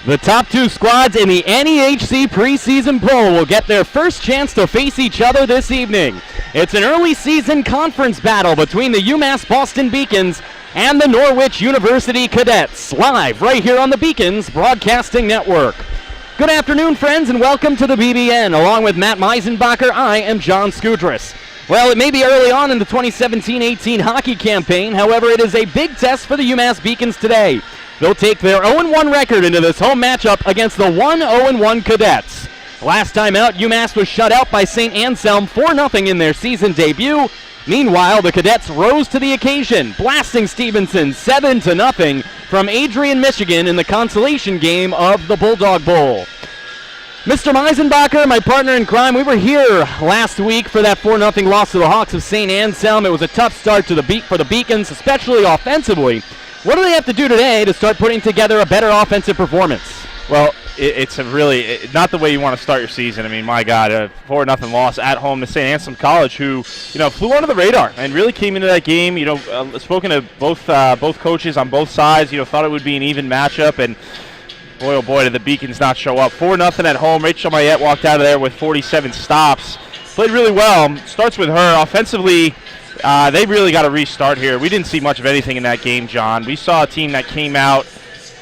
The top two squads in the NEHC preseason poll will get their first chance to face each other this evening. It's an early season conference battle between the UMass Boston Beacons and the Norwich University Cadets, live right here on the Beacons Broadcasting Network. Good afternoon, friends, and welcome to the BBN. Along with Matt Meisenbacher, I am John Skudras. Well, it may be early on in the 2017-18 hockey campaign, however, it is a big test for the UMass Beacons today. They'll take their 0-1 record into this home matchup against the 1-0-1 Cadets. Last time out, UMass was shut out by St. Anselm 4-0 in their season debut. Meanwhile, the Cadets rose to the occasion, blasting Stevenson 7-0 from Adrian, Michigan in the consolation game of the Bulldog Bowl. Mr. Meisenbacher, my partner in crime, we were here last week for that 4-0 loss to the Hawks of St. Anselm. It was a tough start to for the Beacons, especially offensively. What do they have to do today to start putting together a better offensive performance? Well, it's a really not the way you want to start your season. I mean, my God, a 4-0 loss at home to St. Anselm College, who flew under the radar and really came into that game. Spoken to both coaches on both sides. Thought it would be an even matchup, and boy, oh boy, did the Beacons not show up. 4-0 at home. Rachel Mayette walked out of there with 47 stops. Played really well. Starts with her offensively. They really got to restart here. We didn't see much of anything in that game, John. We saw a team that came out.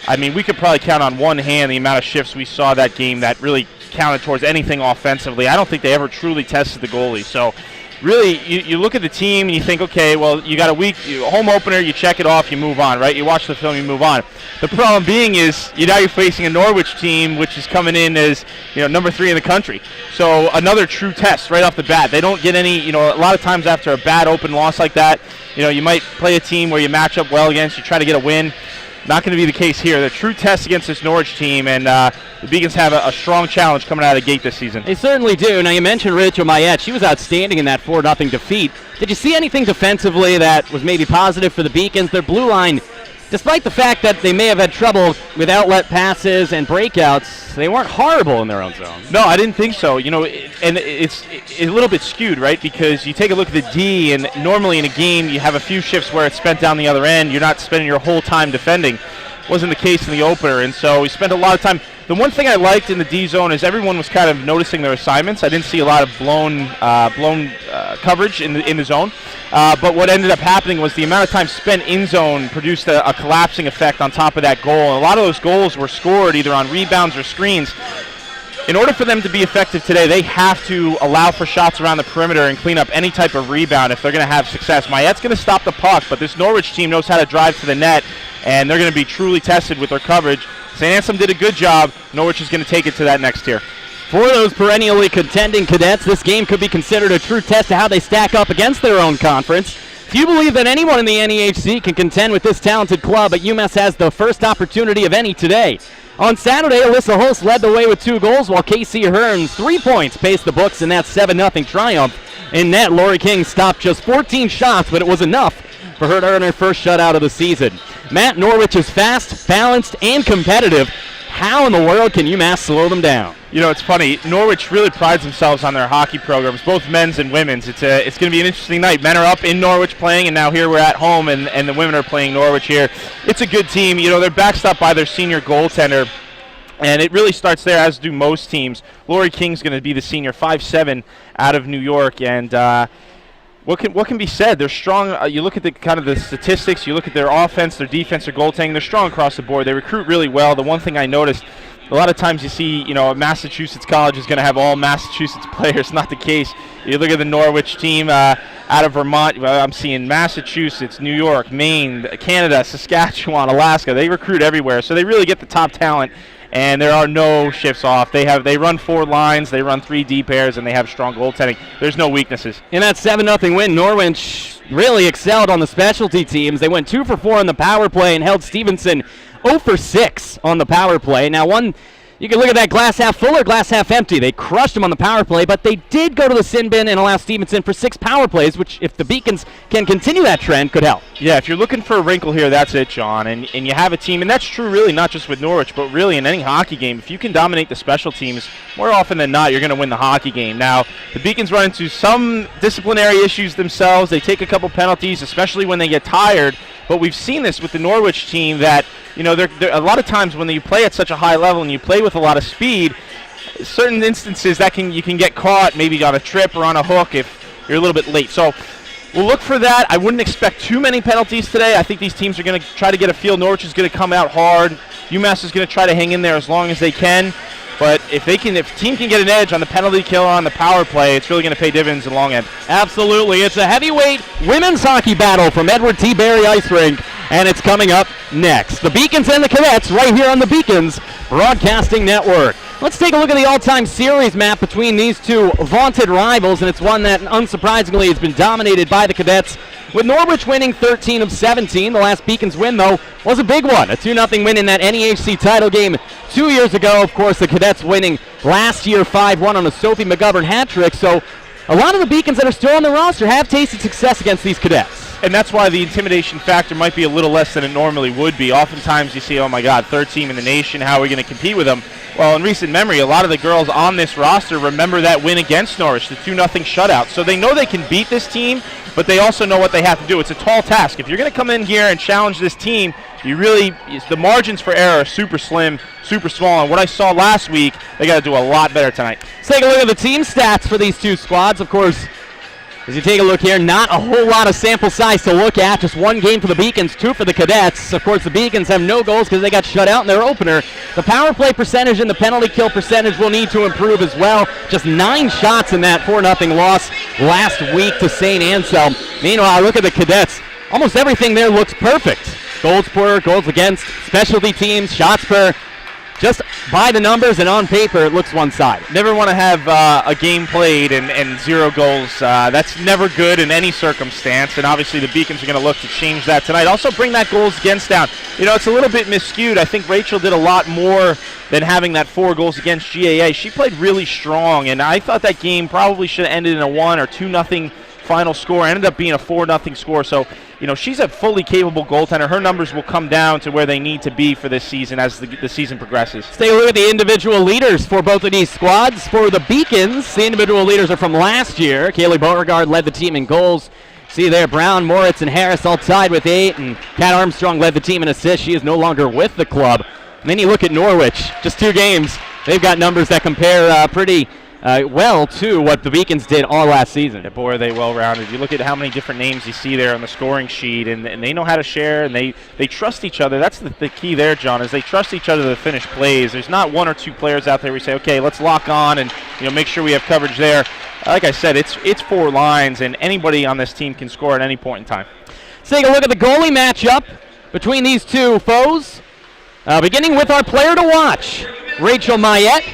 I mean, we could probably count on one hand the amount of shifts we saw that game that really counted towards anything offensively. I don't think they ever truly tested the goalie. So, really, you look at the team and you think, okay, well, you got a home opener, you check it off, you move on, right? You watch the film, you move on. The problem being is now you're facing a Norwich team, which is coming in as number 3 in the country. So another true test right off the bat. They don't get any, a lot of times after a bad open loss like that, you might play a team where you match up well against, you try to get a win. Not going to be the case here. The true test against this Norwich team, and the Beacons have a strong challenge coming out of the gate this season. They certainly do. Now, you mentioned Rachel Mayette. She was outstanding in that 4-0 defeat. Did you see anything defensively that was maybe positive for the Beacons? Their blue line, despite the fact that they may have had trouble with outlet passes and breakouts, they weren't horrible in their own zone. No, I didn't think so. And it's a little bit skewed, right? Because you take a look at the D, and normally in a game you have a few shifts where it's spent down the other end. You're not spending your whole time defending. Wasn't the case in the opener, and so we spent a lot of time. The one thing I liked in the D zone is everyone was kind of noticing their assignments. I didn't see a lot of blown coverage in the zone, but what ended up happening was the amount of time spent in zone produced a collapsing effect on top of that goal. And a lot of those goals were scored either on rebounds or screens. In order for them to be effective today, they have to allow for shots around the perimeter and clean up any type of rebound if they're going to have success. Mayette's going to stop the puck, but this Norwich team knows how to drive to the net, and they're going to be truly tested with their coverage. St. Anselm did a good job. Norwich is going to take it to that next tier. For those perennially contending Cadets, this game could be considered a true test of how they stack up against their own conference. If you believe that anyone in the NEHC can contend with this talented club, but UMass has the first opportunity of any today. On Saturday, Alyssa Hulse led the way with 2 goals, while Casey Hearns, 3 points, paced the books in that 7-0 triumph. In net, Lori King stopped just 14 shots, but it was enough for her to earn her first shutout of the season. Matt, Norwich is fast, balanced, and competitive. How in the world can UMass slow them down? It's funny. Norwich really prides themselves on their hockey programs, both men's and women's. It's going to be an interesting night. Men are up in Norwich playing, and now here we're at home, and the women are playing Norwich here. It's a good team. They're backstopped by their senior goaltender, and it really starts there, as do most teams. Lori King's going to be the senior, 5'7", out of New York, and what can be said? They're strong. You look at the statistics. You look at their offense, their defense, their goaltending. They're strong across the board. They recruit really well. The one thing I noticed, a lot of times you see, a Massachusetts college is going to have all Massachusetts players. Not the case. You look at the Norwich team out of Vermont. Well, I'm seeing Massachusetts, New York, Maine, Canada, Saskatchewan, Alaska. They recruit everywhere, so they really get the top talent. And there are no shifts off. They run 4 lines, they run 3 D pairs, and they have strong goaltending. There's no weaknesses. In that 7-0 win, Norwich really excelled on the specialty teams. They went 2 for 4 on the power play and held Stevenson 0 for 6 on the power play. Now, you can look at that glass half full or glass half empty. They crushed him on the power play, but they did go to the sin bin and allow Stevenson for 6 power plays, which, if the Beacons can continue that trend, could help. Yeah, if you're looking for a wrinkle here, that's it, John. And you have a team, and that's true really not just with Norwich, but really in any hockey game. If you can dominate the special teams, more often than not, you're going to win the hockey game. Now, the Beacons run into some disciplinary issues themselves. They take a couple penalties, especially when they get tired. But we've seen this with the Norwich team that, they're a lot of times when you play at such a high level and you play with a lot of speed, certain instances you can get caught maybe on a trip or on a hook if you're a little bit late. So we'll look for that. I wouldn't expect too many penalties today. I think these teams are going to try to get a feel. Norwich is going to come out hard. UMass is going to try to hang in there as long as they can. But if the team can get an edge on the penalty kill or on the power play, it's really going to pay dividends in the long end. Absolutely. It's a heavyweight women's hockey battle from Edward T. Barry Ice Rink, and it's coming up next. The Beacons and the Cadets right here on the Beacons Broadcasting Network. Let's take a look at the all-time series map between these two vaunted rivals, and it's one that unsurprisingly has been dominated by the Cadets, with Norwich winning 13 of 17. The last Beacons win, though, was a big one, a 2-0 win in that NEHC title game 2 years ago. Of course, the Cadets winning last year 5-1 on a Sophie McGovern hat trick. So a lot of the Beacons that are still on the roster have tasted success against these Cadets. And that's why the intimidation factor might be a little less than it normally would be. Oftentimes you see, oh my God, third team in the nation, how are we going to compete with them? Well, in recent memory, a lot of the girls on this roster remember that win against Norwich, the 2-0 shutout. So they know they can beat this team, but they also know what they have to do. It's a tall task. If you're going to come in here and challenge this team, the margins for error are super slim, super small. And what I saw last week, they got to do a lot better tonight. Let's take a look at the team stats for these two squads. Of course, as you take a look here, not a whole lot of sample size to look at. Just one game for the Beacons, 2 for the Cadets. Of course, the Beacons have no goals because they got shut out in their opener. The power play percentage and the penalty kill percentage will need to improve as well. Just 9 shots in that 4-0 loss last week to St. Anselm. Meanwhile, look at the Cadets. Almost everything there looks perfect. Goals per, goals against, specialty teams, shots per. Just by the numbers and on paper, it looks one-sided. Never want to have a game played and 0 goals. That's never good in any circumstance, and obviously the Beacons are going to look to change that tonight. Also bring that goals against down. It's a little bit miscued. I think Rachel did a lot more than having that 4 goals against GAA. She played really strong, and I thought that game probably should have ended in a 1 or 2-0 final score. Ended up being a 4-0 score, so she's a fully capable goaltender. Her numbers will come down to where they need to be for this season as the season progresses. Let's take a look at the individual leaders for both of these squads. For the Beacons, the individual leaders are from last year. Kaylee Beauregard led the team in goals. See there, Brown, Moritz, and Harris all tied with 8, and Kat Armstrong led the team in assists. She is no longer with the club. And then you look at Norwich, just 2 games. They've got numbers that compare pretty well to what the Beacons did all last season. Yeah, boy, are they well-rounded. You look at how many different names you see there on the scoring sheet, and they know how to share, and they trust each other. That's the key there, John, is they trust each other to finish plays. There's not 1 or 2 players out there where we say, okay, let's lock on and make sure we have coverage there. Like I said, it's 4 lines, and anybody on this team can score at any point in time. Let's take a look at the goalie matchup between these two foes. Beginning with our player to watch, Rachel Mayette.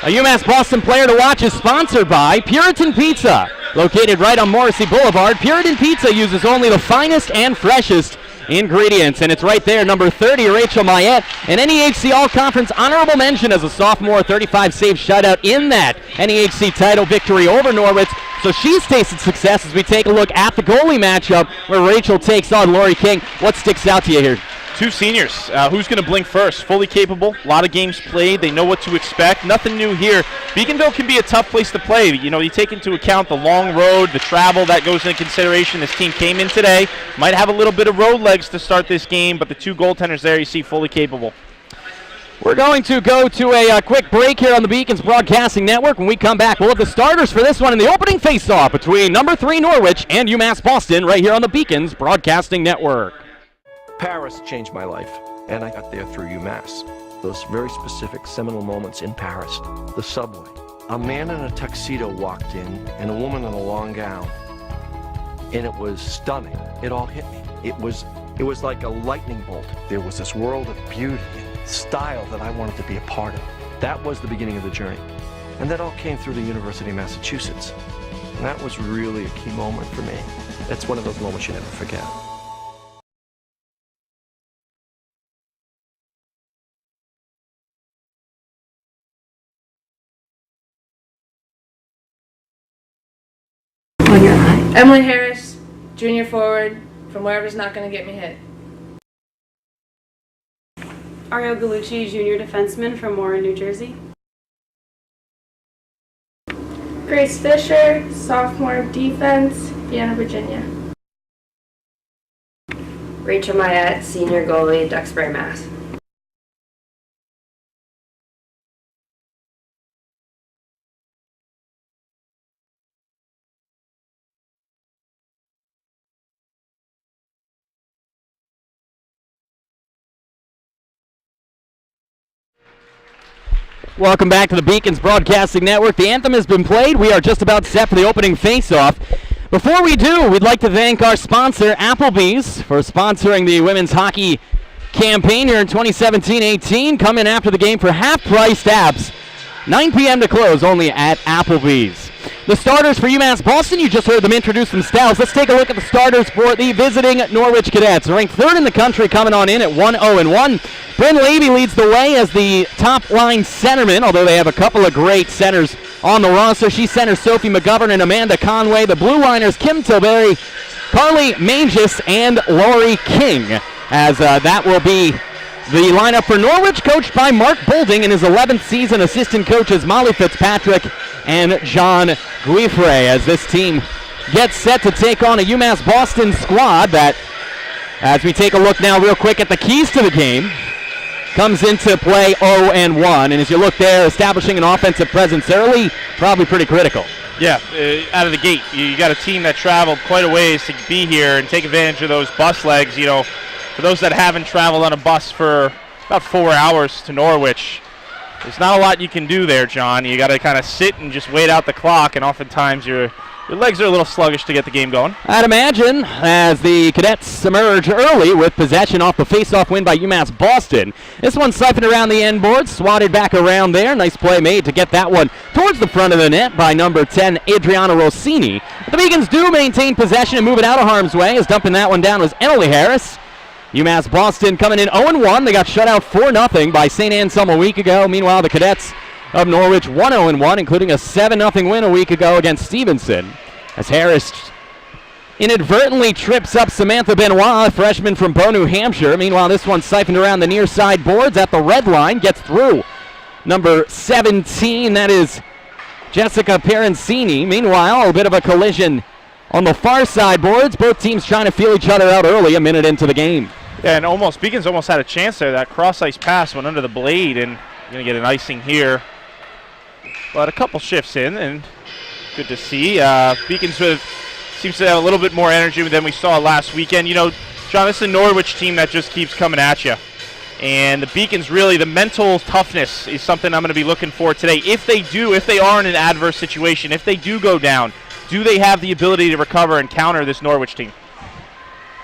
A UMass Boston player to watch is sponsored by Puritan Pizza. Located right on Morrissey Boulevard, Puritan Pizza uses only the finest and freshest ingredients, and it's right there, number 30, Rachel Mayette, an NEHC All-Conference honorable mention as a sophomore, 35 save shutout in that NEHC title victory over Norwich. So she's tasted success as we take a look at the goalie matchup where Rachel takes on Lori King. What sticks out to you here? 2 seniors. Who's going to blink first? Fully capable. A lot of games played. They know what to expect. Nothing new here. Beaconville can be a tough place to play. You take into account the long road, the travel that goes into consideration. This team came in today. Might have a little bit of road legs to start this game, but the 2 goaltenders there you see fully capable. We're going to go to a quick break here on the Beacons Broadcasting Network. When we come back, we'll have the starters for this one in the opening face-off between number 3 Norwich and UMass Boston right here on the Beacons Broadcasting Network. Paris changed my life, and I got there through UMass. Those very specific seminal moments in Paris. The subway. A man in a tuxedo walked in, and a woman in a long gown. And it was stunning. It all hit me. It was like a lightning bolt. There was this world of beauty and style that I wanted to be a part of. That was the beginning of the journey. And that all came through the University of Massachusetts. And that was really a key moment for me. That's one of those moments you never forget. Emily Harris, junior forward, from wherever's not going to get me hit. Arielle Gallucci, junior defenseman from Warren, New Jersey. Grace Fisher, sophomore defense, Vienna, Virginia. Rachel Mayette, senior goalie, Duxbury, Mass. Welcome back to the Beacons Broadcasting Network. The anthem has been played. We are just about set for the opening face-off. Before we do, we'd like to thank our sponsor, Applebee's, for sponsoring the women's hockey campaign here in 2017-18. Come in after the game for half-priced apps. 9 p.m. to close, only at Applebee's. The starters for UMass Boston, you just heard them introduce themselves. Let's take a look at the starters for the visiting Norwich Cadets. Ranked third in the country, coming on in at 1-0-1. Bryn Levy leads the way as the top-line centerman, although they have a couple of great centers on the roster. She centers Sophie McGovern and Amanda Conway. The blue liners, Kim Tilbury, Carly Mangis, and Lori King, as that will be the lineup for Norwich, coached by Mark Boulding in his 11th season. Assistant coaches Molly Fitzpatrick and John Guiffre, as this team gets set to take on a UMass Boston squad that, as we take a look now real quick at the keys to the game, comes into play 0-1. And as you look there, establishing an offensive presence early, probably pretty critical. Yeah, out of the gate. You got a team that traveled quite a ways to be here and take advantage of those bus legs. You know, for those that haven't traveled on a bus for about 4 hours to Norwich, there's not a lot you can do there, John. You got to kind of sit and just wait out the clock, and oftentimes your legs are a little sluggish to get the game going. I'd imagine, as the Cadets emerge early with possession off the face-off win by UMass Boston. This one siphoned around the end board, swatted back around there. Nice play made to get that one towards the front of the net by number 10, Adriana Rossini. The Beacons do maintain possession and move it out of harm's way, as dumping that one down was Emily Harris. UMass Boston coming in 0-1. They got shut out 4-0 by St. Anselm a week ago. Meanwhile, the Cadets of Norwich 1-0-1, including a 7-0 win a week ago against Stevenson, as Harris inadvertently trips up Samantha Benoit, a freshman from Bow, New Hampshire. Meanwhile, this one siphoned around the near side boards at the red line, gets through number 17, that is Jessica Perencini. Meanwhile, a bit of a collision on the far side boards. Both teams trying to feel each other out early, a minute into the game. Yeah, and Beacons almost had a chance there. That cross-ice pass went under the blade, and going to get an icing here. But a couple shifts in, and good to see. Beacons seems to have a little bit more energy than we saw last weekend. You know, John, this is a Norwich team that just keeps coming at you. And the Beacons, really, the mental toughness is something I'm going to be looking for today. If they are in an adverse situation, if they do go down, do they have the ability to recover and counter this Norwich team?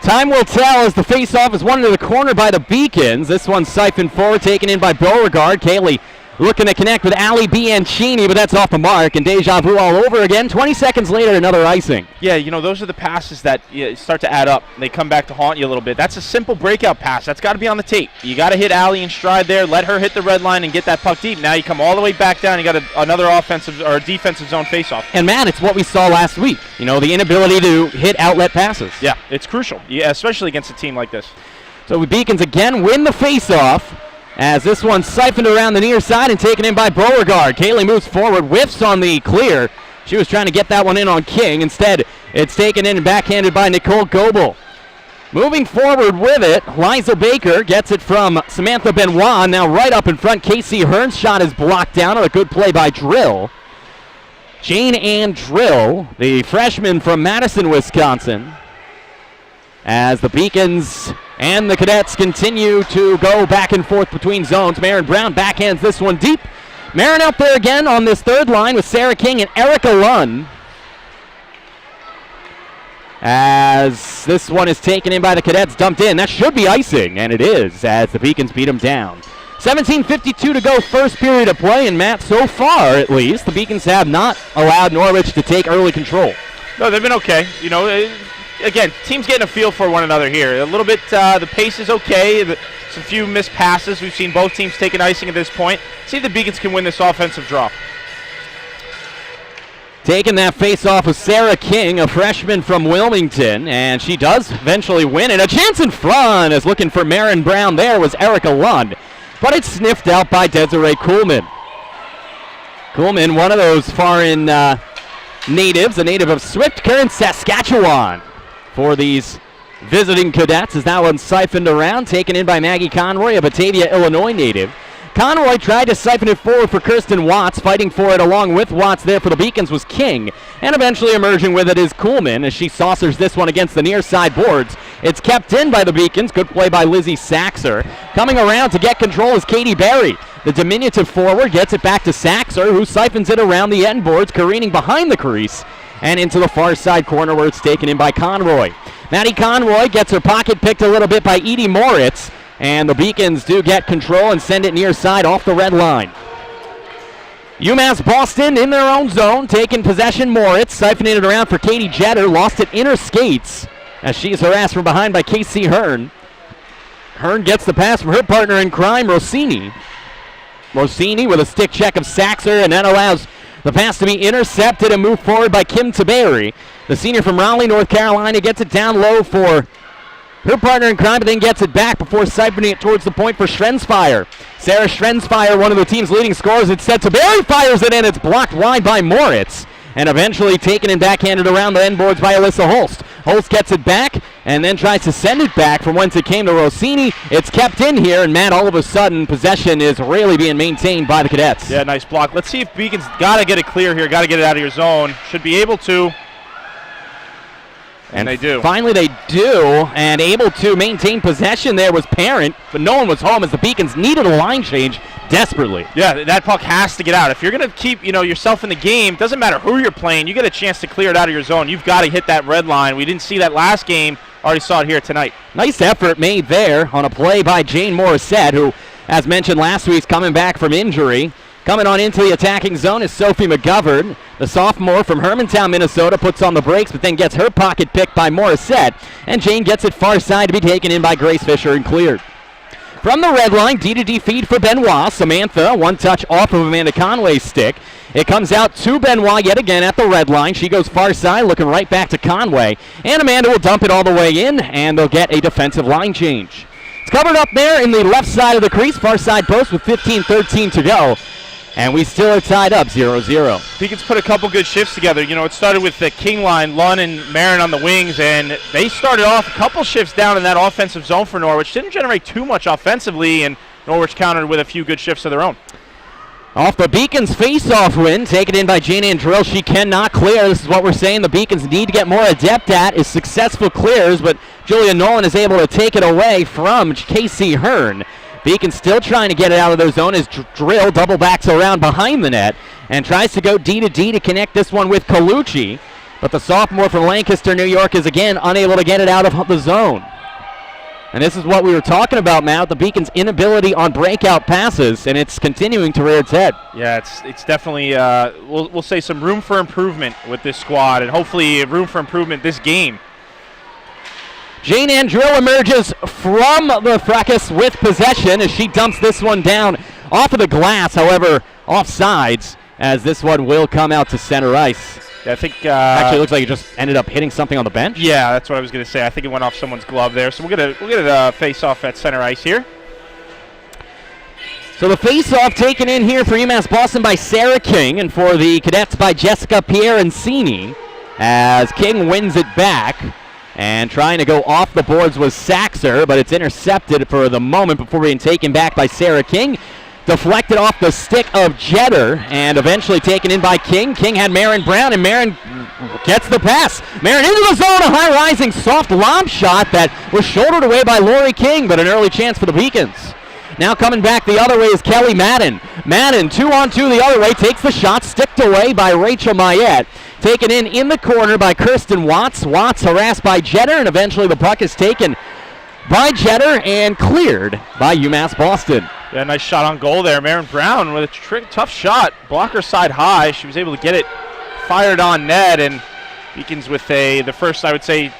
Time will tell, as the face-off is won into the corner by the Beacons. This one siphoned forward, taken in by Beauregard. Kaylee looking to connect with Ali Bianchini, but that's off the mark, and deja vu all over again. 20 seconds later, another icing. Yeah, you know, those are the passes that start to add up. They come back to haunt you a little bit. That's a simple breakout pass. That's got to be on the tape. You got to hit Ali in stride there, let her hit the red line and get that puck deep. Now you come all the way back down, you got another offensive or defensive zone faceoff. And Matt, it's what we saw last week. You know, the inability to hit outlet passes. Yeah, it's crucial, especially against a team like this. So the Beacons again win the faceoff, as this one siphoned around the near side and taken in by Beauregard. Kaylee moves forward, whiffs on the clear. She was trying to get that one in on King. Instead, it's taken in and backhanded by Nicole Goebel. Moving forward with it, Liza Baker gets it from Samantha Benoit. Now right up in front, Casey Hearn's shot is blocked down on a good play by Drill. Jane Ann Drill, the freshman from Madison, Wisconsin. As the Beacons and the Cadets continue to go back and forth between zones. Marin Brown backhands this one deep. Marin out there again on this third line with Sarah King and Erica Lunn. As this one is taken in by the Cadets, dumped in. That should be icing, and it is, as the Beacons beat them down. 17:52 to go, first period of play, and Matt, so far at least, the Beacons have not allowed Norwich to take early control. No, they've been okay. You know, again, teams getting a feel for one another here. A little bit, the pace is okay. Some few missed passes. We've seen both teams take an icing at this point. See if the Beacons can win this offensive draw. Taking that face-off with Sarah King, a freshman from Wilmington, and she does eventually win it. A chance in front, as looking for Marin Brown there was Erica Lund, but it's sniffed out by Desiree Kuhlman. Kuhlman, one of those far in natives, a native of Swift Current, Saskatchewan, for these visiting cadets, as that one siphoned around, taken in by Maggie Conroy, a Batavia, Illinois native. Conroy tried to siphon it forward for Kirsten Watts. Fighting for it along with Watts there for the Beacons was King. And eventually emerging with it is Kuhlman as she saucers this one against the near side boards. It's kept in by the Beacons. Good play by Lizzie Saxer. Coming around to get control is Katie Berry. The diminutive forward gets it back to Saxer, who siphons it around the end boards, careening behind the crease and into the far side corner where it's taken in by Conroy. Maddie Conroy gets her pocket picked a little bit by Edie Moritz. And the Beacons do get control and send it near side off the red line. UMass Boston in their own zone, taking possession. Moritz siphoning it around for Katie Jetter. Lost it inner skates as she's harassed from behind by Casey Hearn. Hearn gets the pass from her partner in crime, Rossini. Rossini with a stick check of Saxer, and that allows the pass to be intercepted and moved forward by Kim Taberi. The senior from Raleigh, North Carolina, gets it down low for her partner in crime, but then gets it back before siphoning it towards the point for Schrensfire. Sarah Schrensfire, one of the team's leading scorers. It's set to Berry, fires it in. It's blocked wide by Moritz, and eventually taken and backhanded around the end boards by Alyssa Holst. Holst gets it back and then tries to send it back from whence it came to Rossini. It's kept in here, and Matt, all of a sudden, possession is really being maintained by the Cadets. Yeah, nice block. Let's see if Beacon's got to get it clear here, got to get it out of your zone. Should be able to. And they do. Finally they do, and able to maintain possession there was Parent, but no one was home as the Beacons needed a line change desperately. Yeah, that puck has to get out. If you're going to keep, yourself in the game, doesn't matter who you're playing, you get a chance to clear it out of your zone. You've got to hit that red line. We didn't see that last game. Already saw it here tonight. Nice effort made there on a play by Jane Morrisette, who, as mentioned last week, is coming back from injury. Coming on into the attacking zone is Sophie McGovern. The sophomore from Hermantown, Minnesota, puts on the brakes, but then gets her pocket picked by Morissette. And Jane gets it far side to be taken in by Grace Fisher and cleared. From the red line, D-to-D feed for Benoit. Samantha, one touch off of Amanda Conway's stick. It comes out to Benoit yet again at the red line. She goes far side, looking right back to Conway. And Amanda will dump it all the way in, and they'll get a defensive line change. It's covered up there in the left side of the crease, far side post with 15-13 to go. And we still are tied up 0-0. Beacons put a couple good shifts together. It started with the King line, Lunn and Marin on the wings, and they started off a couple shifts down in that offensive zone for Norwich. Didn't generate too much offensively, and Norwich countered with a few good shifts of their own. Off the Beacons face-off win, taken in by Jane Andrill. She cannot clear. This is what we're saying the Beacons need to get more adept at, is successful clears, but Julia Nolan is able to take it away from Casey Hearn. Beacon still trying to get it out of their zone as Drill double backs around behind the net and tries to go D-to-D to connect this one with Gallucci. But the sophomore from Lancaster, New York is again unable to get it out of the zone. And this is what we were talking about, Matt, the Beacon's inability on breakout passes, and it's continuing to rear its head. Yeah, it's definitely, we'll say, some room for improvement with this squad, and hopefully room for improvement this game. Jane Andrill emerges from the fracas with possession as she dumps this one down off of the glass, however, offsides, as this one will come out to center ice. Yeah, I think actually looks like it just ended up hitting something on the bench. Yeah, that's what I was going to say. I think it went off someone's glove there. So we'll get a face-off at center ice here. So the face-off taken in here for UMass Boston by Sarah King, and for the Cadets by Jessica Pierencini, as King wins it back. And trying to go off the boards was Saxer, but it's intercepted for the moment before being taken back by Sarah King. Deflected off the stick of Jetter and eventually taken in by King. King had Marin Brown, and Marin gets the pass. Marin into the zone, a high-rising soft lob shot that was shouldered away by Lori King, but an early chance for the Beacons. Now coming back the other way is Kelly Madden. Madden, 2-on-2 the other way, takes the shot, sticked away by Rachel Mayette. Taken in the corner by Kirsten Watts. Watts harassed by Jetter, and eventually the puck is taken by Jetter and cleared by UMass Boston. Yeah, nice shot on goal there. Marin Brown with a tough shot. Blocker side high. She was able to get it fired on net, and Beacons with the first, I would say,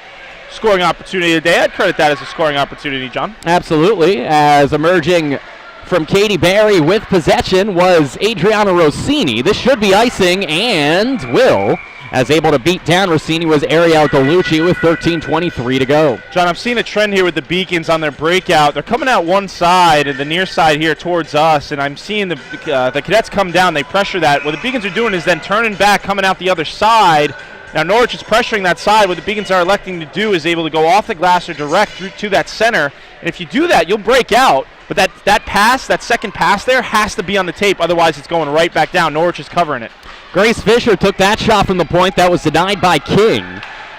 scoring opportunity of the day. I'd credit that as a scoring opportunity, John. Absolutely, as emerging from Katie Berry with possession was Adriana Rossini. This should be icing and will, as able to beat down Rossini was Arielle Gallucci with 13:23 to go. John, I'm seeing a trend here with the Beacons on their breakout. They're coming out one side, and the near side here towards us, and I'm seeing the Cadets come down. They pressure that. What the Beacons are doing is then turning back, coming out the other side. Now Norwich is pressuring that side. What the Beacons are electing to do is able to go off the glass or direct through to that center. And if you do that, you'll break out. But that pass, that second pass there, has to be on the tape. Otherwise, it's going right back down. Norwich is covering it. Grace Fisher took that shot from the point. That was denied by King.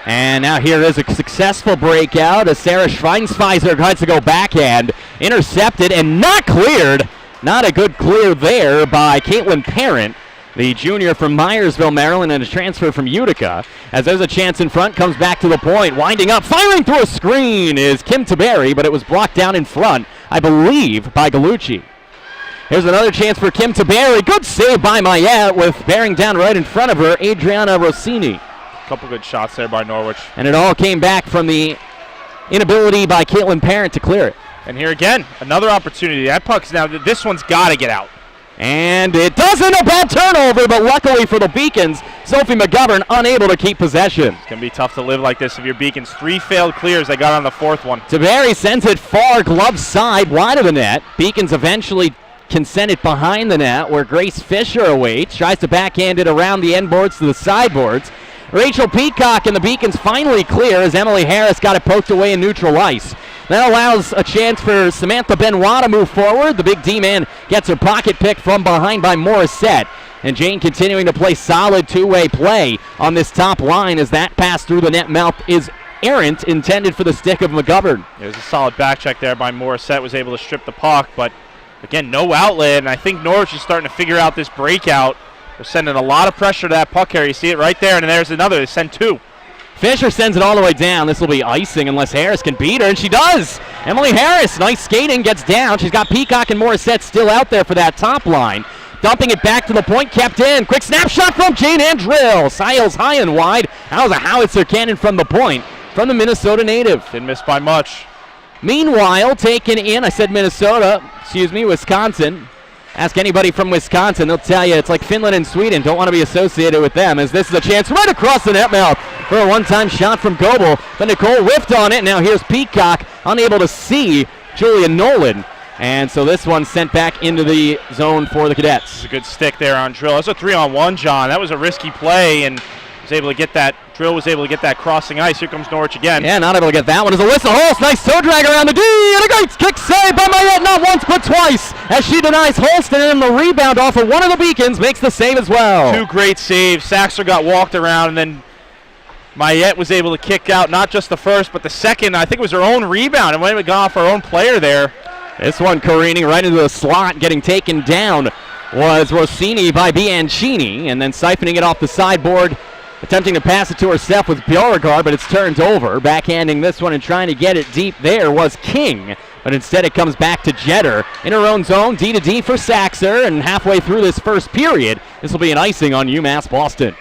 And now here is a successful breakout as Sarah Schweinsweiser tries to go backhand. Intercepted and not cleared. Not a good clear there by Caitlin Parent, the junior from Myersville, Maryland, and a transfer from Utica. As there's a chance in front, comes back to the point, winding up, firing through a screen is Kim Taberi, but it was blocked down in front, I believe, by Gallucci. Here's another chance for Kim Taberi. Good save by Mayette with bearing down right in front of her, Adriana Rossini. A couple good shots there by Norwich. And it all came back from the inability by Caitlin Parent to clear it. And here again, another opportunity. That puck's now, this one's got to get out. And it doesn't, a bad turnover, but luckily for the Beacons, Sophie McGovern unable to keep possession. It's going to be tough to live like this if you're Beacons. 3 failed clears. They got on the 4th one. Taberi sends it far, glove side, wide of the net. Beacons eventually can send it behind the net where Grace Fisher awaits. Tries to backhand it around the end boards to the sideboards. Rachel Peacock and the Beacons finally clear as Emily Harris got it poked away in neutral ice. That allows a chance for Samantha Benoit to move forward. The big D-man gets her pocket pick from behind by Morrisette. And Jane continuing to play solid two-way play on this top line as that pass through the net mouth is errant, intended for the stick of McGovern. There's a solid back check there by Morrisette, was able to strip the puck, but again, no outlet, and I think Norwich is starting to figure out this breakout. They're sending a lot of pressure to that puck carrier. You see it right there, and there's another. They send 2. Fisher sends it all the way down. This will be icing unless Harris can beat her, and she does. Emily Harris, nice skating, gets down. She's got Peacock and Morissette still out there for that top line. Dumping it back to the point, kept in. Quick snapshot from Jane Andrill. Sails high and wide. That was a howitzer cannon from the point from the Minnesota native. Didn't miss by much. Meanwhile, taken in, I said Wisconsin. Ask anybody from Wisconsin, they'll tell you it's like Finland and Sweden. Don't want to be associated with them, as this is a chance right across the net mouth for a one-time shot from Goebel. But Nicole whiffed on it. Now here's Peacock, unable to see Julia Nolan. And so this one sent back into the zone for the Cadets. It's a good stick there on Drill. That's a 3-on-1, John. That was a risky play, and was able to get that. Drill was able to get that crossing ice. Here comes Norwich again. Yeah, not able to get that one. As a whistle. Holst, nice toe drag around the D, and a great kick save by Mayette, not once but twice, as she denies Holston, and the rebound off of one of the Beacons makes the save as well. 2 great saves. Saxer got walked around, and then Mayette was able to kick out not just the first, but the second. I think it was her own rebound. It might have gone off her own player there. This one careening right into the slot, getting taken down was Rossini by Bianchini, and then siphoning it off the sideboard, attempting to pass it to herself with Beauregard, but it's turned over. Backhanding this one and trying to get it deep there was King, but instead it comes back to Jetter in her own zone. D to D for Saxer, and halfway through this first period, this will be an icing on UMass Boston.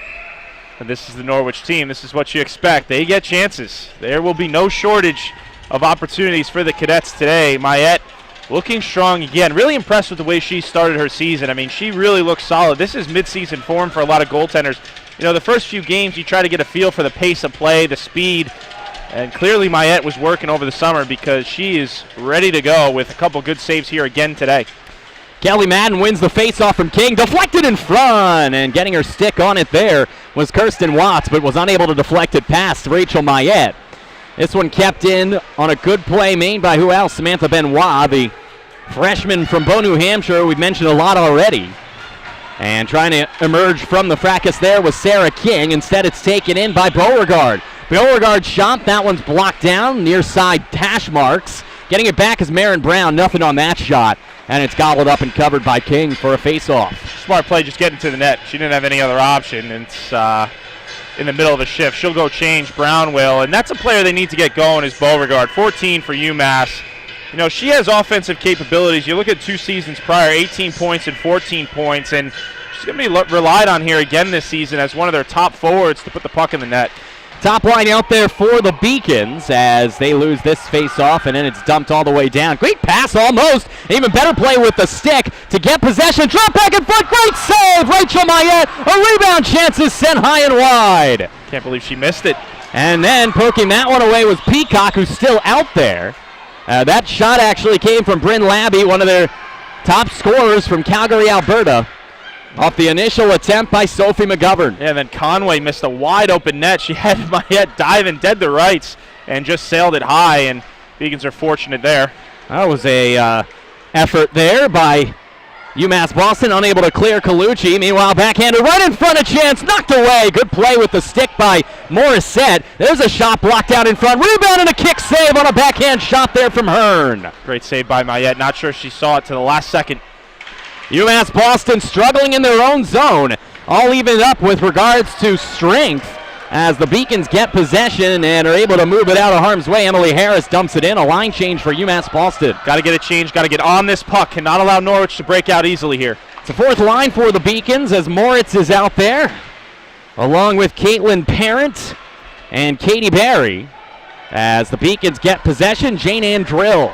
And this is the Norwich team. This is what you expect. They get chances. There will be no shortage of opportunities for the Cadets today. Mayette looking strong again. Really impressed with the way she started her season. I mean, she really looks solid. This is mid-season form for a lot of goaltenders. You know, the first few games you try to get a feel for the pace of play, the speed, and clearly Mayette was working over the summer because she is ready to go with a couple good saves here again today. Kelly Madden wins the face-off from King, deflected in front, and getting her stick on it there was Kirsten Watts, but was unable to deflect it past Rachel Mayette. This one kept in on a good play made by who else? Samantha Benoit, the freshman from Bow, New Hampshire. We've mentioned a lot already. And trying to emerge from the fracas there was Sarah King. Instead, it's taken in by Beauregard. Beauregard shot. That one's blocked down. Near side hash marks. Getting it back is Marin Brown. Nothing on that shot. And it's gobbled up and covered by King for a face-off. Smart play, just getting to the net. She didn't have any other option. It's in the middle of the shift. She'll go change. Brown will. And that's a player they need to get going is Beauregard. 14 for UMass. You know, she has offensive capabilities. You look at 2 seasons prior, 18 points and 14 points, and she's going to be relied on here again this season as one of their top forwards to put the puck in the net. Top line out there for the Beacons as they lose this face-off, and then it's dumped all the way down. Great pass almost. Even better play with the stick to get possession. Drop back in front. Great save. Rachel Mayette. A rebound chance is sent high and wide. Can't believe she missed it. And then poking that one away was Peacock, who's still out there. That shot actually came from Bryn Labby, one of their top scorers from Calgary, Alberta, off the initial attempt by Sophie McGovern. Yeah, and then Conway missed a wide open net. She had Mayette diving dead to rights and just sailed it high, and Beacons are fortunate there. That was a effort there by UMass Boston, unable to clear Gallucci. Meanwhile, backhanded right in front of chance, knocked away. Good play with the stick by Morrisette. There's a shot blocked out in front. Rebound and a kick save on a backhand shot there from Hearn. Great save by Mayette. Not sure she saw it to the last second. UMass Boston struggling in their own zone. All evened up with regards to strength as the Beacons get possession and are able to move it out of harm's way. Emily Harris dumps it in. A line change for UMass Boston. Got to get it changed. Got to get on this puck. Cannot allow Norwich to break out easily here. It's a fourth line for the Beacons as Moritz is out there, along with Caitlin Parent and Katie Barry. As the Beacons get possession, Jane Ann Drill.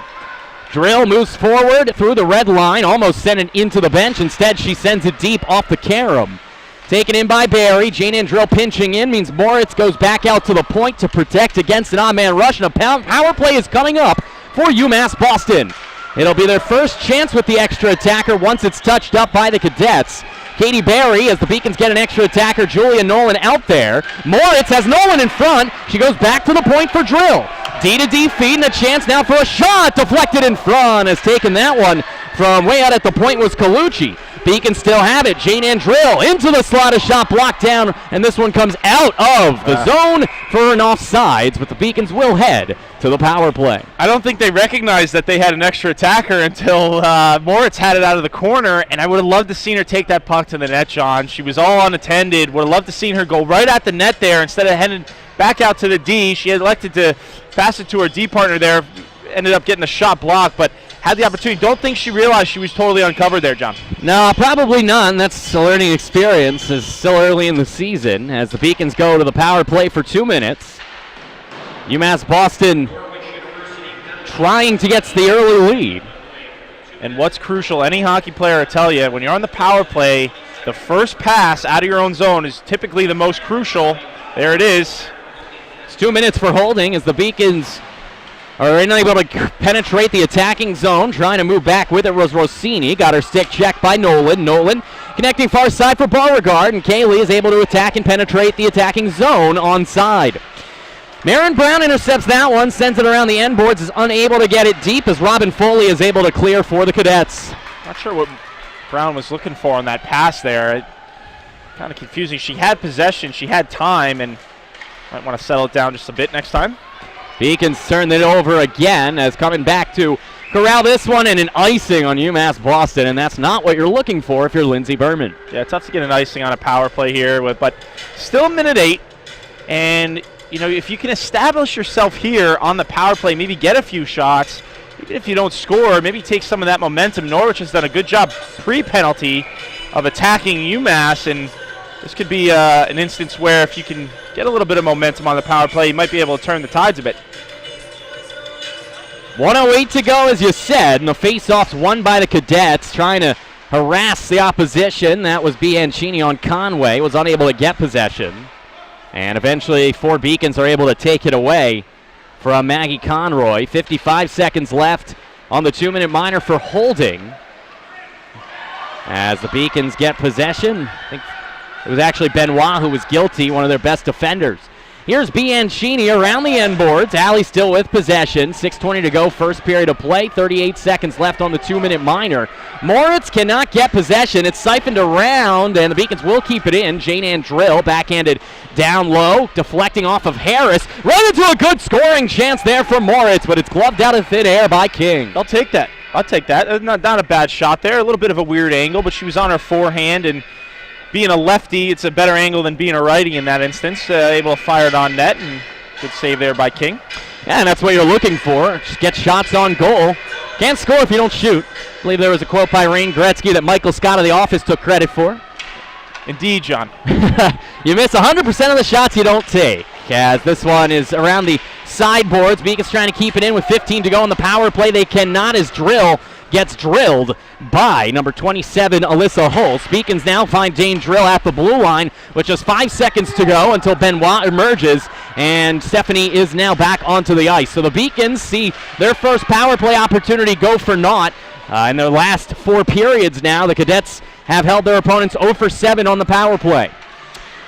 Drill moves forward through the red line, almost sent it into the bench. Instead, she sends it deep off the carom. Taken in by Barry. Jane Ann Drill pinching in means Moritz goes back out to the point to protect against an odd-man rush. And a power play is coming up for UMass Boston. It'll be their first chance with the extra attacker once it's touched up by the Cadets. Katie Barry, as the Beacons get an extra attacker, Julia Nolan out there. Moritz has Nolan in front. She goes back to the point for Drill. D-to-D feed and a chance now for a shot. Deflected in front. Has taken that one from way out at the point was Gallucci. Beacons still have it. Jane Ann Drill into the slot, a shot blocked down, and this one comes out of the zone for an offsides, but the Beacons will head to the power play. I don't think they recognized that they had an extra attacker until Moritz had it out of the corner, and I would have loved to seen her take that puck to the net, John. She was all unattended. Would have loved to seen her go right at the net there instead of heading back out to the D. She had elected to pass it to her D partner there, ended up getting the shot blocked, but had the opportunity. Don't think she realized she was totally uncovered there, John. No, probably not. That's a learning experience. It's still early in the season as the Beacons go to the power play for 2 minutes. UMass Boston trying to get the early lead. And what's crucial, any hockey player will tell you, when you're on the power play, the first pass out of your own zone is typically the most crucial. There it is. It's 2 minutes for holding as the Beacons are unable to penetrate the attacking zone. Trying to move back with it was Rossini. Got her stick checked by Nolan. Nolan connecting far side for Beauregard, and Kaylee is able to attack and penetrate the attacking zone onside. Marin Brown intercepts that one, sends it around the end boards, is unable to get it deep as Robin Foley is able to clear for the Cadets. Not sure what Brown was looking for on that pass there. Kind of confusing. She had possession, she had time, and might want to settle it down just a bit next time. Beacons turn it over again as coming back to corral this one and an icing on UMass Boston, and that's not what you're looking for if you're Lindsey Berman. Yeah, tough to get an icing on a power play here, but still minute 8, and you know, if you can establish yourself here on the power play, maybe get a few shots, even if you don't score, maybe take some of that momentum. Norwich has done a good job pre-penalty of attacking UMass, and this could be an instance where if you can get a little bit of momentum on the power play, you might be able to turn the tides a bit. 1:08 to go, as you said, and the face-off's won by the Cadets, trying to harass the opposition. That was Bianchini on Conway, was unable to get possession. And eventually, 4 Beacons are able to take it away from Maggie Conroy. 55 seconds left on the 2-minute minor for holding. As the Beacons get possession, I think it was actually Benoit who was guilty, one of their best defenders. Here's Bianchini around the end boards. Alley still with possession. 6:20 to go, first period of play. 38 seconds left on the 2-minute minor. Moritz cannot get possession. It's siphoned around, and the Beacons will keep it in. Jane Ann Drill, backhanded down low, deflecting off of Harris. Right into a good scoring chance there for Moritz, but it's gloved out of thin air by King. I'll take that. I'll take that. Not a bad shot there. A little bit of a weird angle, but she was on her forehand, and being a lefty, it's a better angle than being a righty in that instance. Able to fire it on net, and good save there by King. Yeah, and that's what you're looking for. Just get shots on goal. Can't score if you don't shoot. I believe there was a quote by Rain Gretzky that Michael Scott of The Office took credit for. Indeed, John. You miss 100% of the shots you don't take. as this one is around the sideboards. Beacon's trying to keep it in with 15 to go on the power play. They cannot, as Drill gets drilled by number 27, Alyssa Holst. Beacons now find Jane Drill at the blue line with just 5 seconds to go until Benoit emerges, and Stephanie is now back onto the ice. So the Beacons see their first power play opportunity go for naught. In their last 4 periods now, the Cadets have held their opponents 0 for 7 on the power play.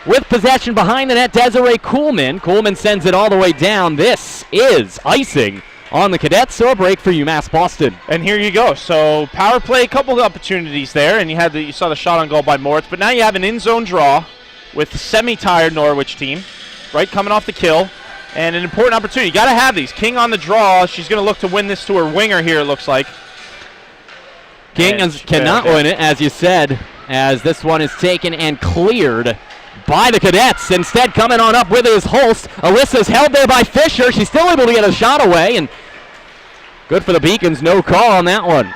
With possession behind the net, Desiree Kuhlman. Kuhlman sends it all the way down. This is icing on the Cadets, so a break for UMass Boston. And here you go. So power play, a couple of opportunities there, and you saw the shot on goal by Moritz, but now you have an in-zone draw with the semi-tired Norwich team, right, coming off the kill, and an important opportunity. You got to have these. King on the draw. She's going to look to win this to her winger here, it looks like. King cannot win it, as you said, as this one is taken and cleared by the Cadets. Instead, coming on up with it is Holst. Alyssa's held there by Fisher. She's still able to get a shot away, and good for the Beacons. No call on that one.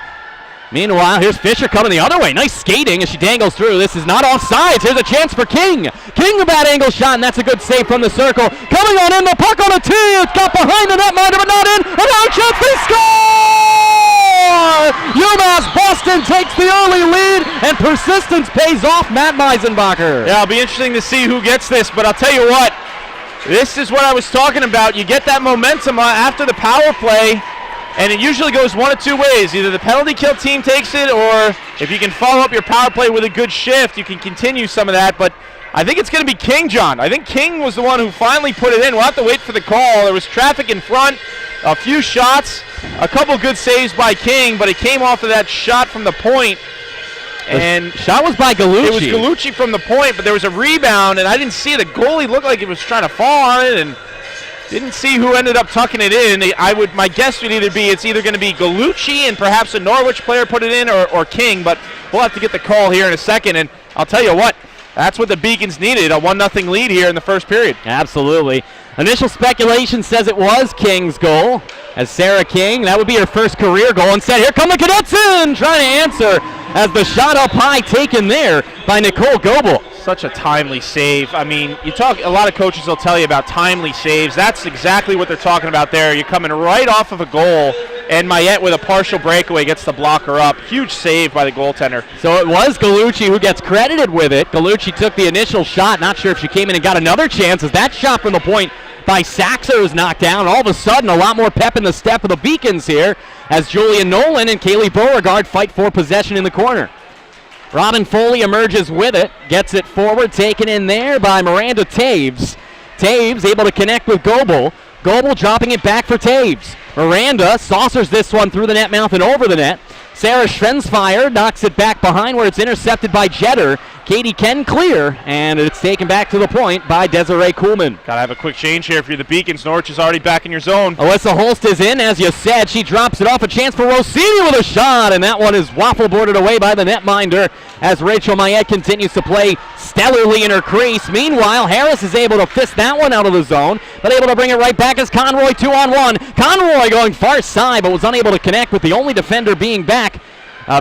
Meanwhile, here's Fisher coming the other way. Nice skating as she dangles through. This is not offsides. Here's a chance for King. King, a bad angle shot, and that's a good save from the circle. Coming on in, the puck on a tee. It's got behind the netminder, but not in. A long chance, they score! UMass Boston takes the early lead, and persistence pays off. Matt Meisenbacher. Yeah, it'll be interesting to see who gets this, but I'll tell you what, this is what I was talking about. You get that momentum after the power play, and it usually goes one of two ways. Either the penalty kill team takes it, or if you can follow up your power play with a good shift, you can continue some of that. But I think it's going to be King, John. I think King was the one who finally put it in. We'll have to wait for the call. There was traffic in front, a few shots, a couple good saves by King, but it came off of that shot from the point. And shot was by Gallucci. It was Gallucci from the point, but there was a rebound, and I didn't see it. The goalie looked like he was trying to fall on it, and didn't see who ended up tucking it in. My guess would either be it's either going to be Gallucci and perhaps a Norwich player put it in, or King, but we'll have to get the call here in a second. And I'll tell you what, that's what the Beacons needed, a 1-0 lead here in the first period. Absolutely. Initial speculation says it was King's goal, as Sarah King, that would be her first career goal. Instead, here come the Cadets in, trying to answer as the shot up high taken there by Nicole Goebel. Such a timely save. I mean, a lot of coaches will tell you about timely saves. That's exactly what they're talking about there. You're coming right off of a goal, and Mayette with a partial breakaway gets the blocker up. Huge save by the goaltender. So it was Gallucci who gets credited with it. Gallucci took the initial shot. Not sure if she came in and got another chance, as that shot from the point by Saxer was knocked down. All of a sudden, a lot more pep in the step of the Beacons here, as Julia Nolan and Kaylee Beauregard fight for possession in the corner. Robin Foley emerges with it, gets it forward, taken in there by Miranda Taves. Taves able to connect with Goebel. Goebel dropping it back for Taves. Miranda saucers this one through the net mouth and over the net. Sarah Schrensfire knocks it back behind where it's intercepted by Jetter. Katie can clear, and it's taken back to the point by Desiree Kuhlman. Got to have a quick change here if you're the Beacons. Norwich is already back in your zone. Alyssa Holst is in, as you said. She drops it off. A chance for Rossini with a shot, and that one is waffle boarded away by the netminder as Rachel Mayette continues to play stellarly in her crease. Meanwhile, Harris is able to fist that one out of the zone, but able to bring it right back as Conroy 2-on-1. Conroy going far side, but was unable to connect with the only defender being back,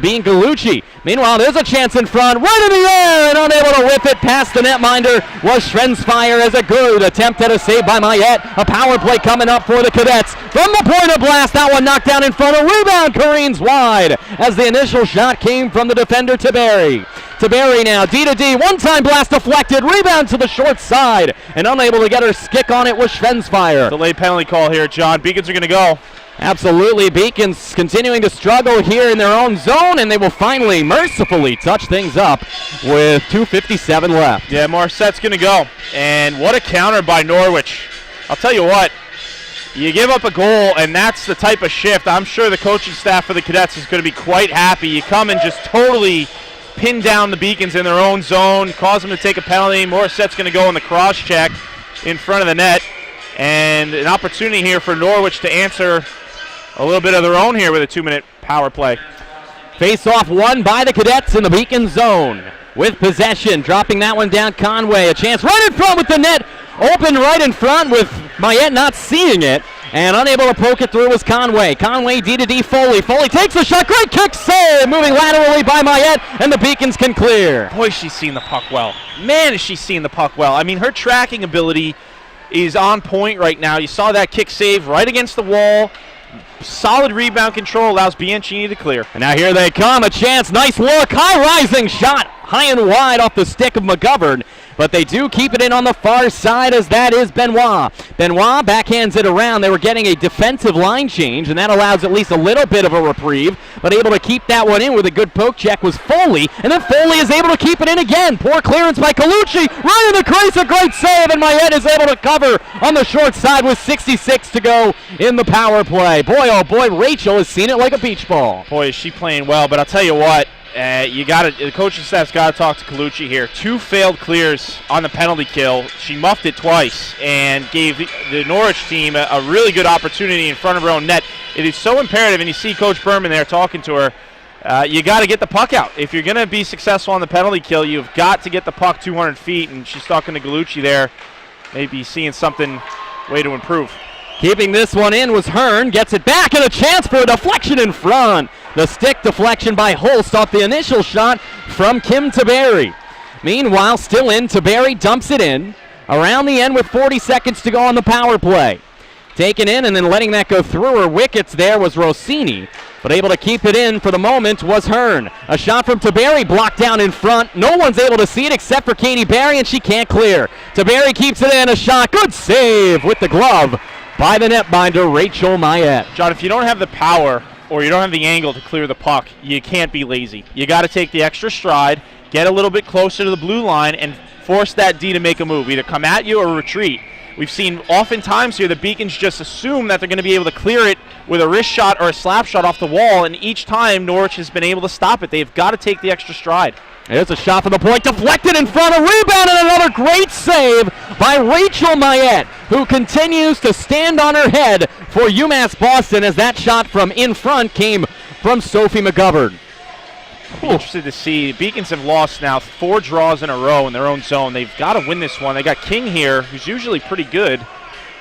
being Gallucci. Meanwhile, there's a chance in front, right in the air, and unable to whip it past the netminder was Schrensfire, as a good attempt at a save by Mayette. A power play coming up for the Cadets. From the point of blast, that one knocked down in front. A rebound careens wide as the initial shot came from the defender Taberi. Taberi now, D-to-D, one-time blast deflected, rebound to the short side, and unable to get her stick on it was Schrensfire. Delayed penalty call here, John. Beacons are going to go. Absolutely. Beacons continuing to struggle here in their own zone, and they will finally, mercifully, touch things up with 2:57 left. Yeah, Morrisette's going to go. And what a counter by Norwich. I'll tell you what, you give up a goal, and that's the type of shift. I'm sure the coaching staff for the Cadets is going to be quite happy. You come and just totally pin down the Beacons in their own zone, cause them to take a penalty. Morissette's going to go on the cross check in front of the net. And an opportunity here for Norwich to answer a little bit of their own here with a 2-minute power play. Face-off won by the Cadets in the Beacon zone. With possession, dropping that one down Conway. A chance right in front with the net. Open right in front with Mayette not seeing it. And unable to poke it through was Conway. Conway D-to-D Foley. Foley takes a shot. Great kick save. Moving laterally by Mayette. And the Beacons can clear. Boy, she's seen the puck well. Man, is she seeing the puck well. I mean, her tracking ability is on point right now. You saw that kick save right against the wall. Solid rebound control allows Bianchini to clear. And now here they come, a chance, nice look, high-rising shot, high and wide off the stick of McGovern. But they do keep it in on the far side, as that is Benoit. Benoit backhands it around. They were getting a defensive line change, and that allows at least a little bit of a reprieve, but able to keep that one in with a good poke check was Foley, and then Foley is able to keep it in again. Poor clearance by Gallucci, right in the crease, a great save, and Mayette is able to cover on the short side with 66 to go in the power play. Boy, oh boy, Rachel has seen it like a beach ball. Boy, is she playing well, but I'll tell you what, the coaching staff's got to talk to Gallucci here. 2 failed clears on the penalty kill. She muffed it twice and gave the Norwich team a really good opportunity in front of her own net. It is so imperative, and you see Coach Berman there talking to her, you got to get the puck out. If you're going to be successful on the penalty kill, you've got to get the puck 200 feet, and she's talking to Gallucci there, maybe seeing something, way to improve. Keeping this one in was Hearn, gets it back, and a chance for a deflection in front. The stick deflection by Holst off the initial shot from Kim Taberi. Meanwhile, still in, Taberi dumps it in. Around the end with 40 seconds to go on the power play. Taken in and then letting that go through her wickets there was Rossini, but able to keep it in for the moment was Hearn. A shot from Taberi blocked down in front. No one's able to see it except for Katie Barry, and she can't clear. Taberi keeps it in, a shot, good save with the glove by the netminder, Rachel Mayette. John, if you don't have the power or you don't have the angle to clear the puck, you can't be lazy. You got to take the extra stride, get a little bit closer to the blue line, and force that D to make a move, either come at you or retreat. We've seen oftentimes here the Beacons just assume that they're going to be able to clear it with a wrist shot or a slap shot off the wall, and each time Norwich has been able to stop it. They've got to take the extra stride. There's a shot from the point, deflected in front, a rebound, and another great save by Rachel Mayette, who continues to stand on her head for UMass Boston, as that shot from in front came from Sophie McGovern. Interested to see. The Beacons have lost now 4 draws in a row in their own zone. They've got to win this one. They got King here, who's usually pretty good.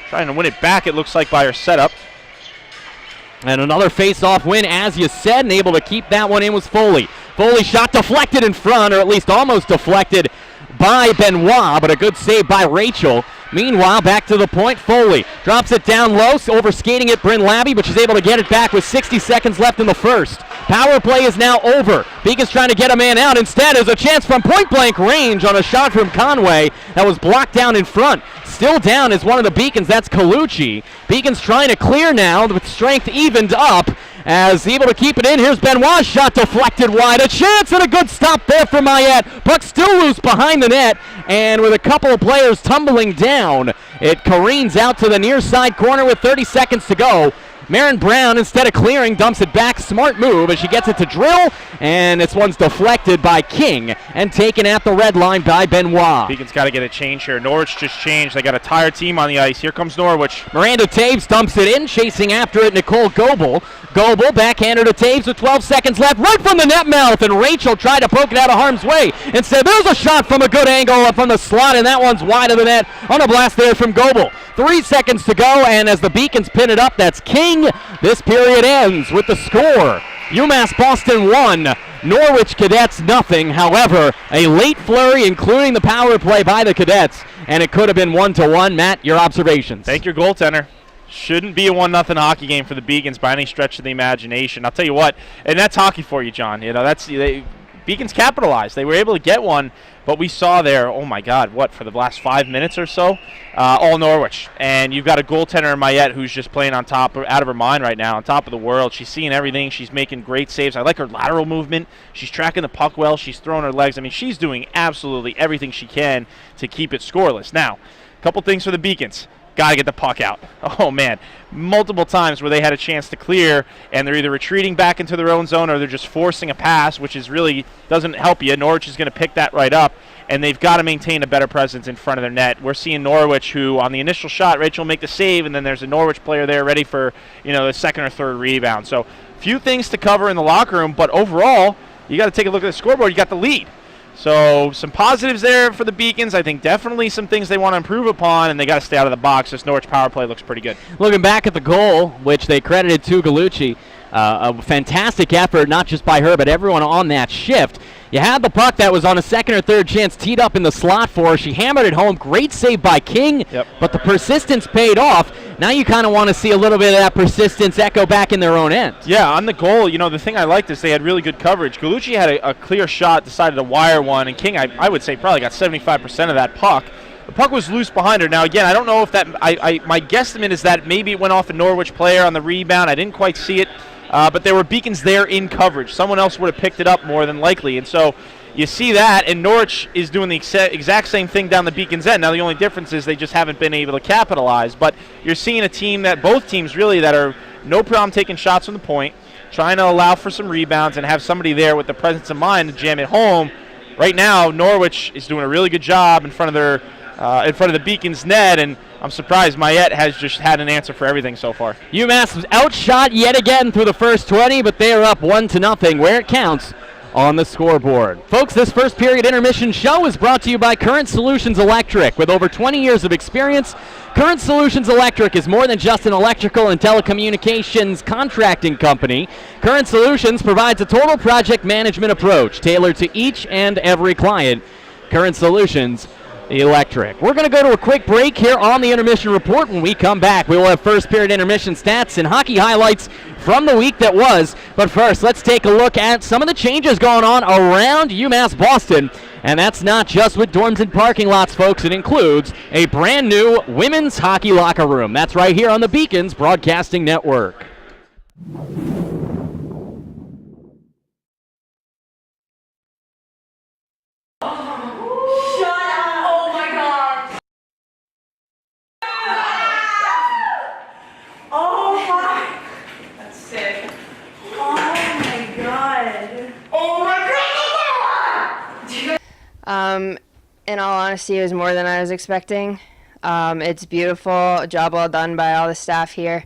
Trying to win it back, it looks like, by her setup. And another face-off win, as you said, and able to keep that one in was Foley. Foley shot deflected in front, or at least almost deflected by Benoit, but a good save by Rachel. Meanwhile, back to the point, Foley drops it down low, overskating it, Bryn Labby, but she's able to get it back with 60 seconds left in the first. Power play is now over. Beacons trying to get a man out. Instead, there's a chance from point-blank range on a shot from Conway that was blocked down in front. Still down is one of the Beacons, that's Gallucci. Beacons trying to clear now, with strength evened up, as able to keep it in. Here's Benoit's shot deflected wide. A chance and a good stop there for Mayette. Puck still loose behind the net, and with a couple of players tumbling down, it careens out to the near side corner with 30 seconds to go. Marin Brown, instead of clearing, dumps it back. Smart move as she gets it to Drill, and this one's deflected by King and taken at the red line by Benoit. Beacons got to get a change here. Norwich just changed. They got a tired team on the ice. Here comes Norwich. Miranda Taves dumps it in, chasing after it Nicole Goebel. Goebel backhander to Taves with 12 seconds left, right from the net mouth, and Rachel tried to poke it out of harm's way. Instead, there's a shot from a good angle from the slot, and that one's wide of the net on a blast there from Goebel. 3 seconds to go, and as the Beacons pin it up, that's King. This period ends with the score. UMass Boston 1, Norwich Cadets nothing. However, a late flurry, including the power play by the Cadets, and it could have been 1-1. Matt, your observations. Thank your goaltender. Shouldn't be a 1-0 hockey game for the Beacons by any stretch of the imagination. I'll tell you what, and that's hockey for you, John. You know, Beacons capitalized. They were able to get one, but we saw there, oh my God, what, for the last 5 minutes or so, all Norwich. And you've got a goaltender in Mayette who's just playing on top, out of her mind right now, on top of the world. She's seeing everything. She's making great saves. I like her lateral movement. She's tracking the puck well. She's throwing her legs. I mean, she's doing absolutely everything she can to keep it scoreless. Now, a couple things for the Beacons. Got to get the puck out. Oh, man. Multiple times where they had a chance to clear, and they're either retreating back into their own zone or they're just forcing a pass, which is really doesn't help you. Norwich is going to pick that right up, and they've got to maintain a better presence in front of their net. We're seeing Norwich, who on the initial shot, Rachel will make the save, and then there's a Norwich player there ready for, you know, the second or third rebound. So few things to cover in the locker room, but overall, you got to take a look at the scoreboard. You got the lead. So some positives there for the Beacons. I think definitely some things they want to improve upon, and they got to stay out of the box. This Norwich power play looks pretty good. Looking back at the goal, which they credited to Gallucci, a fantastic effort, not just by her, but everyone on that shift. You had the puck that was on a second or third chance teed up in the slot for her. She hammered it home. Great save by King, but the persistence paid off. Now you kind of want to see a little bit of that persistence echo back in their own end. Yeah, on the goal, the thing I liked is they had really good coverage. Gallucci had a clear shot, decided to wire one, and King, I would say, probably got 75% of that puck. The puck was loose behind her. Now, again, I don't know if that my guesstimate is that maybe it went off a Norwich player on the rebound. I didn't quite see it. But there were Beacons there in coverage. Someone else would have picked it up more than likely. And so you see that, and Norwich is doing the exact same thing down the Beacons' end. Now the only difference is they just haven't been able to capitalize. But you're seeing a team both teams really, that are no problem taking shots from the point, trying to allow for some rebounds and have somebody there with the presence of mind to jam it home. Right now, Norwich is doing a really good job in front of the Beacons' net, and I'm surprised Morrisette has just had an answer for everything so far. UMass was outshot yet again through the first 20, but they are up 1-0 where it counts on the scoreboard. Folks, this first period intermission show is brought to you by Current Solutions Electric. With over 20 years of experience, Current Solutions Electric is more than just an electrical and telecommunications contracting company. Current Solutions provides a total project management approach tailored to each and every client. Current Solutions Electric. We're going to go to a quick break here on the Intermission Report. When we come back, we will have first period intermission stats and hockey highlights from the week that was. But first, let's take a look at some of the changes going on around UMass Boston. And that's not just with dorms and parking lots, folks. It includes a brand new women's hockey locker room. That's right here on the Beacons Broadcasting Network. In all honesty, it was more than I was expecting. It's beautiful, a job well done by all the staff here,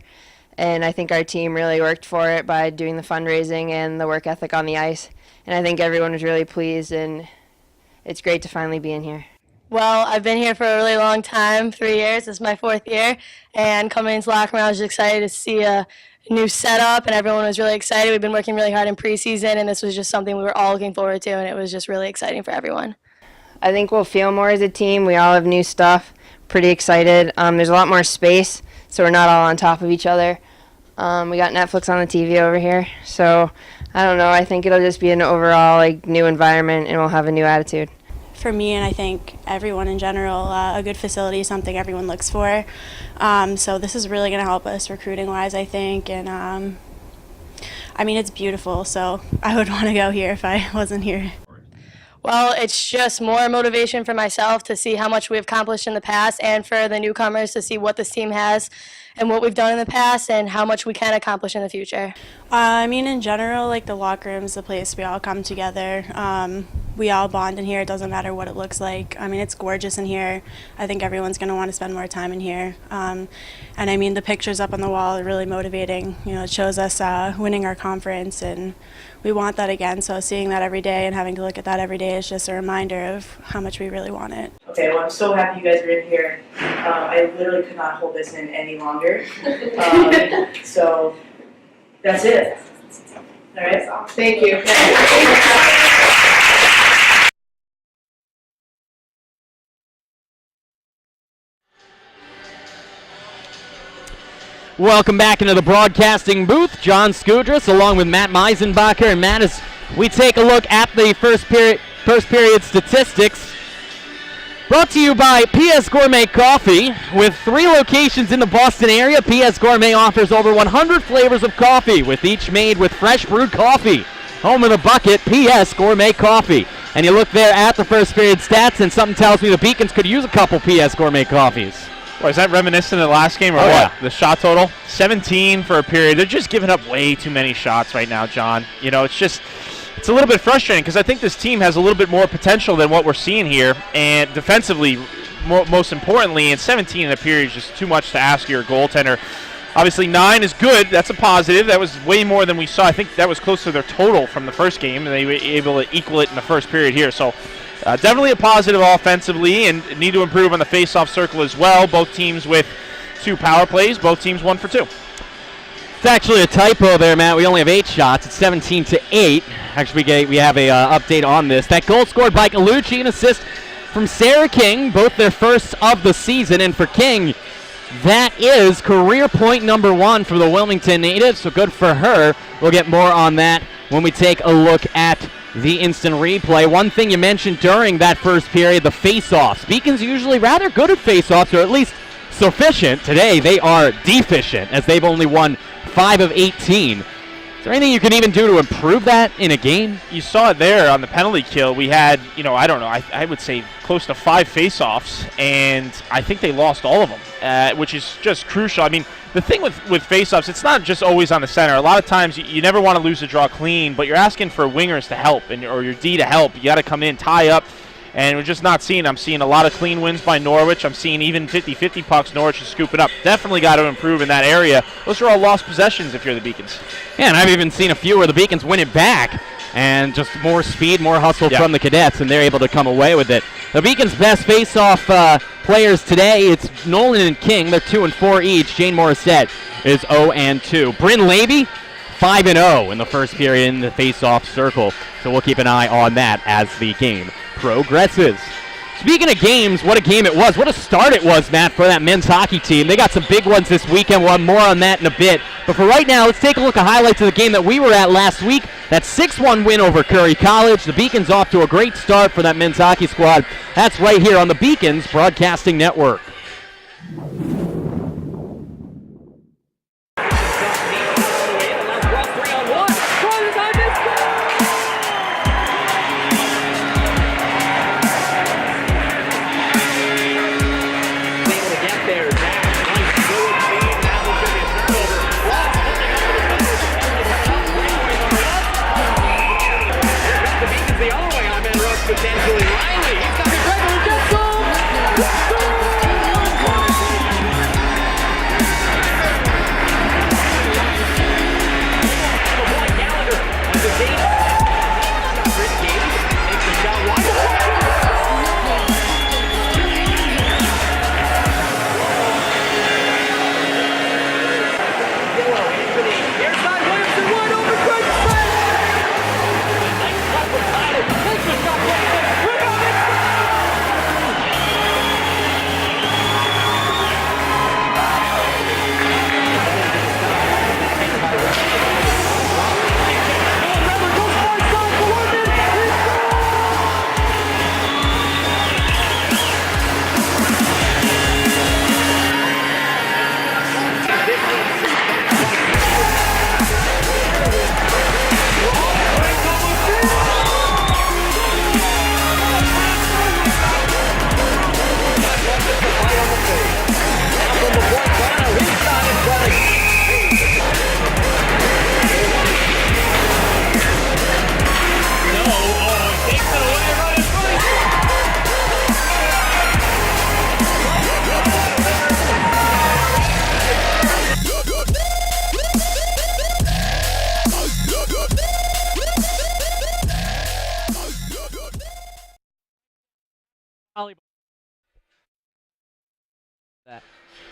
and I think our team really worked for it by doing the fundraising and the work ethic on the ice, and I think everyone was really pleased, and it's great to finally be in here. Well, I've been here for a really long time, 3 years. This is my 4th year, and coming into the locker room, I was just excited to see a new setup, and everyone was really excited. We've been working really hard in preseason, and this was just something we were all looking forward to, and it was just really exciting for everyone. I think we'll feel more as a team. We all have new stuff. Pretty excited. There's a lot more space, so we're not all on top of each other. We got Netflix on the TV over here, so I don't know. I think it'll just be an overall new environment, and we'll have a new attitude. For me, and I think everyone in general, a good facility is something everyone looks for. So this is really going to help us recruiting-wise, I think. And it's beautiful, so I would want to go here if I wasn't here. Well, it's just more motivation for myself to see how much we've accomplished in the past, and for the newcomers to see what this team has and what we've done in the past and how much we can accomplish in the future. In general, the locker room's the place we all come together. We all bond in here. It doesn't matter what it looks like. It's gorgeous in here. I think everyone's going to want to spend more time in here. The pictures up on the wall are really motivating. It shows us winning our conference, and we want that again. So seeing that every day and having to look at that every day is just a reminder of how much we really want it. Okay, well, I'm so happy you guys are in here. I literally could not hold this in any longer. So that's it. All right. Thank you. Welcome back into the broadcasting booth. John Skudras along with Matt Meisenbacher. And Matt, as we take a look at the first period statistics, brought to you by PS Gourmet Coffee. With 3 locations in the Boston area, PS Gourmet offers over 100 flavors of coffee, with each made with fresh brewed coffee. Home of the bucket, PS Gourmet Coffee. And you look there at the first period stats, and something tells me the Beacons could use a couple PS Gourmet Coffees. Well, is that reminiscent of the last game or what? Yeah. The shot total? 17 for a period. They're just giving up way too many shots right now, John. It's a little bit frustrating because I think this team has a little bit more potential than what we're seeing here. And defensively, most importantly, and 17 in a period is just too much to ask your goaltender. Obviously, 9 is good. That's a positive. That was way more than we saw. I think that was close to their total from the first game, and they were able to equal it in the first period here. So definitely a positive offensively, and need to improve on the face-off circle as well. Both teams with 2 power plays. Both teams 1 for 2. It's actually a typo there, Matt. We only have 8 shots. It's 17-8. Actually, we have a update on this. That goal scored by Gallucci, an assist from Sarah King, both their first of the season. And for King, that is career point number 1 for the Wilmington native, so good for her. We'll get more on that when we take a look at the instant replay. One thing you mentioned during that first period, the face-offs. Beacon's usually rather good at face-offs, or at least sufficient. Today, they are deficient, as they've only won 5 of 18. Is there anything you can even do to improve that in a game? You saw it there on the penalty kill. We had, I don't know, I would say close to 5 face-offs, and I think they lost all of them, which is just crucial. I mean, the thing with face-offs, it's not just always on the center. A lot of times you never want to lose a draw clean, but you're asking for wingers to help or your D to help. You got to come in, tie up. And we're just not seeing. I'm seeing a lot of clean wins by Norwich. I'm seeing even 50-50 pucks Norwich is scooping up. Definitely got to improve in that area. Those are all lost possessions if you're the Beacons. Yeah, and I've even seen a few where the Beacons win it back. And just more speed, more hustle from the Cadets, and they're able to come away with it. The Beacons' best face-off players today, it's Nolan and King. They're 2 and 4 each. Jane Morrisette is 0 and 2. Bryn Levy, 5 and 0 in the first period in the face-off circle. So we'll keep an eye on that as the game progresses. Speaking of games, what a game it was. What a start it was, Matt, for that men's hockey team. They got some big ones this weekend. We'll have more on that in a bit. But for right now, let's take a look at highlights of the game that we were at last week. That 6-1 win over Curry College. The Beacons off to a great start for that men's hockey squad. That's right here on the Beacons Broadcasting Network.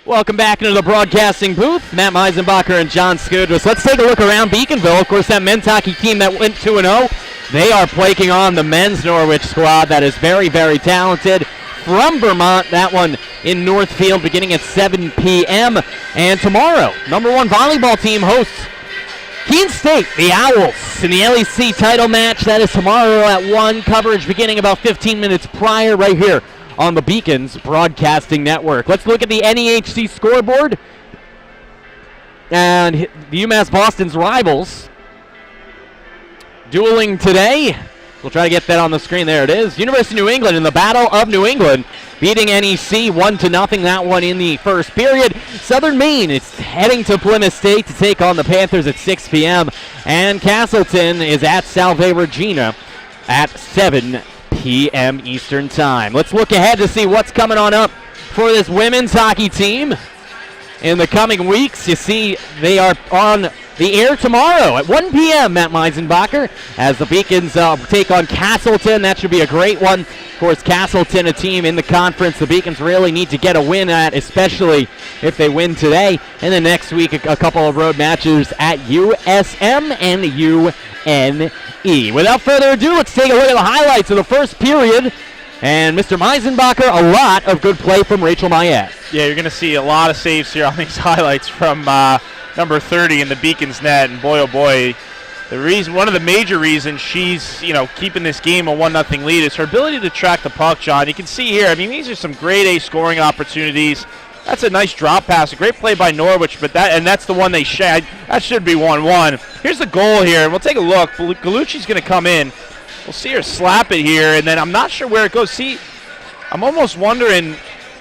Welcome back into the broadcasting booth. Matt Meisenbacher and John Skudras. Let's take a look around Beaconville. Of course, that men's hockey team that went 2-0, they are plaking on the men's Norwich squad that is very, very talented. From Vermont, that one in Northfield beginning at 7 p.m. And tomorrow, number 1 volleyball team hosts Keene State, the Owls, in the LEC title match. That is tomorrow at 1. Coverage beginning about 15 minutes prior right here on the Beacons Broadcasting Network. Let's look at the NEHC scoreboard. And the UMass Boston's rivals dueling today. We'll try to get that on the screen. There it is. University of New England in the Battle of New England, beating NEC 1-0. That one in the first period. Southern Maine is heading to Plymouth State to take on the Panthers at 6 p.m. And Castleton is at Salve Regina at 7 p.m. Eastern Time. Let's look ahead to see what's coming on up for this women's hockey team in the coming weeks. You see they are on the air tomorrow at 1 p.m., Matt Meisenbacher, as the Beacons take on Castleton. That should be a great one. Of course, Castleton, a team in the conference the Beacons really need to get a win at, especially if they win today. And then next week, a couple of road matches at USM and UNE. Without further ado, let's take a look at the highlights of the first period. And Mr. Meisenbacher, a lot of good play from Rachel Mayette. Yeah, you're going to see a lot of saves here on these highlights from number 30 in the Beacons net. And boy, oh boy, one of the major reasons she's, keeping this game a 1-0 lead is her ability to track the puck, John. You can see here, I mean, these are some grade A scoring opportunities. That's a nice drop pass, a great play by Norwich, but that's the one they shed. That should be 1-1. Here's the goal here, and we'll take a look. Gallucci's going to come in. We'll see her slap it here, and then I'm not sure where it goes. See, I'm almost wondering,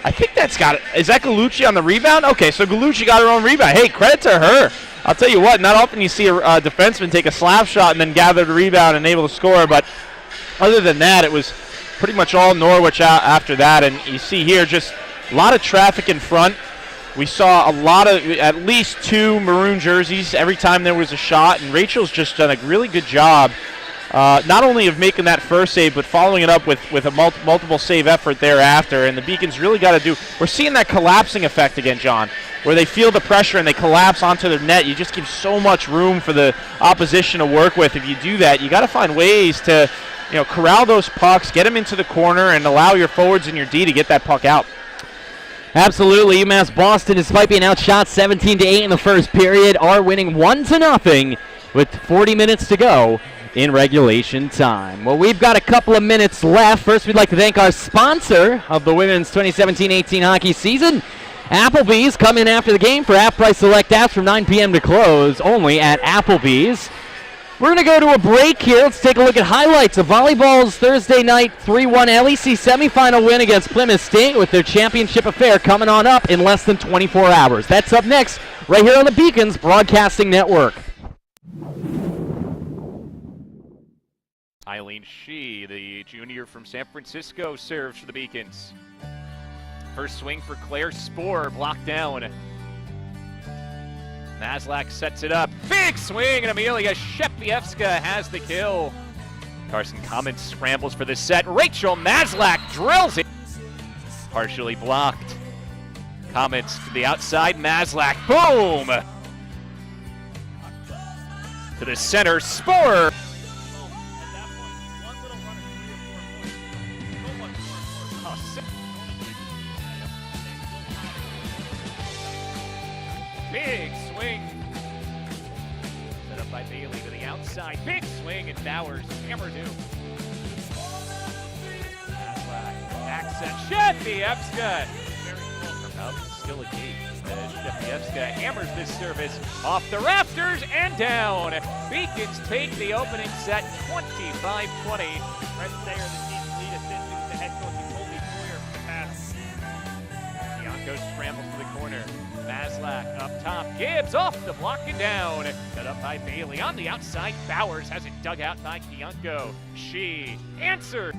I think that's got it. Is that Gallucci on the rebound? Okay, so Gallucci got her own rebound. Hey, credit to her. I'll tell you what, not often you see a defenseman take a slap shot and then gather the rebound and able to score, but other than that, it was pretty much all Norwich out after that, and you see here just a lot of traffic in front. We saw at least 2 maroon jerseys every time there was a shot, and Rachel's just done a really good job not only of making that first save, but following it up with a multiple save effort thereafter. And the Beacons really got to we're seeing that collapsing effect again, John, where they feel the pressure and they collapse onto their net. You just give so much room for the opposition to work with. If you do that, you got to find ways to corral those pucks, get them into the corner, and allow your forwards and your D to get that puck out. Absolutely. UMass Boston, despite being outshot 17-8 in the first period, are winning 1-0 with 40 minutes to go in regulation time. Well, we've got a couple of minutes left. First, we'd like to thank our sponsor of the women's 2017-18 hockey season, Applebee's. Come in after the game for half-price select apps from 9 p.m. to close, only at Applebee's. We're going to go to a break here. Let's take a look at highlights of volleyball's Thursday night 3-1 LEC semifinal win against Plymouth State, with their championship affair coming on up in less than 24 hours. That's up next, right here on the Beacons Broadcasting Network. Eileen Shee, the junior from San Francisco, serves for the Beacons. First swing for Claire Spohr, blocked down. Maslak sets it up. Big swing, and Amelia Shepievska has the kill. Carson Commons scrambles for the set. Rachel Maslak drills it. Partially blocked. Commons to the outside. Maslak, boom! To the center, Spohr. Big swing. Set up by Bailey to the outside. Big swing, and Bowers hammered him. Accent. Shepievska. Very close. Up, still a gate. Shepievska hammers this service off the rafters and down. Beacons take the opening set 25-20. Right there, the team lead assistant to head coach Colby Boyer for the pass. Bianco scrambles to the corner. Maslak up top. Gibbs off the block and down. Set up by Bailey on the outside. Bowers has it dug out by Bianco. She answered.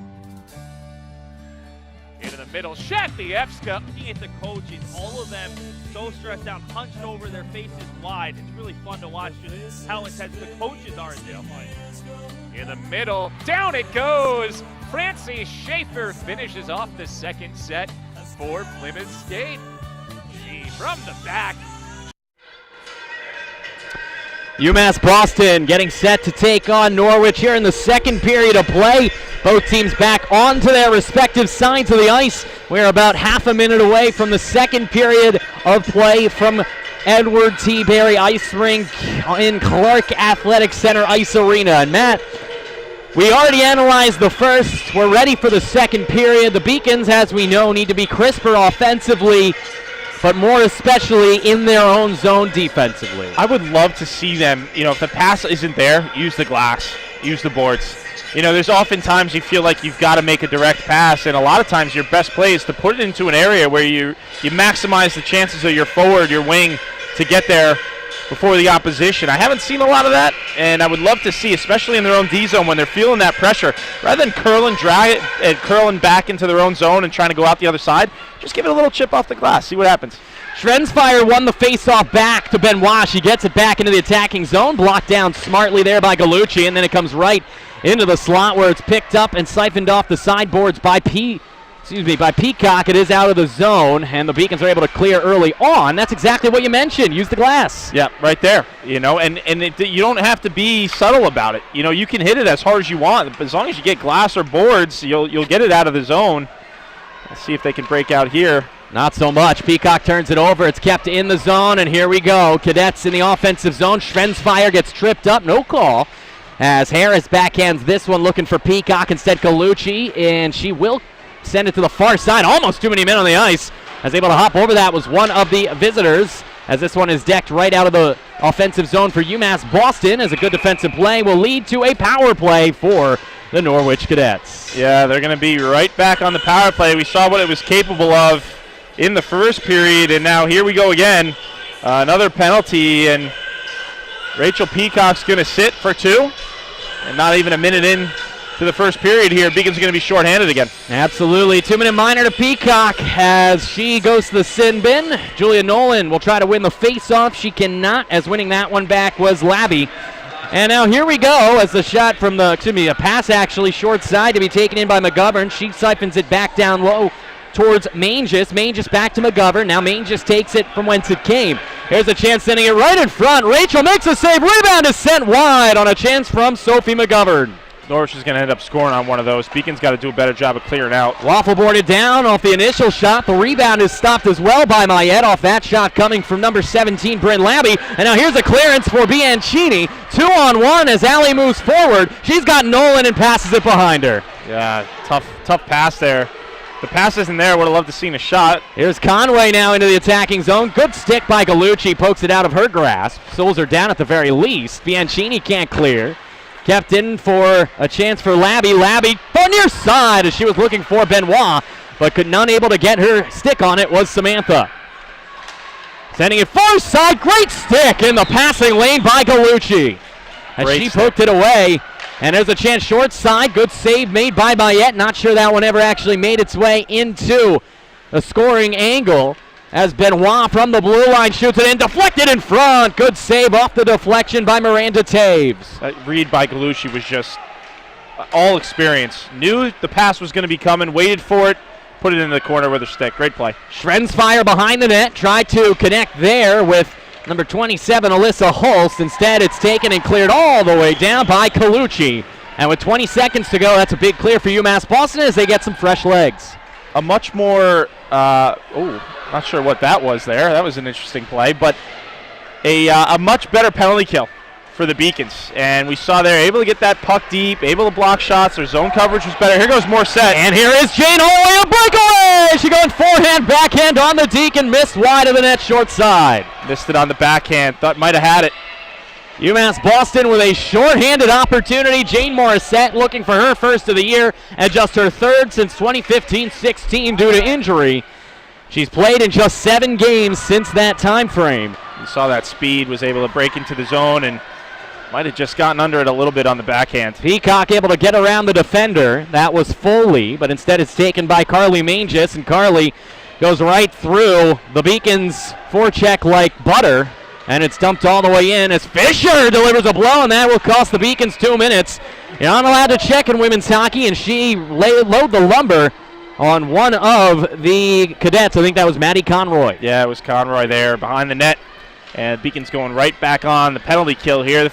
Into the middle. Shepievska. Looking at the coaches, all of them so stressed out, hunched over, their faces wide. It's really fun to watch just how intense the coaches are in this fight. In the middle. Down it goes. Francie Schaefer finishes off the second set for Plymouth State. From the back. UMass Boston getting set to take on Norwich here in the second period of play. Both teams back onto their respective sides of the ice. We're about half a minute away from the second period of play from Edward T. Berry Ice Rink in Clark Athletic Center Ice Arena. And Matt, we already analyzed the first. We're ready for the second period. The Beacons, as we know, need to be crisper offensively, but more especially in their own zone defensively. I would love to see them, if the pass isn't there, use the glass, use the boards. There's often times you feel like you've got to make a direct pass, and a lot of times your best play is to put it into an area where you maximize the chances of your forward, your wing, to get there before the opposition. I haven't seen a lot of that, and I would love to see, especially in their own D zone when they're feeling that pressure, rather than curl and drag it and curling back into their own zone and trying to go out the other side, just give it a little chip off the glass, see what happens. Schrensfire won the face-off back to Benoit. She gets it back into the attacking zone, blocked down smartly there by Gallucci, and then it comes right into the slot where it's picked up and siphoned off the sideboards by Peacock. It is out of the zone, and the Beacons are able to clear early on. That's exactly what you mentioned. Use the glass. Yeah, right there. You don't have to be subtle about it. You can hit it as hard as you want, but as long as you get glass or boards, you'll get it out of the zone. Let's see if they can break out here. Not so much. Peacock turns it over. It's kept in the zone, and here we go. Cadets in the offensive zone. Schrensfire gets tripped up. No call. As Harris backhands this one, looking for Peacock instead Gallucci, and she will send it to the far side. Almost too many men on the ice. As able to hop over that was one of the visitors, as this one is decked right out of the offensive zone for UMass Boston, as a good defensive play will lead to a power play for the Norwich Cadets. Yeah, they're going to be right back on the power play. We saw what it was capable of in the first period, and now here we go again. Another penalty, and Rachel Peacock's going to sit for 2, and not even a minute in to the first period here. Beacons are going to be shorthanded again. Absolutely. 2-minute minor to Peacock as she goes to the sin bin. Julia Nolan will try to win the face-off. She cannot, as winning that one back was Labby. And now here we go as the shot from a pass actually short side to be taken in by McGovern. She siphons it back down low towards Manges. Manges back to McGovern. Now Manges takes it from whence it came. Here's a chance sending it right in front. Rachel makes a save. Rebound is sent wide on a chance from Sophie McGovern. Norwich is going to end up scoring on one of those. Beacon's got to do a better job of clearing out. Waffle boarded down off the initial shot. The rebound is stopped as well by Mayette off that shot coming from number 17, Bryn Labby. And now here's a clearance for Bianchini. 2-on-1 as Allie moves forward. She's got Nolan and passes it behind her. Yeah, tough pass there. The pass isn't there. Would have loved to seen a shot. Here's Conway now into the attacking zone. Good stick by Gallucci. Pokes it out of her grasp. Souls her down at the very least. Bianchini can't clear. Kept in for a chance for Labby. Labby on near side as she was looking for Benoit, but none able to get her stick on it was Samantha. Sending it far side. Great stick in the passing lane by Gallucci. As she poked it away. And there's a chance short side. Good save made by Mayette. Not sure that one ever actually made its way into a scoring angle. As Benoit from the blue line shoots it in, deflected in front. Good save off the deflection by Miranda Taves. That read by Gallucci was just all experience. Knew the pass was going to be coming, waited for it, put it into the corner with her stick. Great play. Schrensfire behind the net, tried to connect there with number 27, Alyssa Holst. Instead, it's taken and cleared all the way down by Gallucci. And with 20 seconds to go, that's a big clear for UMass Boston as they get some fresh legs. A much more, not sure what that was there. That was an interesting play, but a much better penalty kill for the Beacons. And we saw they're able to get that puck deep, able to block shots. Their zone coverage was better. Here goes Morrisette. And here is Jane Holloway, a breakaway! She going forehand, backhand on the Deacon, missed wide of the net, short side. Missed it on the backhand. Thought might have had it. UMass Boston with a shorthanded opportunity. Jane Morrisette looking for her first of the year and just her third since 2015-16 due to injury. She's played in just 7 games since that time frame. You saw that speed, was able to break into the zone and might have just gotten under it a little bit on the backhand. Peacock able to get around the defender. That was Foley, but instead it's taken by Carly Manges, and Carly goes right through the Beacons' forecheck like butter, and it's dumped all the way in as Fisher delivers a blow, and that will cost the Beacons 2 minutes. You're not allowed to check in women's hockey, and she load the lumber on one of the cadets. I think that was Maddie Conroy. Yeah, it was Conroy there behind the net, and Beacons going right back on the penalty kill here.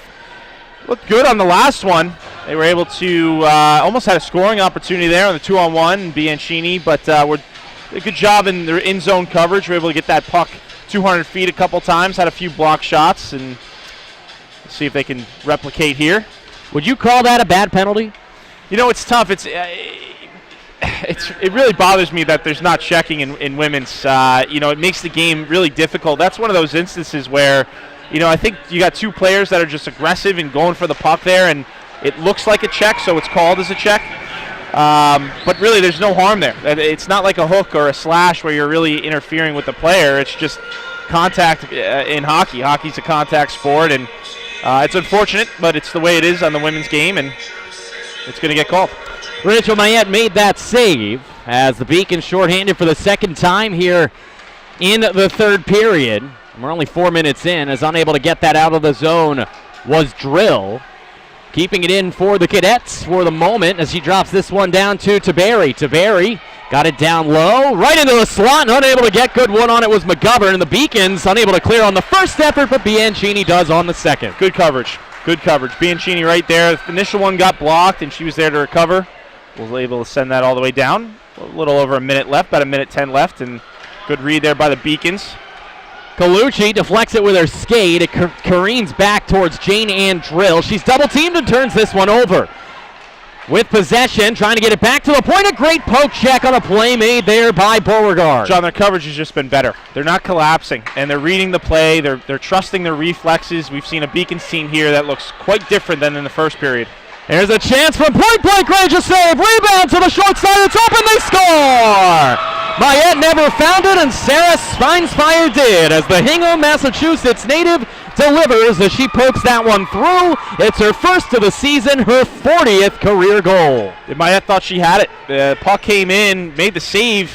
Looked good on the last one. They were able to almost had a scoring opportunity there on the 2-on-1, Bianchini, but did a good job in their in-zone coverage. Were able to get that puck 200 feet a couple times, had a few block shots, and see if they can replicate here. Would you call that a bad penalty? You know, it's tough. It really bothers me that there's not checking in women's. It makes the game really difficult. That's one of those instances where, I think you got 2 players that are just aggressive and going for the puck there, and it looks like a check, so it's called as a check. But really, there's no harm there. It's not like a hook or a slash where you're really interfering with the player. It's just contact in hockey. Hockey's a contact sport, and it's unfortunate, but it's the way it is on the women's game, and it's going to get called. Rachel Mayette made that save as the Beacons shorthanded for the second time here in the third period. We're only 4 minutes in, as unable to get that out of the zone was Drill. Keeping it in for the Cadets for the moment as she drops this one down to Taberi. Taberi got it down low, right into the slot, and unable to get good one on it was McGovern, and the Beacons unable to clear on the first effort, but Bianchini does on the second. Good coverage. Good coverage. Bianchini right there. The initial one got blocked, and she was there to recover. Was able to send that all the way down. A little over a minute left, about a minute 10 left, and good read there by the Beacons. Gallucci deflects it with her skate. It careens back towards Jane Ann Drill. She's double-teamed and turns this one over. With possession, trying to get it back to the point. A great poke check on a play made there by Beauregard. John, their coverage has just been better. They're not collapsing, and they're reading the play. They're trusting their reflexes. We've seen a Beacons team here that looks quite different than in the first period. There's a chance from point-blank range to save. Rebound to the short side. It's open. They score! Mayette never found it, and Sarah Spinespire did, as the Hingham, Massachusetts native delivers as she pokes that one through. It's her first of the season, her 40th career goal. Mayette thought she had it. The puck came in, made the save,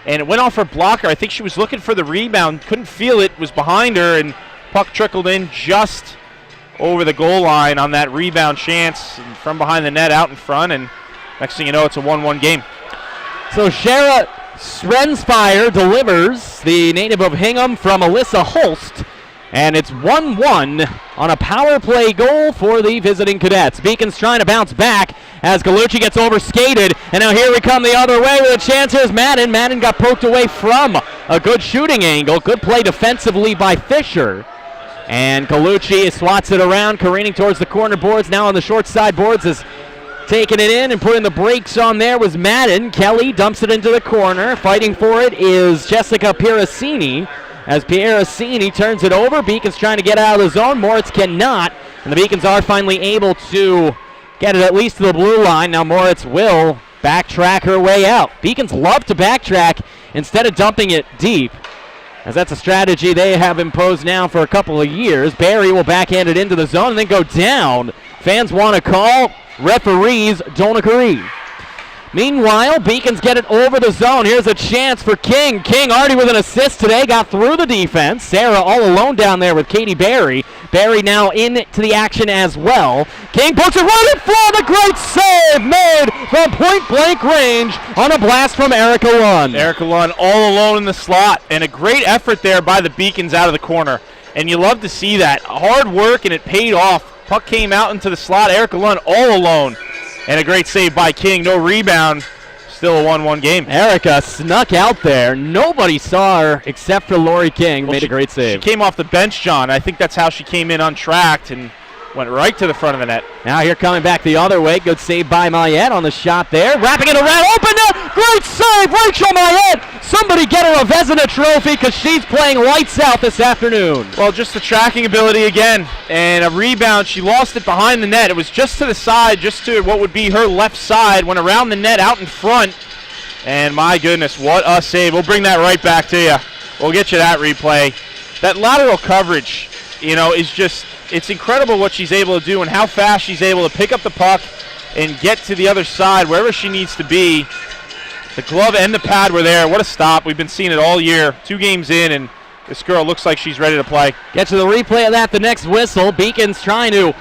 and it went off her blocker. I think she was looking for the rebound, couldn't feel it, was behind her, and puck trickled in just over the goal line on that rebound chance from behind the net out in front, and next thing you know, it's a 1-1 game. So Shara Sprenspire delivers, the native of Hingham, from Alyssa Holst, and it's 1-1 on a power play goal for the visiting Cadets. Beacons trying to bounce back as Gallucci gets over-skated, and now here we come the other way with a chance. Here's Madden. Madden got poked away from a good shooting angle. Good play defensively by Fisher. And Gallucci swats it around, careening towards the corner boards. Now on the short side boards is taking it in and putting the brakes on there was Madden. Kelly dumps it into the corner. Fighting for it is Jessica Pieracini. As Pieracini turns it over, Beacons trying to get out of the zone. Moritz cannot, and the Beacons are finally able to get it at least to the blue line. Now Moritz will backtrack her way out. Beacons love to backtrack instead of dumping it deep, as that's a strategy they have imposed now for a couple of years. Barry will backhand it into the zone and then go down. Fans want to call. Referees don't agree. Meanwhile, Beacons get it over the zone. Here's a chance for King. King already with an assist today, got through the defense. Sarah all alone down there with Katie Barry. Barry now into the action as well. King puts it right in front. A great save made from point-blank range on a blast from Erica Lunn. Erica Lunn all alone in the slot, and a great effort there by the Beacons out of the corner. And you love to see that. Hard work, and it paid off. Puck came out into the slot. Erica Lunn all alone. And a great save by King. No rebound. Still a 1-1 game. Erica snuck out there. Nobody saw her except for Lori King. Made a great save. She came off the bench, John. I think that's how she came in untracked and went right to the front of the net. Now here coming back the other way. Good save by Mayette on the shot there. Wrapping it around. Open net. Great save. Rachel Mayette. Somebody get her a Vezina trophy because she's playing lights out this afternoon. Well, just the tracking ability again. And a rebound. She lost it behind the net. It was just to the side, just to what would be her left side. Went around the net out in front. And my goodness, what a save. We'll bring that right back to you. We'll get you that replay. That lateral coverage, is just, it's incredible what she's able to do and how fast she's able to pick up the puck and get to the other side, wherever she needs to be. The glove and the pad were there. What a stop. We've been seeing it all year. 2 games in, and this girl looks like she's ready to play. Get to the replay of that, the next whistle. Beacons trying to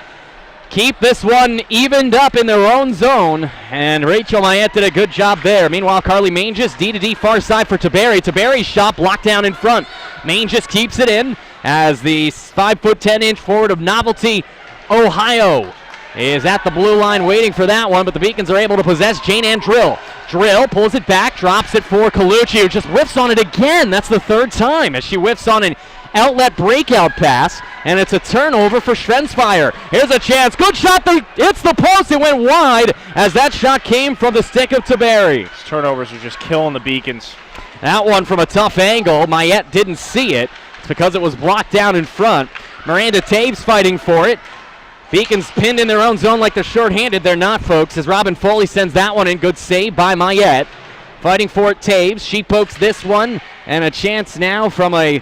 keep this one evened up in their own zone, and Rachel Mayette did a good job there. Meanwhile, Carly Manges, D-to-D far side for Taberi. Taberi's shot blocked down in front. Manges keeps it in as the 5'10" forward of Novelty, Ohio, is at the blue line waiting for that one, but the Beacons are able to possess Jane Ann Drill. Drill pulls it back, drops it for Gallucci, who just whiffs on it again. That's the third time as she whiffs on an outlet breakout pass, and it's a turnover for Schrenspire. Here's a chance. Good shot. It's the post. It went wide as that shot came from the stick of Taberi. These turnovers are just killing the Beacons. That one from a tough angle. Mayette didn't see it. It's because it was blocked down in front. Miranda Taves fighting for it. Beacons pinned in their own zone like they're shorthanded. They're not, folks, as Robin Foley sends that one in. Good save by Mayette. Fighting for it, Taves. She pokes this one, and a chance now from a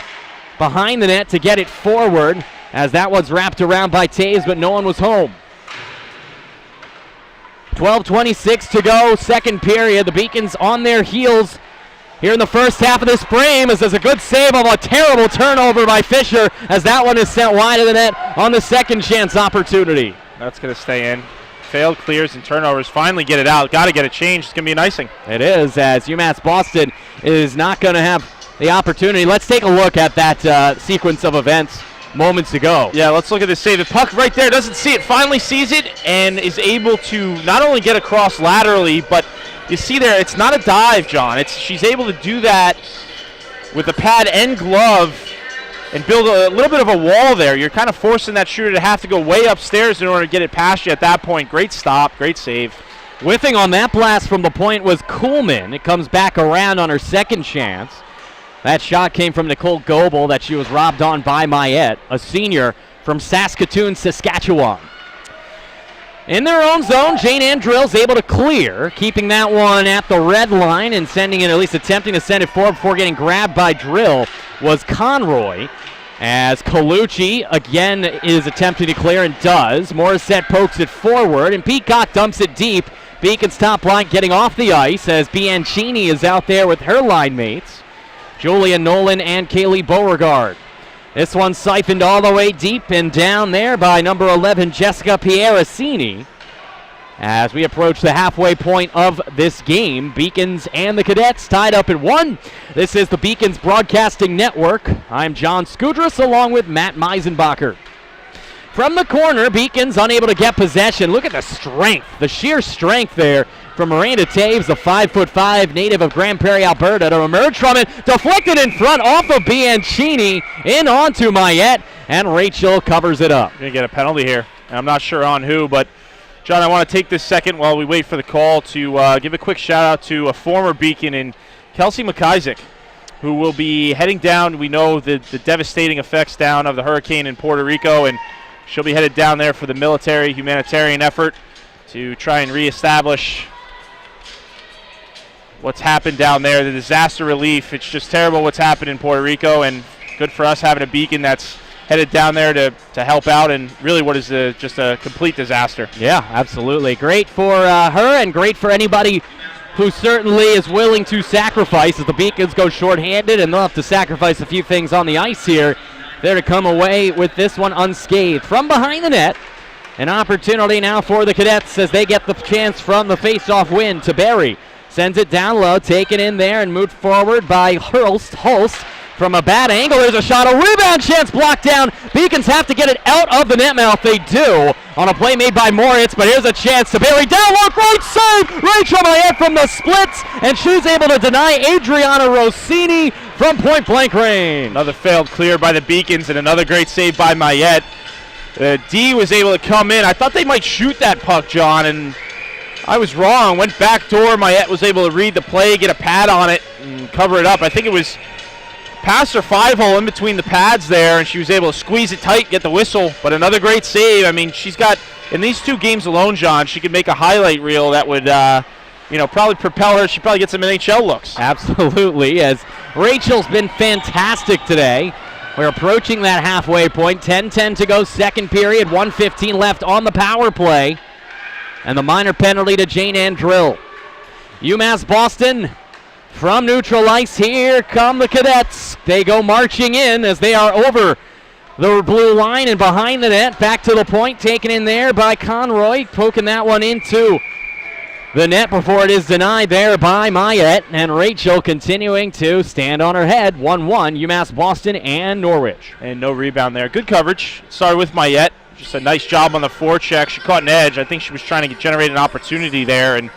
behind the net to get it forward, as that one's wrapped around by Taves, but no one was home. 12:26 to go, second period. The Beacons on their heels here in the first half of this frame, as there's a good save of a terrible turnover by Fisher, as that one is sent wide of the net on the second chance opportunity. That's going to stay in. Failed clears and turnovers. Finally get it out. Got to get it changed. It's going to be an icing. It is, as UMass Boston is not going to have the opportunity. Let's take a look at that sequence of events moments ago. Yeah, let's look at this save. The puck right there, doesn't see it, finally sees it, and is able to not only get across laterally, but you see there, it's not a dive, John. She's able to do that with the pad and glove and build a little bit of a wall there. You're kind of forcing that shooter to have to go way upstairs in order to get it past you at that point. Great stop, great save. Whiffing on that blast from the point was Kuhlman. It comes back around on her second chance. That shot came from Nicole Goebel that she was robbed on by Mayette, a senior from Saskatoon, Saskatchewan. In their own zone, Jane Ann Drill's able to clear, keeping that one at the red line and sending it, at least attempting to send it forward before getting grabbed by Drill, was Conroy. As Gallucci again is attempting to clear and does. Morrisette pokes it forward and Peacock dumps it deep. Beacon's top line getting off the ice as Bianchini is out there with her line mates, Julia Nolan and Kaylee Beauregard. This one siphoned all the way deep and down there by number 11, Jessica Pieracini. As we approach the halfway point of this game, Beacons and the Cadets tied up at 1. This is the Beacons Broadcasting Network. I'm John Skudras along with Matt Meisenbacher. From the corner, Beacons unable to get possession. Look at the strength, the sheer strength there from Miranda Taves, the 5'5" native of Grand Prairie, Alberta, to emerge from it. Deflected in front off of Bianchini, in onto Mayette, and Rachel covers it up. Going to get a penalty here. I'm not sure on who, but John, I want to take this second while we wait for the call to give a quick shout-out to a former Beacon in Kelsey McIsaac, who will be heading down. We know the devastating effects down of the hurricane in Puerto Rico, and she'll be headed down there for the military humanitarian effort to try and reestablish what's happened down there, the disaster relief. It's just terrible what's happened in Puerto Rico, and good for us having a Beacon that's headed down there to help out, and really what is just a complete disaster. Yeah, absolutely. Great for her and great for anybody who certainly is willing to sacrifice as the Beacons go shorthanded, and they'll have to sacrifice a few things on the ice here. They're to come away with this one unscathed. From behind the net, an opportunity now for the Cadets as they get the chance from the face-off win to Barry. Sends it down low, taken in there and moved forward by Holst from a bad angle. There's a shot, a rebound chance blocked down. Beacons have to get it out of the net mouth. They do on a play made by Moritz, but here's a chance to Barry. Down low, great save! Rachel Mayette from the splits, and she's able to deny Adriana Rossini from point-blank range. Another failed clear by the Beacons and another great save by Mayette. D was able to come in. I thought they might shoot that puck, John, and I was wrong. Went back door. Mayette was able to read the play, get a pad on it, and cover it up. I think it was past her 5-hole in between the pads there, and she was able to squeeze it tight, get the whistle. But another great save. I mean, she's got, in these 2 games alone, John, she could make a highlight reel that would, probably propel her. She'd probably get some NHL looks. Absolutely, as Rachel's been fantastic today. We're approaching that halfway point. 10-10 to go, second period. 1:15 left on the power play. And the minor penalty to Jane Ann Drill. UMass Boston from neutral ice. Here come the Cadets. They go marching in as they are over the blue line and behind the net. Back to the point, taken in there by Conroy, poking that one into the net before it is denied there by Mayette. And Rachel continuing to stand on her head. 1-1, UMass Boston and Norwich. And no rebound there. Good coverage. Started with Mayette. Just a nice job on the forecheck. She caught an edge. I think she was trying to generate an opportunity there and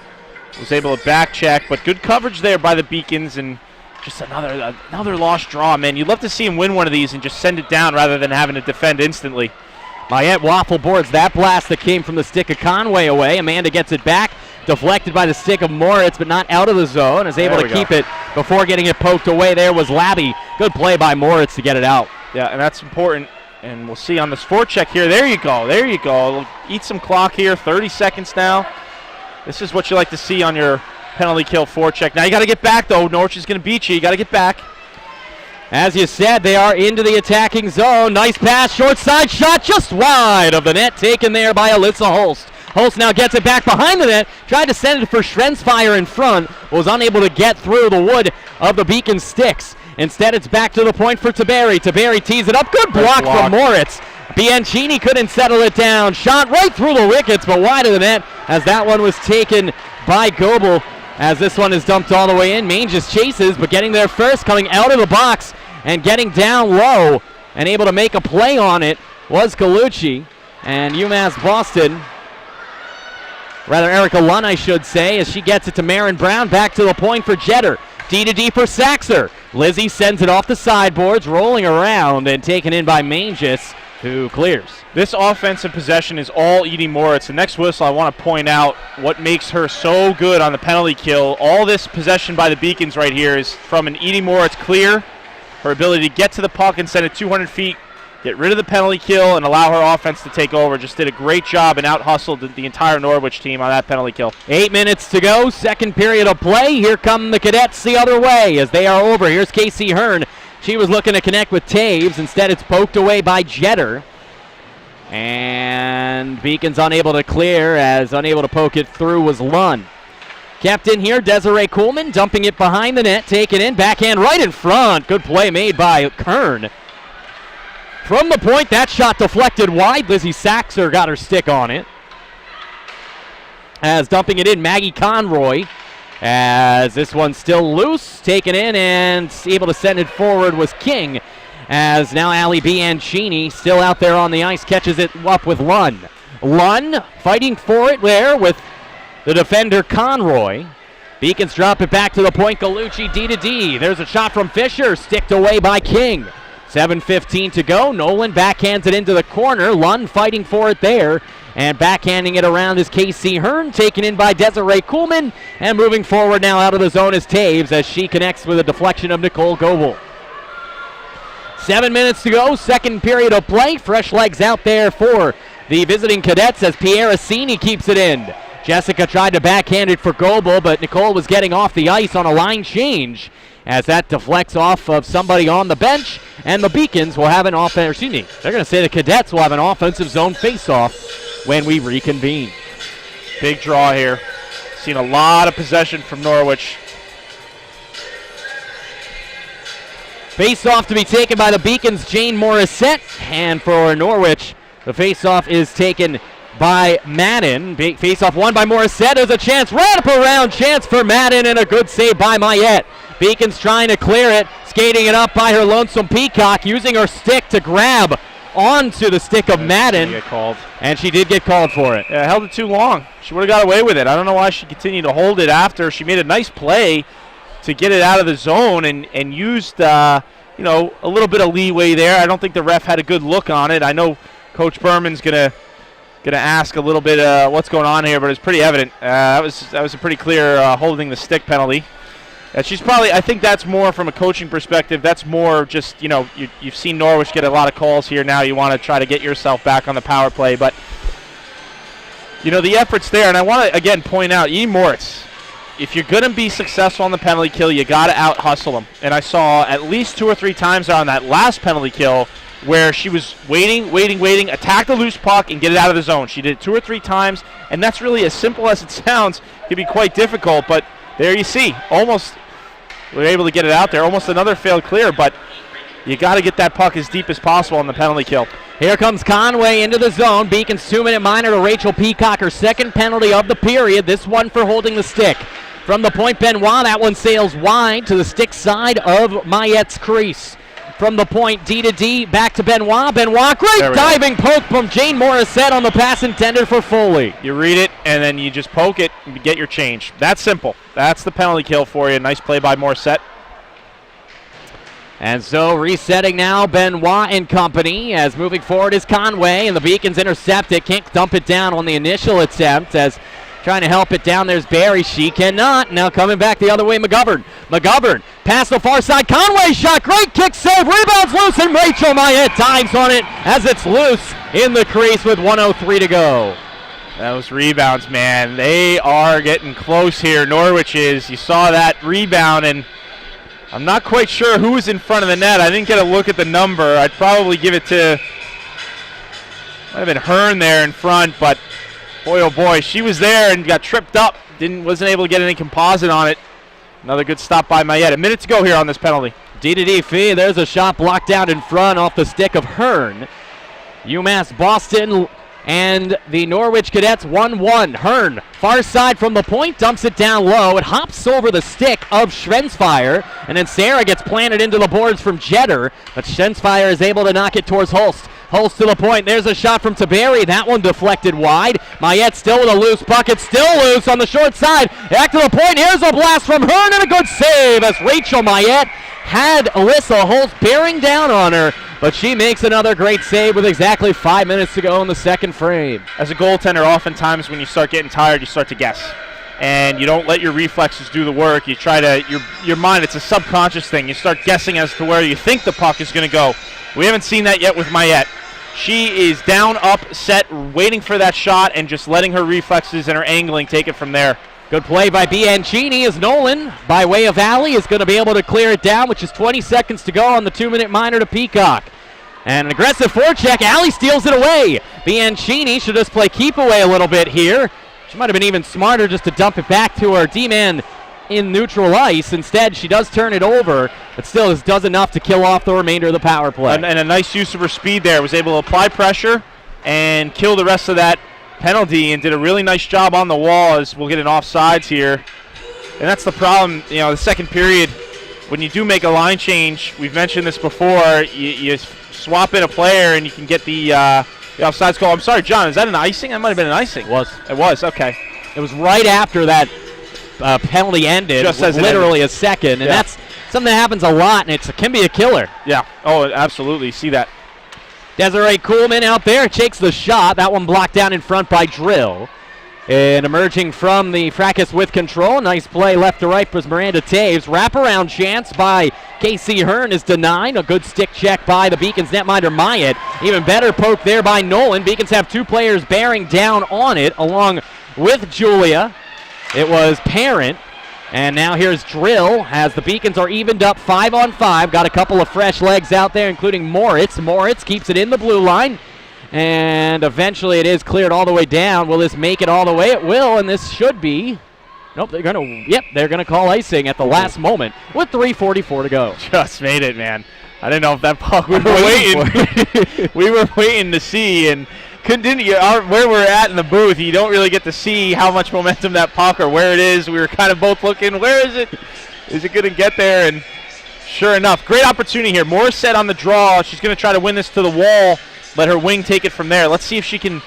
was able to back check. But good coverage there by the Beacons, and just another lost draw, man. You'd love to see him win one of these and just send it down rather than having to defend instantly. Mayette waffle boards that blast that came from the stick of Conway away. Amanda gets it back. Deflected by the stick of Moritz, but not out of the zone. Is able to keep it before getting it poked away. There was Labby. Good play by Moritz to get it out. Yeah, and that's important. And we'll see on this forecheck here. There you go. There you go. Eat some clock here. 30 seconds now. This is what you like to see on your penalty kill forecheck. Now you got to get back, though. Norwich is going to beat you. You got to get back. As you said, they are into the attacking zone. Nice pass. Short side shot just wide of the net. Taken there by Alyssa Holst. Holst now gets it back behind the net, tried to send it for Schrensfire in front, was unable to get through the wood of the Beacon sticks. Instead, it's back to the point for Taberi. Taberi tees it up. Good block from Moritz. Bianchini couldn't settle it down. Shot right through the wickets, but wide of the net as that one was taken by Goebel. As this one is dumped all the way in. Maine just chases, but getting there first, coming out of the box and getting down low and able to make a play on it was Gallucci. And UMass Boston, rather Erica Lunn, I should say, as she gets it to Marin Brown. Back to the point for Jeter. D to D for Saxer. Lizzie sends it off the sideboards, rolling around and taken in by Manges, who clears. This offensive possession is all Edie Moritz. The next whistle, I want to point out what makes her so good on the penalty kill. All this possession by the Beacons right here is from an Edie Moritz clear. Her ability to get to the puck and send it 200 feet, get rid of the penalty kill, and allow her offense to take over. Just did a great job and out-hustled the entire Norwich team on that penalty kill. 8 minutes to go, second period of play. Here come the Cadets the other way as they are over. Here's Casey Hearn. She was looking to connect with Taves. Instead, it's poked away by Jeter. And Beacon's unable to clear, as unable to poke it through was Lunn. Kept in here, Desiree Kuhlman dumping it behind the net, taken in, backhand right in front. Good play made by Kern. From the point, that shot deflected wide. Lizzie Saxer got her stick on it. As dumping it in, Maggie Conroy. As this one's still loose, taken in and able to send it forward was King. As now Ali Bianchini still out there on the ice, catches it up with Lunn. Lunn fighting for it there with the defender Conroy. Beacons drop it back to the point. Gallucci D to D. There's a shot from Fisher, sticked away by King. 7:15 to go. Nolan backhands it into the corner. Lunn fighting for it there. And backhanding it around is Casey Hearn, taken in by Desiree Kuhlman. And moving forward now out of the zone is Taves as she connects with a deflection of Nicole Goebel. 7 minutes to go, second period of play. Fresh legs out there for the visiting Cadets as Pierre Assini keeps it in. Jessica tried to backhand it for Goebel, but Nicole was getting off the ice on a line change as that deflects off of somebody on the bench, and the Beacons will have an they're going to say the Cadets will have an offensive zone face-off when we reconvene. Big draw here. Seen a lot of possession from Norwich. Face-off to be taken by the Beacons' Jane Morrisette, and for Norwich, the face-off is taken by Madden. Face-off won by Morrisette. There's a chance, wrap-around chance for Madden, and a good save by Mayette. Beacons trying to clear it, skating it up by her Lonesome Peacock, using her stick to grab onto the stick of Madden. Get called. And she did get called for it. Yeah, held it too long. She would have got away with it. I don't know why she continued to hold it after. She made a nice play to get it out of the zone and used a little bit of leeway there. I don't think the ref had a good look on it. I know Coach Berman's gonna ask a little bit what's going on here, but it's pretty evident. That was a pretty clear holding the stick penalty. She's probably, I think that's more from a coaching perspective. That's more just, you've seen Norwich get a lot of calls here now. You want to try to get yourself back on the power play. But, the effort's there. And I want to, again, point out, Edie Moritz, if you're going to be successful on the penalty kill, you got to out-hustle them. And I saw at least 2 or 3 times on that last penalty kill where she was waiting, attack the loose puck, and get it out of the zone. She did it 2 or 3 times, and that's really, as simple as it sounds, can be quite difficult. But there you see, almost we were able to get it out there. Almost another failed clear, but you got to get that puck as deep as possible on the penalty kill. Here comes Conway into the zone. Beacon's 2-minute minor to Rachel Peacock, her second penalty of the period. This one for holding the stick. From the point, Benoit, that one sails wide to the stick side of Mayette's crease. From the point, D to D, back to Benoit. Benoit, great diving poke from Jane Morrisette on the pass intended for Foley. You read it, and then you just poke it and get your change. That's simple. That's the penalty kill for you. Nice play by Morrisette. And so resetting now, Benoit and company, as moving forward is Conway, and the Beacons intercept it. Can't dump it down on the initial attempt, as trying to help it down. There's Barry. She cannot. Now coming back the other way, McGovern. McGovern past the far side. Conway shot. Great kick save. Rebounds loose, and Rachel Mayette dives on it as it's loose in the crease with 1:03 to go. Those rebounds, man, they are getting close here. Norwich is. You saw that rebound, and I'm not quite sure who was in front of the net. I didn't get a look at the number. I'd probably give it to, might have been Hearn there in front, but Boy, oh boy, she was there and got tripped up. Wasn't able to get any composite on it. Another good stop by Mayette. A minute to go here on this penalty. D fee. There's a shot blocked down in front off the stick of Hearn. UMass Boston and the Norwich Cadets 1-1. Hearn, far side from the point, dumps it down low. It hops over the stick of Schwensfire, and then Sarah gets planted into the boards from Jetter, but Schwensfire is able to knock it towards Holst. Holst to the point. There's a shot from Taberi. That one deflected wide. Mayette still with a loose bucket. Still loose on the short side. Back to the point. Here's a blast from Hearn and a good save as Rachel Mayette had Alyssa Holst bearing down on her, but she makes another great save with exactly 5 minutes to go in the second frame. As a goaltender, oftentimes when you start getting tired, you start to guess. And you don't let your reflexes do the work. You try to, your mind, it's a subconscious thing. You start guessing as to where you think the puck is going to go. We haven't seen that yet with Mayette. She is down, up, set, waiting for that shot, and just letting her reflexes and her angling take it from there. Good play by Bianchini as Nolan, by way of alley, is going to be able to clear it down, which is 20 seconds to go on the 2-minute minor to Peacock. And an aggressive forecheck. Alley steals it away. Bianchini should just play keep away a little bit here. She might have been even smarter just to dump it back to her D-man in neutral ice. Instead, she does turn it over, but still does enough to kill off the remainder of the power play. And a nice use of her speed there. Was able to apply pressure and kill the rest of that penalty, and did a really nice job on the wall, as we'll get an offsides here. And that's the problem, the second period, when you do make a line change, we've mentioned this before, you swap in a player and you can get the offsides call. I'm sorry, John, is that an icing? That might have been an icing. It was, okay. It was right after that penalty ended, just as literally a second, and that's something that happens a lot, and it can be a killer. Yeah, oh, absolutely, see that. Desiree Kuhlman out there takes the shot. That one blocked down in front by Drill. And emerging from the fracas with control. Nice play left to right was Miranda Taves. Wraparound chance by Casey Hearn is denied. A good stick check by the Beacons netminder Mayette. Even better poke there by Nolan. Beacons have two players bearing down on it along with Julia. It was Parent. And now here's Drill as the Beacons are evened up 5-on-5. Got a couple of fresh legs out there, including Moritz. Moritz keeps it in the blue line. And eventually it is cleared all the way down. Will this make it all the way? It will, and this should be. Nope, they're going to call icing at the last moment with 3:44 to go. Just made it, man. I didn't know if that puck we were waiting. We were waiting to see, and where we're at in the booth, you don't really get to see how much momentum that puck or where it is. We were kind of both looking, where is it? Is it going to get there? And sure enough, great opportunity here. Morrisette on the draw. She's going to try to win this to the wall. Let her wing take it from there. Let's see if she can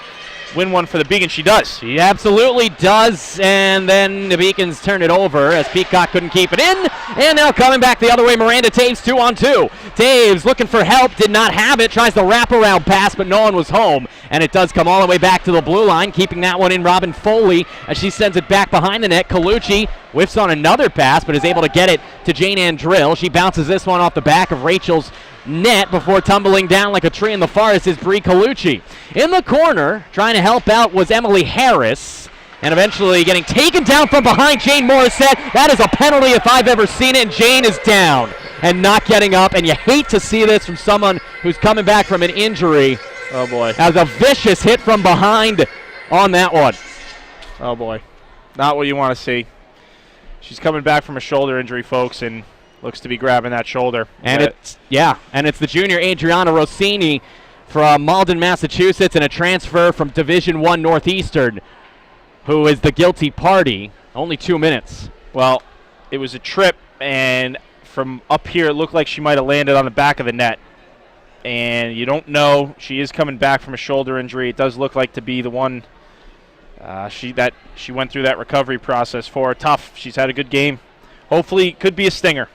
win one for the Beacons. She does. She absolutely does, and then the Beacons turn it over as Peacock couldn't keep it in. And now coming back the other way, Miranda Taves 2-on-2. Taves looking for help, did not have it, tries the wraparound pass, but no one was home. And it does come all the way back to the blue line, keeping that one in Robin Foley as she sends it back behind the net. Gallucci whiffs on another pass, but is able to get it to Jane Ann Drill. She bounces this one off the back of Rachel's net before tumbling down like a tree in the forest is Bree Gallucci. In the corner, trying to help out was Emily Harris, and eventually getting taken down from behind Jane Morrisette. That is a penalty if I've ever seen it, and Jane is down and not getting up, and you hate to see this from someone who's coming back from an injury. Oh, boy. As a vicious hit from behind on that one. Oh, boy. Not what you want to see. She's coming back from a shoulder injury, folks, and looks to be grabbing that shoulder. And it's the junior Adriana Rossini from Malden, Massachusetts, and a transfer from Division I Northeastern, who is the guilty party. Only 2 minutes. Well, it was a trip, and from up here it looked like she might have landed on the back of the net. And you don't know. She is coming back from a shoulder injury. It does look like to be the one she went through that recovery process for. Tough. She's had a good game. Hopefully it could be a stinger.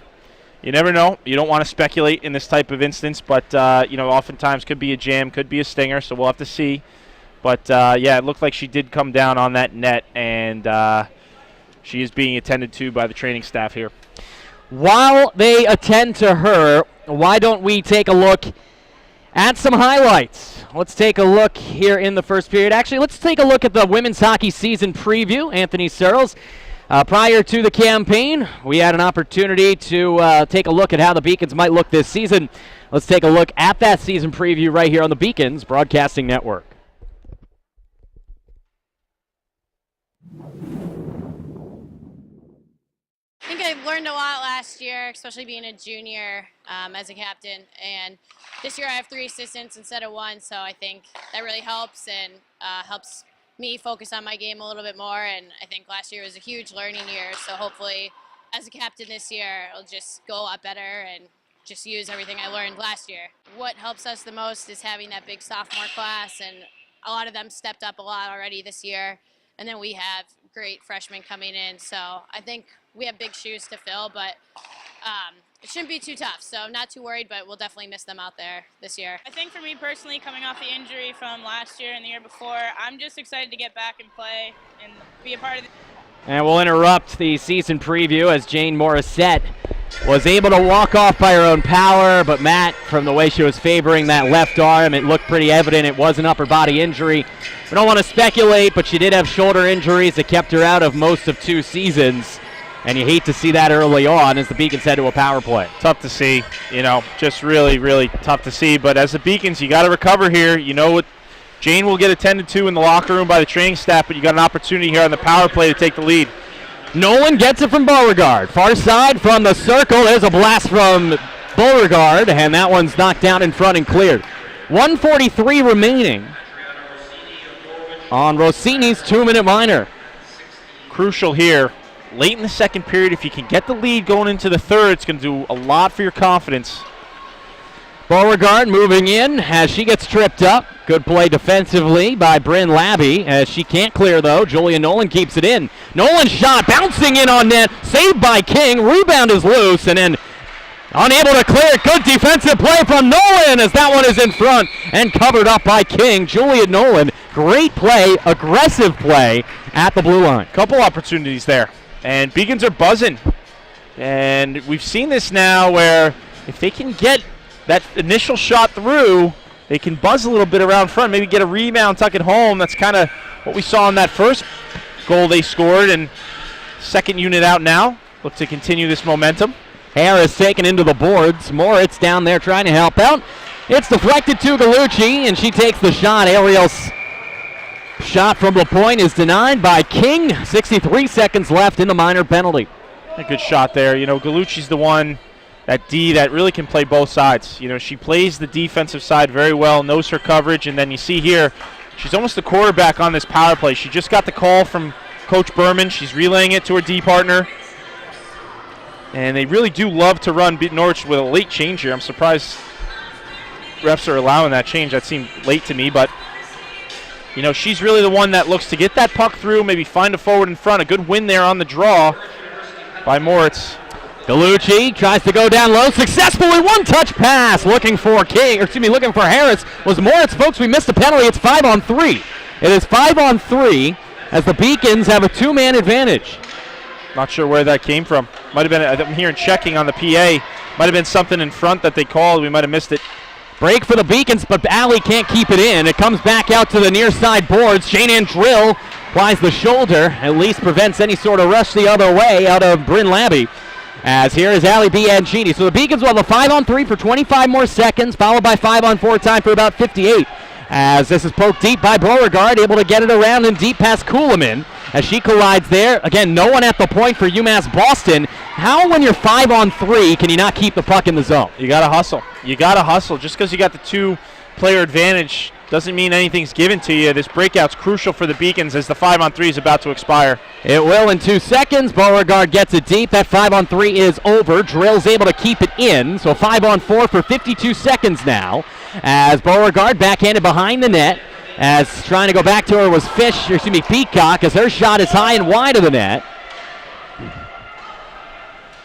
You never know. You don't want to speculate in this type of instance, but oftentimes could be a jam, could be a stinger, so we'll have to see. But it looked like she did come down on that net, and she is being attended to by the training staff here. While they attend to her, why don't we take a look at some highlights? Let's take a look here in the first period. Actually, let's take a look at the women's hockey season preview. Anthony Searles. Prior to the campaign, we had an opportunity to take a look at how the Beacons might look this season. Let's take a look at that season preview right here on the Beacons Broadcasting Network. I think I've learned a lot last year, especially being a junior as a captain. And this year I have 3 assistants instead of 1, so I think that really helps and helps me focus on my game a little bit more. And I think last year was a huge learning year, so hopefully as a captain this year it'll just go a lot better and just use everything I learned last year. What helps us the most is having that big sophomore class, and a lot of them stepped up a lot already this year. And then we have great freshmen coming in, so I think we have big shoes to fill, but it shouldn't be too tough. So I'm not too worried, but we'll definitely miss them out there this year. I think for me personally, coming off the injury from last year and the year before, I'm just excited to get back and play and be a part of the... And we'll interrupt the season preview as Jane Morrisette was able to walk off by her own power, but Matt, from the way she was favoring that left arm, it looked pretty evident it was an upper body injury. We don't want to speculate, but she did have shoulder injuries that kept her out of most of 2 seasons. And you hate to see that early on as the Beacons head to a power play. Tough to see, just really, really tough to see. But as the Beacons, you got to recover here. You know what? Jane will get attended to in the locker room by the training staff, but you got an opportunity here on the power play to take the lead. Nolan gets it from Beauregard. Far side from the circle. There's a blast from Beauregard, and that one's knocked down in front and cleared. 1:43 remaining on Rossini's 2-minute minor. Crucial here. Late in the second period, if you can get the lead going into the third, it's going to do a lot for your confidence. Beauregard moving in as she gets tripped up. Good play defensively by Bryn Labby as she can't clear though. Julia Nolan keeps it in. Nolan's shot bouncing in on net. Saved by King. Rebound is loose and then unable to clear it. Good defensive play from Nolan as that one is in front and covered up by King. Julia Nolan, great play, aggressive play at the blue line. Couple opportunities there. And Beacons are buzzing. And we've seen this now where if they can get that initial shot through, they can buzz a little bit around front, maybe get a rebound, tuck it home. That's kind of what we saw in that first goal they scored. And second unit out now. Look to continue this momentum. Harris taken into the boards. Moritz down there trying to help out. It's deflected to Gallucci, and she takes the shot. Arielle's shot from the point is denied by King. 63 seconds left in the minor penalty. A good shot there. Gallucci's the one, that D, that really can play both sides. She plays the defensive side very well, knows her coverage, and then you see here, she's almost the quarterback on this power play. She just got the call from Coach Berman. She's relaying it to her D partner. And they really do love to run Norwich with a late change here. I'm surprised refs are allowing that change. That seemed late to me, but she's really the one that looks to get that puck through, maybe find a forward in front. A good win there on the draw by Moritz. Gallucci tries to go down low successfully. One-touch pass looking for Harris. Was Moritz, folks. We missed the penalty. It's 5-on-3. It is 5-on-3 as the Beacons have a 2-man advantage. Not sure where that came from. Might have been, I'm hearing checking on the PA. Might have been something in front that they called. We might have missed it. Break for the Beacons, but Alley can't keep it in. It comes back out to the near side boards. Shane Drill applies the shoulder, at least prevents any sort of rush the other way out of Bryn Labby. As here is Allie Bianchini. So the Beacons will have a 5-on-3 for 25 more seconds, followed by 5-on-4 time for about 58. As this is poked deep by Beauregard, able to get it around and deep past Kuhlman. As she collides there, again, no one at the point for UMass Boston. How, when you're 5-on-3, can you not keep the puck in the zone? You got to hustle. You got to hustle. Just because you got the 2-player advantage doesn't mean anything's given to you. This breakout's crucial for the Beacons as the 5-on-3 is about to expire. It will in 2 seconds. Beauregard gets it deep. That 5-on-3 is over. Drill's able to keep it in. So 5-on-4 for 52 seconds now. As Beauregard backhanded behind the net. As trying to go back to her was Peacock, as her shot is high and wide of the net.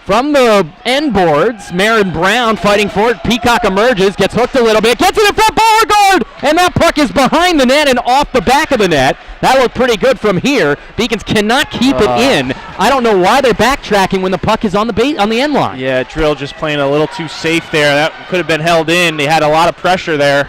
From the end boards, Marin Brown fighting for it. Peacock emerges, gets hooked a little bit, gets it in front, Beauregard! And that puck is behind the net and off the back of the net. That looked pretty good from here. Beacons cannot keep it in. I don't know why they're backtracking when the puck is on the end line. Yeah, Drill just playing a little too safe there. That could have been held in. They had a lot of pressure there.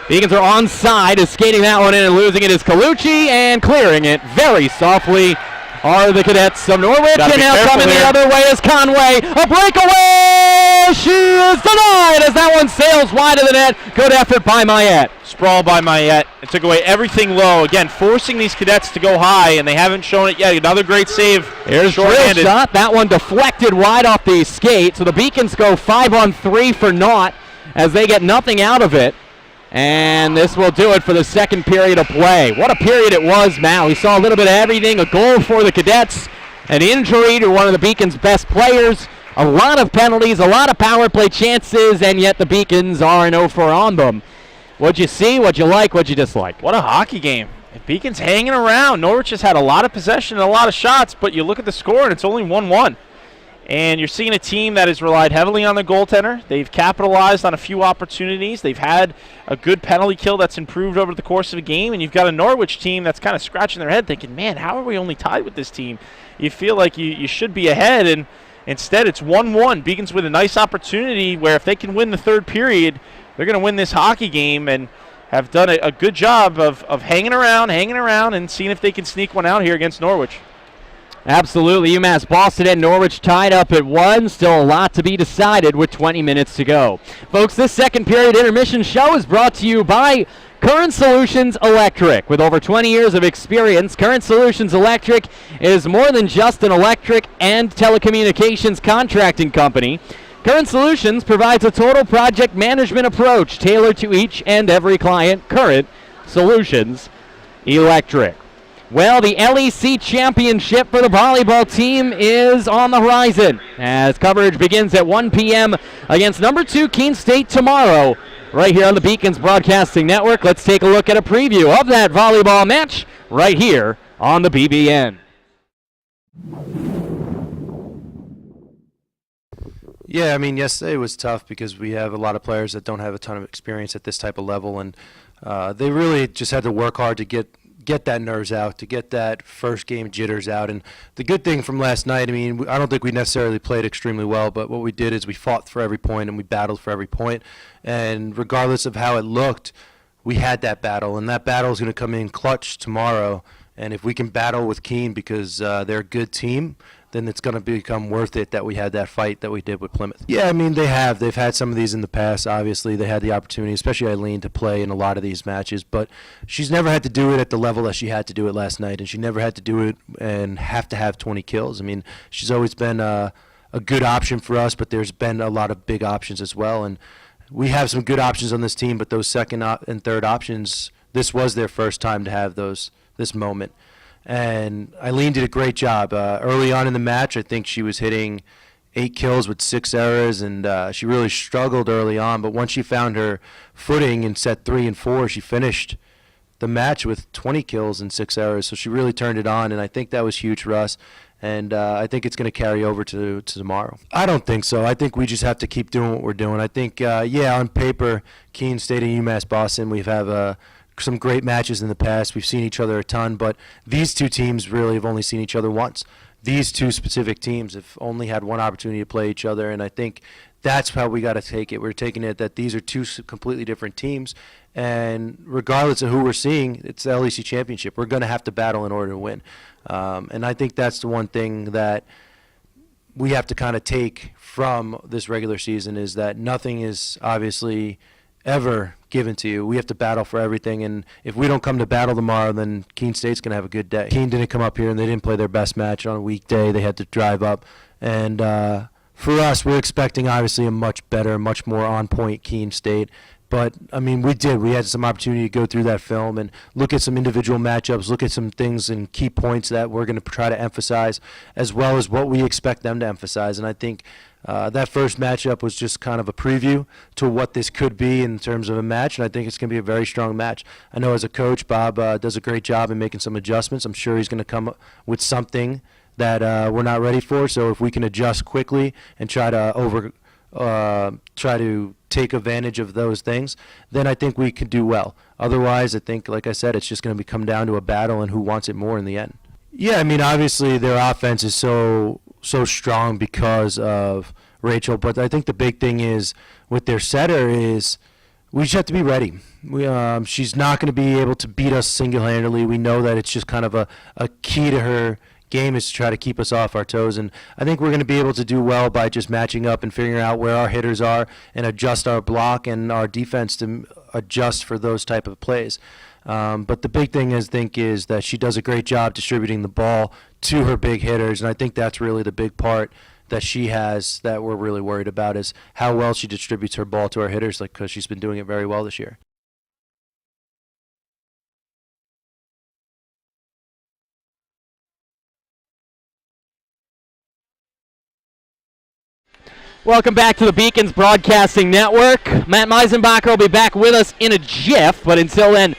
Beacons are onside, is skating that one in and losing it is Gallucci, and clearing it very softly are the Cadets of Norwich. And now coming the other way is Conway. A breakaway! She is denied as that one sails wide of the net. Good effort by Mayette. brawl by Morrisette. It took away everything low. Again, forcing these cadets to go high, and they haven't shown it yet. Another great save. Here's drill shot. That one deflected wide off the skate. So the Beacons go 5-on-3 for naught as they get nothing out of it. And this will do it for the second period of play. What a period it was, Matt. We saw a little bit of everything. A goal for the cadets, an injury to one of the Beacons' best players, a lot of penalties, a lot of power play chances, and yet the Beacons are an 0-4 on them. What'd you see? What'd you like? What'd you dislike? What a hockey game. The Beacons hanging around. Norwich has had a lot of possession and a lot of shots, but you look at the score and it's only 1-1. And you're seeing a team that has relied heavily on the goaltender. They've capitalized on a few opportunities. They've had a good penalty kill that's improved over the course of a game. And you've got a Norwich team that's kind of scratching their head thinking, man, how are we only tied with this team? You feel like you should be ahead, and instead it's 1-1. Beacons with a nice opportunity where if they can win the third period, they're going to win this hockey game and have done a good job of hanging around and seeing if they can sneak one out here against Norwich. Absolutely. UMass Boston and Norwich tied up at 1. Still a lot to be decided with 20 minutes to go. Folks, this second period intermission show is brought to you by Current Solutions Electric. With over 20 years of experience, Current Solutions Electric is more than just an electric and telecommunications contracting company. Current Solutions provides a total project management approach tailored to each and every client. Current Solutions Electric. Well, the LEC championship for the volleyball team is on the horizon as coverage begins at 1 p.m. against number 2 Keene State tomorrow right here on the Beacons Broadcasting Network. Let's take a look at a preview of that volleyball match right here on the BBN. Yeah, I mean, yesterday was tough because we have a lot of players that don't have a ton of experience at this type of level, and they really just had to work hard to get that nerves out, to get that first game jitters out. And the good thing from last night, I mean, I don't think we necessarily played extremely well, but what we did is we fought for every point and we battled for every point. And regardless of how it looked, we had that battle, and that battle is going to come in clutch tomorrow. And if we can battle with Keene because they're a good team, then it's going to become worth it that we had that fight that we did with Plymouth. Yeah, I mean, they've had some of these in the past. Obviously, they had the opportunity, especially Eileen, to play in a lot of these matches, but she's never had to do it at the level that she had to do it last night, and she never had to do it and have to have 20 kills. I mean, she's always been a good option for us, but there's been a lot of big options as well, and we have some good options on this team, but those second and third options, this was their first time to have this moment. And Eileen did a great job. Early on in the match, I think she was hitting 8 kills with 6 errors, and she really struggled early on. But once she found her footing in set 3 and 4, she finished the match with 20 kills and 6 errors. So she really turned it on, and I think that was huge for us. And I think it's going to carry over to tomorrow. I don't think so. I think we just have to keep doing what we're doing. I think, on paper, Keene State and UMass Boston, we have some great matches in the past. We've seen each other a ton, but these two teams really have only seen each other once. These two specific teams have only had one opportunity to play each other, and I think that's how we got to take it. We're taking it that these are two completely different teams, and regardless of who we're seeing, it's the LEC championship. We're going to have to battle in order to win, and I think that's the one thing that we have to kind of take from this regular season is that nothing is obviously ever given to you. We have to battle for everything, and if we don't come to battle tomorrow, then Keene State's going to have a good day. Keene didn't come up here, and they didn't play their best match on a weekday. They had to drive up, and for us, we're expecting obviously a much better, much more on-point Keene State. But, I mean, we did. We had some opportunity to go through that film and look at some individual matchups, look at some things and key points that we're going to try to emphasize, as well as what we expect them to emphasize. And I think that first matchup was just kind of a preview to what this could be in terms of a match, and I think it's going to be a very strong match. I know as a coach, Bob does a great job in making some adjustments. I'm sure he's going to come up with something that we're not ready for. So if we can adjust quickly and try to take advantage of those things, then I think we could do well. Otherwise, I think, like I said, it's just going to come down to a battle and who wants it more in the end. Yeah, I mean, obviously their offense is so strong because of Rachel, but I think the big thing is with their setter is we just have to be ready. She's not going to be able to beat us single-handedly. We know that it's just kind of a key to her game is to try to keep us off our toes. And I think we're going to be able to do well by just matching up and figuring out where our hitters are and adjust our block and our defense to adjust for those type of plays. But the big thing, I think, is that she does a great job distributing the ball to her big hitters, and I think that's really the big part that she has that we're really worried about, is how well she distributes her ball to her hitters, because she's been doing it very well this year. Welcome back to the Beacons Broadcasting Network. Matt Meisenbacher will be back with us in a jiff, but until then,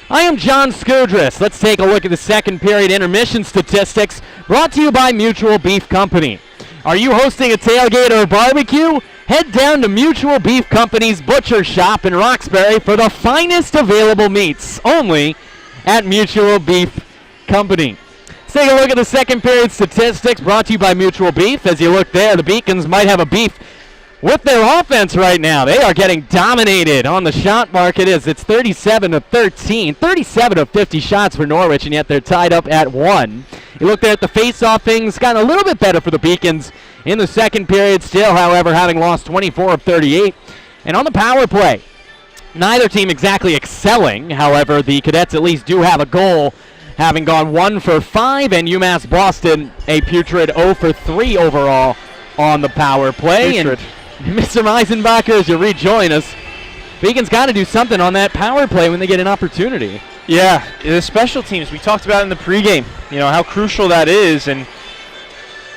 I am John Skudris. Let's take a look at the second period intermission statistics brought to you by Mutual Beef Company. Are you hosting a tailgate or a barbecue? Head down to Mutual Beef Company's Butcher Shop in Roxbury for the finest available meats, only at Mutual Beef Company. Let's take a look at the second period statistics brought to you by Mutual Beef. As you look there, the Beacons might have a beef with their offense right now. They are getting dominated on the shot market. It's 37-13, 37 of 50 shots for Norwich, and yet they're tied up at 1. You look there at the face-off, things got a little bit better for the Beacons in the second period, still, however, having lost 24 of 38. And on the power play, neither team exactly excelling. However, the Cadets at least do have a goal, having gone 1 for 5, and UMass Boston a putrid 0 for 3 overall on the power play. Putrid. And Mr. Meisenbacher, as you rejoin us, Beacons got to do something on that power play when they get an opportunity. Yeah, the special teams, we talked about in the pregame, how crucial that is. And,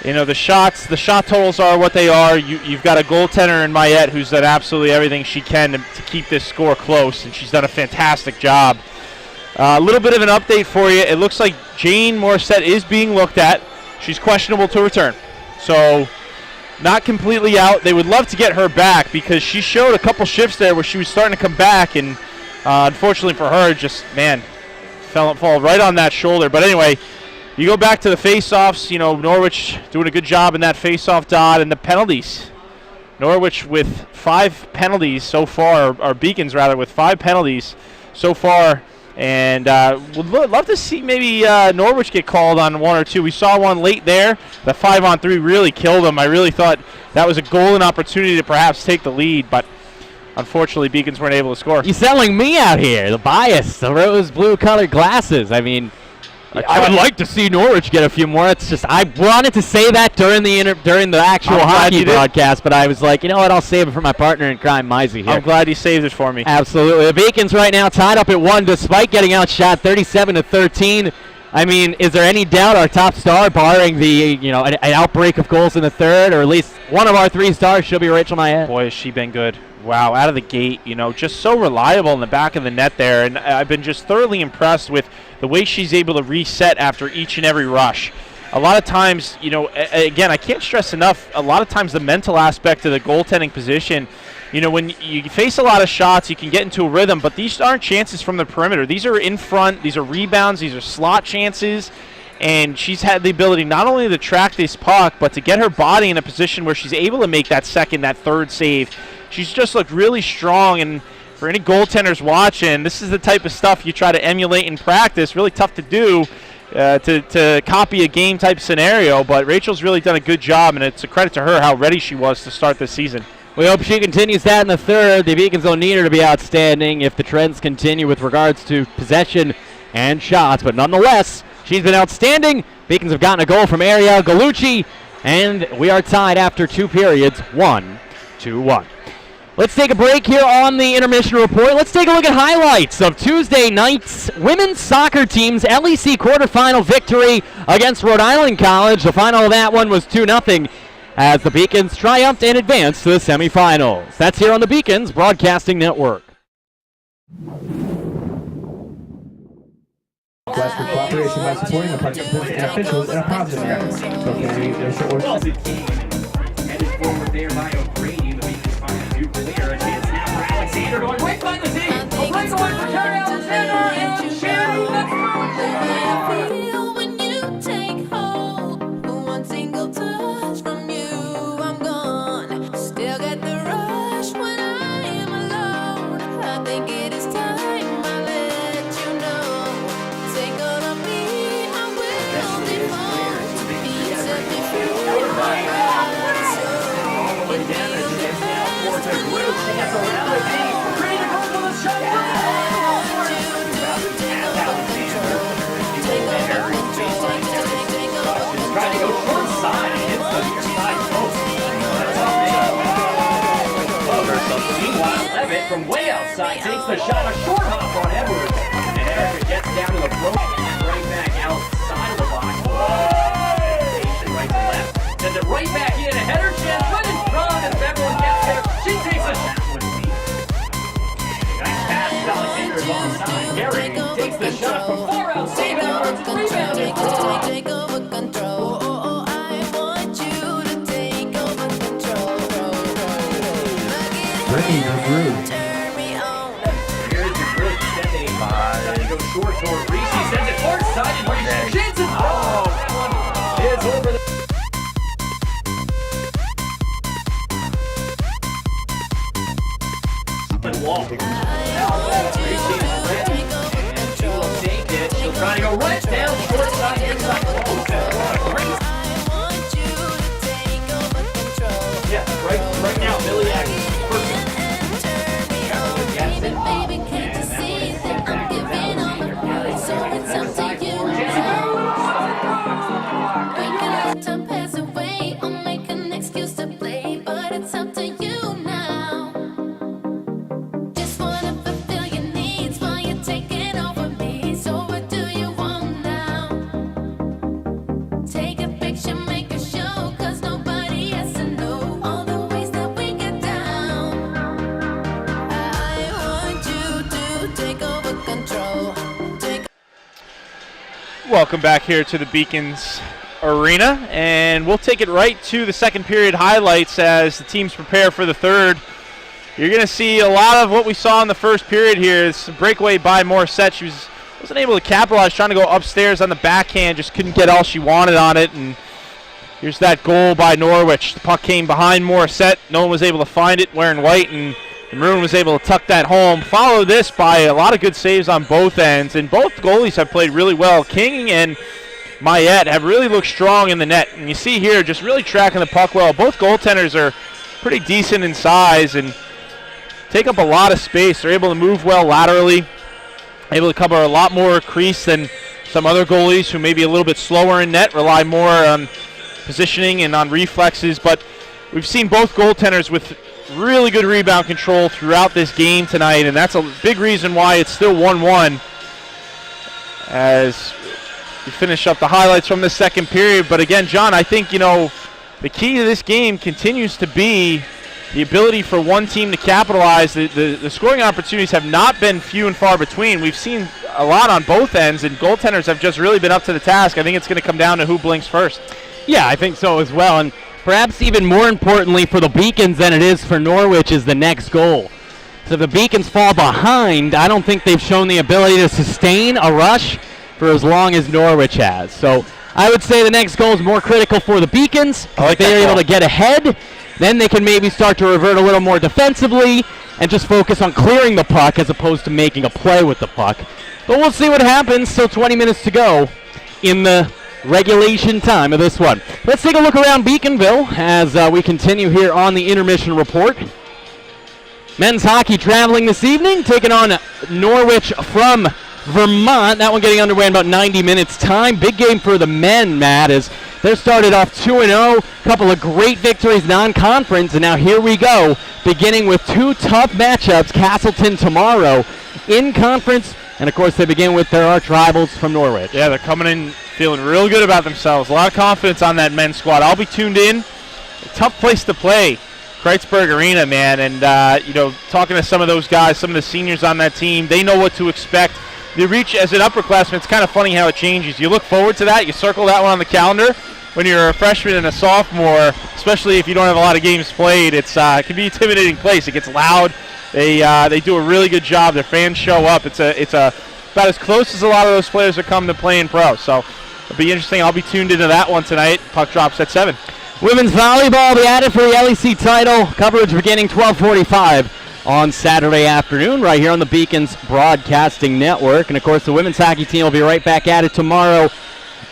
the shot totals are what they are. You've got a goaltender in Mayette who's done absolutely everything she can to keep this score close, and she's done a fantastic job. A little bit of an update for you. It looks like Jane Morrisette is being looked at. She's questionable to return. So, not completely out. They would love to get her back because she showed a couple shifts there where she was starting to come back, and unfortunately for her, fall right on that shoulder. But anyway, you go back to the face-offs. Norwich doing a good job in that face-off dot, and the penalties. Norwich with 5 penalties so far, or Beacons rather, with 5 penalties so far. And would love to see maybe Norwich get called on 1 or 2. We saw one late there. The 5-on-3 really killed them. I really thought that was a golden opportunity to perhaps take the lead, but unfortunately Beacons weren't able to score. You're selling me out here, the bias, the rose blue colored glasses. I mean, I would like to see Norwich get a few more. It's just I wanted to say that during the actual hockey broadcast, but I was like, you know what, I'll save it for my partner in crime, Mizey here. I'm glad you saved it for me. Absolutely. The Beacons right now tied up at 1 despite getting outshot 37-13. I mean, is there any doubt our top star, barring the an outbreak of goals in the third, or at least one of our 3 stars, should be Rachel Mayette? Boy, has she been good. Wow, out of the gate, just so reliable in the back of the net there. And I've been just thoroughly impressed with the way she's able to reset after each and every rush. A lot of times, again, I can't stress enough, a lot of times the mental aspect of the goaltending position, when you face a lot of shots, you can get into a rhythm, but these aren't chances from the perimeter. These are in front, these are rebounds, these are slot chances. And she's had the ability not only to track this puck, but to get her body in a position where she's able to make that second, that third save. She's just looked really strong, and for any goaltenders watching, this is the type of stuff you try to emulate in practice. Really tough to do, to copy a game-type scenario, but Rachel's really done a good job, and it's a credit to her how ready she was to start this season. We hope she continues that in the third. The Beacons don't need her to be outstanding if the trends continue with regards to possession and shots, but nonetheless, she's been outstanding. Beacons have gotten a goal from Arielle Gallucci, and we are tied after 2 periods, 1-1. Let's take a break here on the intermission report. Let's take a look at highlights of Tuesday night's women's soccer team's LEC quarterfinal victory against Rhode Island College. The final of that one was 2-0 as the Beacons triumphed and advanced to the semifinals. That's here on the Beacons Broadcasting Network. Blessed for cooperation by supporting the participants and officials in a positive manner. So carry their short. Headed forward there by O'Grady. The Beacons find a new clear. A chance now for Alexander going right by the team. A breakaway for Terry Alexander and Sherry. I feel when you take hold. One single touch from you, I'm gone. Still get the rush when I am alone. I think it is time I let you know. Take all of me, I will be more. from way outside, takes the shot, a short hop on Edwards. And Erica gets down to the broke and right back outside of the box. Right to left. Sends it right back in. A header chance right in front. And if everyone gets there, she takes a shot. Nice pass. Alexander's onside. Gary takes the shot from far out. Save it. Rebound. Take over control. Oh, I want you to take over control. Brittany Turn me on. Here's the Brit stepping. Trying to go short toward Reese. He sends it far side and Reese shoots it. Oh, that one is over the. Wall. She'll try to go right down, short side, near side. Yeah, right now, Billy Atkins. Perfect. Baby, can't you see that I'm giving all my voice? So it's up to you. We can let time pass away or make an excuse to play, but it's up to you now. Just wanna fulfill your needs while you're taking over me. So what do you want now? Take a picture, make a show, 'cause nobody has to know all the ways that we get down. I want you to take over control. Welcome back here to the Beacons Arena, and we'll take it right to the second period highlights as the teams prepare for the third. You're going to see a lot of what we saw in the first period here. It's a breakaway by Morrisette. She wasn't able to capitalize, trying to go upstairs on the backhand, just couldn't get all she wanted on it. And here's that goal by Norwich. The puck came behind Morrisette. No one was able to find it, wearing white, and the Maroon was able to tuck that home. Follow this by a lot of good saves on both ends, and both goalies have played really well. King and Mayette have really looked strong in the net, and you see here just really tracking the puck well. Both goaltenders are pretty decent in size and take up a lot of space. They're able to move well laterally, able to cover a lot more crease than some other goalies who may be a little bit slower in net, rely more on positioning and on reflexes. But we've seen both goaltenders with really good rebound control throughout this game tonight, and that's a big reason why it's still 1-1 as we finish up the highlights from the second period. But again, John, I think, the key to this game continues to be the ability for one team to capitalize. The scoring opportunities have not been few and far between. We've seen a lot on both ends, and goaltenders have just really been up to the task. I think it's going to come down to who blinks first. Yeah, I think so as well. And perhaps even more importantly for the Beacons than it is for Norwich is the next goal. So if the Beacons fall behind, I don't think they've shown the ability to sustain a rush for as long as Norwich has. So I would say the next goal is more critical for the Beacons. If they're able to get ahead, then they can maybe start to revert a little more defensively and just focus on clearing the puck as opposed to making a play with the puck. But we'll see what happens. Still 20 minutes to go in the regulation time of this one. Let's take a look around Beaconville as we continue here on the intermission report. Men's hockey traveling this evening, taking on Norwich from Vermont. That one getting underway in about 90 minutes time. Big game for the men, Matt, as they're started off 2-0. Couple of great victories non-conference, and now here we go, beginning with two tough matchups. Castleton tomorrow in conference, and of course they begin with their arch rivals from Norwich. Yeah, they're coming in feeling real good about themselves. A lot of confidence on that men's squad. I'll be tuned in. A tough place to play, Kreitzberg Arena, man. And, talking to some of those guys, some of the seniors on that team, they know what to expect. They reach as an upperclassman. It's kind of funny how it changes. You look forward to that. You circle that one on the calendar. When you're a freshman and a sophomore, especially if you don't have a lot of games played, it can be an intimidating place. It gets loud. They do a really good job. Their fans show up. It's about as close as a lot of those players are come to playing pro. So it'll be interesting. I'll be tuned into that one tonight. Puck drops at 7. Women's volleyball will be added for the LEC title. Coverage beginning 12:45 on Saturday afternoon right here on the Beacons Broadcasting Network. And, of course, the women's hockey team will be right back at it tomorrow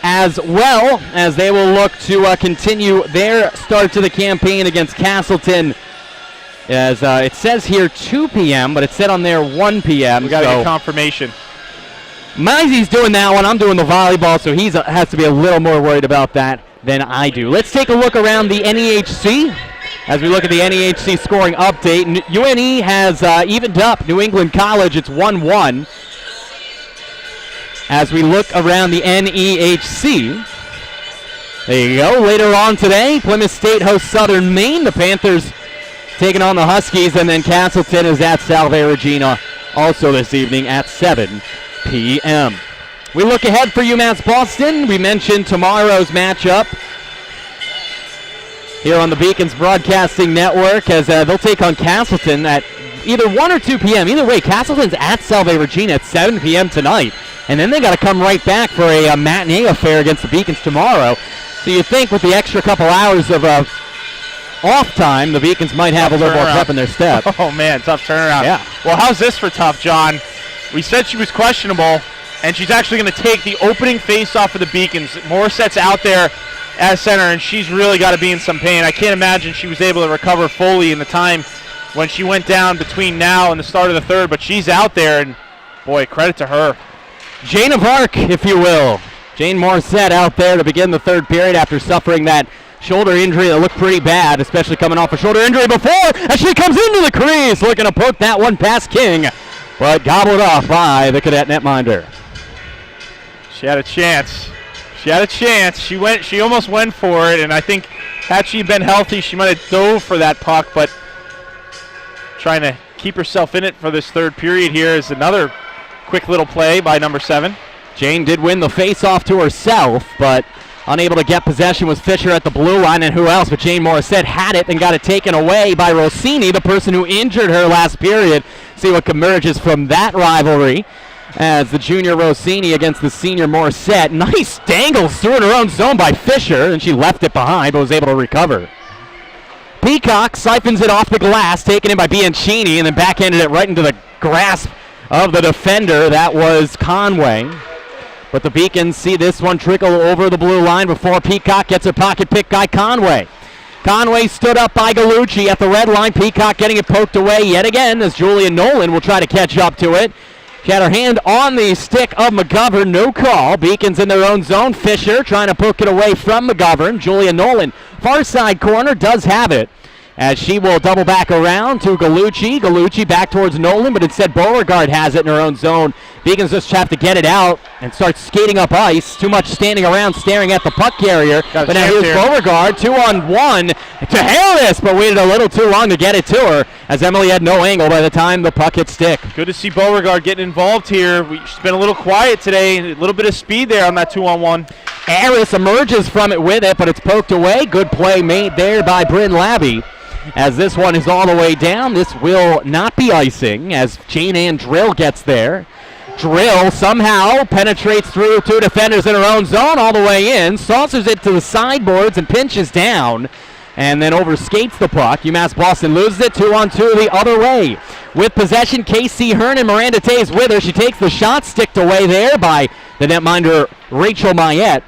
as well, as they will look to continue their start to the campaign against Castleton. As it says here 2 p.m., but it said on there 1 p.m. We got to get confirmation. Mizey's doing that one. I'm doing the volleyball, so he has to be a little more worried about that than I do. Let's take a look around the NEHC. As we look at the NEHC scoring update, UNE has evened up New England College. It's 1-1. As we look around the NEHC, there you go. Later on today, Plymouth State hosts Southern Maine. The Panthers taking on the Huskies, and then Castleton is at Salve Regina also this evening at 7 p.m. We look ahead for UMass Boston. We mentioned tomorrow's matchup here on the Beacons Broadcasting Network as they'll take on Castleton at either 1 or 2 p.m. Either way, Castleton's at Salve Regina at 7 p.m. tonight. And then they got to come right back for a matinee affair against the Beacons tomorrow. So you think with the extra couple hours of off time, the Beacons might have a little more pep in their step. Oh, man, tough turnaround. Yeah. Well, how's this for tough, John? We said she was questionable, and she's actually going to take the opening face-off for the Beacons. Morissette's out there as center, and she's really got to be in some pain. I can't imagine she was able to recover fully in the time when she went down between now and the start of the third, but she's out there, and, boy, credit to her. Jane of Arc, if you will. Jane Morrisette out there to begin the third period after suffering that shoulder injury that looked pretty bad, especially coming off a shoulder injury before, as she comes into the crease, looking to poke that one past King, but gobbled off by the cadet netminder. She had a chance. She almost went for it, and I think had she been healthy, she might have dove for that puck, but trying to keep herself in it for this third period here is another quick little play by number 7. Jane did win the face-off to herself, but unable to get possession was Fisher at the blue line, and who else but Jane Morrisette had it and got it taken away by Rossini, the person who injured her last period. See what emerges from that rivalry as the junior Rossini against the senior Morrisette. Nice dangles through in her own zone by Fisher, and she left it behind but was able to recover. Peacock siphons it off the glass, taken in by Bianchini, and then backhanded it right into the grasp of the defender. That was Conway. But the Beacons see this one trickle over the blue line before Peacock gets a pocket pick by Conway. Conway stood up by Gallucci at the red line. Peacock getting it poked away yet again as Julia Nolan will try to catch up to it. She had her hand on the stick of McGovern. No call. Beacons in their own zone. Fisher trying to poke it away from McGovern. Julia Nolan, far side corner, does have it, as she will double back around to Gallucci. Gallucci back towards Nolan, but instead Beauregard has it in her own zone. Beacons just have to get it out and start skating up ice. Too much standing around staring at the puck carrier. But now here's Beauregard, 2-on-1 to Harris, but waited a little too long to get it to her as Emily had no angle by the time the puck hit stick. Good to see Beauregard getting involved here. She's been a little quiet today. A little bit of speed there on that 2-on-1. Harris emerges from it with it, but it's poked away. Good play made there by Bryn Labby. As this one is all the way down, this will not be icing as Jane Ann Drill gets there. Drill somehow penetrates through 2 defenders in her own zone all the way in, saucers it to the sideboards and pinches down, and then overskates the puck. UMass Boston loses it 2-on-2 the other way. With possession, Casey Hearn and Miranda Tays with her. She takes the shot, sticked away there by the netminder Rachel Mayette.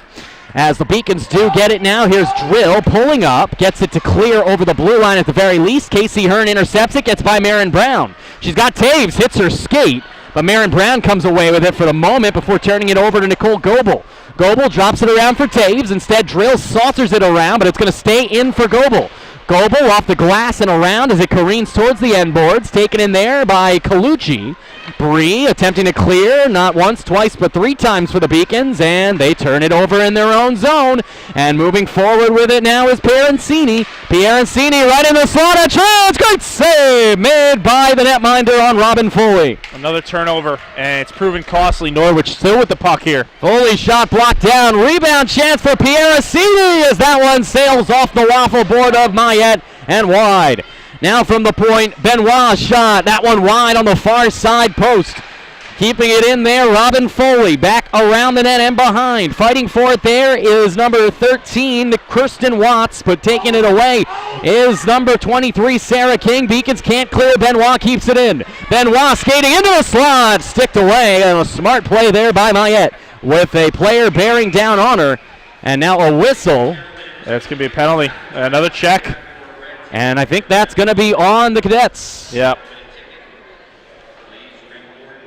As the Beacons do get it now, here's Drill pulling up, gets it to clear over the blue line at the very least. Casey Hearn intercepts it, gets by Marin Brown. She's got Taves, hits her skate, but Marin Brown comes away with it for the moment before turning it over to Nicole Goebel. Goebel drops it around for Taves. Instead, Drill saucers it around, but it's going to stay in for Goebel. Goebel off the glass and around as it careens towards the end boards, taken in there by Gallucci. Bree attempting to clear, not once, twice, but 3 times for the Beacons, and they turn it over in their own zone. And moving forward with it now is Pierencini. Pierencini right in the slot, a chance, great save made by the netminder on Robin Foley. Another turnover, and it's proven costly. Norwich still with the puck here. Foley shot blocked down, rebound chance for Pierencini as that one sails off the waffle board of Mayette and wide. Now from the point, Benoit shot. That one wide on the far side post. Keeping it in there, Robin Foley back around the net and behind. Fighting for it there is number 13, Kirsten Watts, but taking it away is number 23, Sarah King. Beacons can't clear. Benoit keeps it in. Benoit skating into the slot, sticked away, and a smart play there by Mayette with a player bearing down on her. And now a whistle. That's going to be a penalty. Another check. And I think that's going to be on the Cadets. Yep.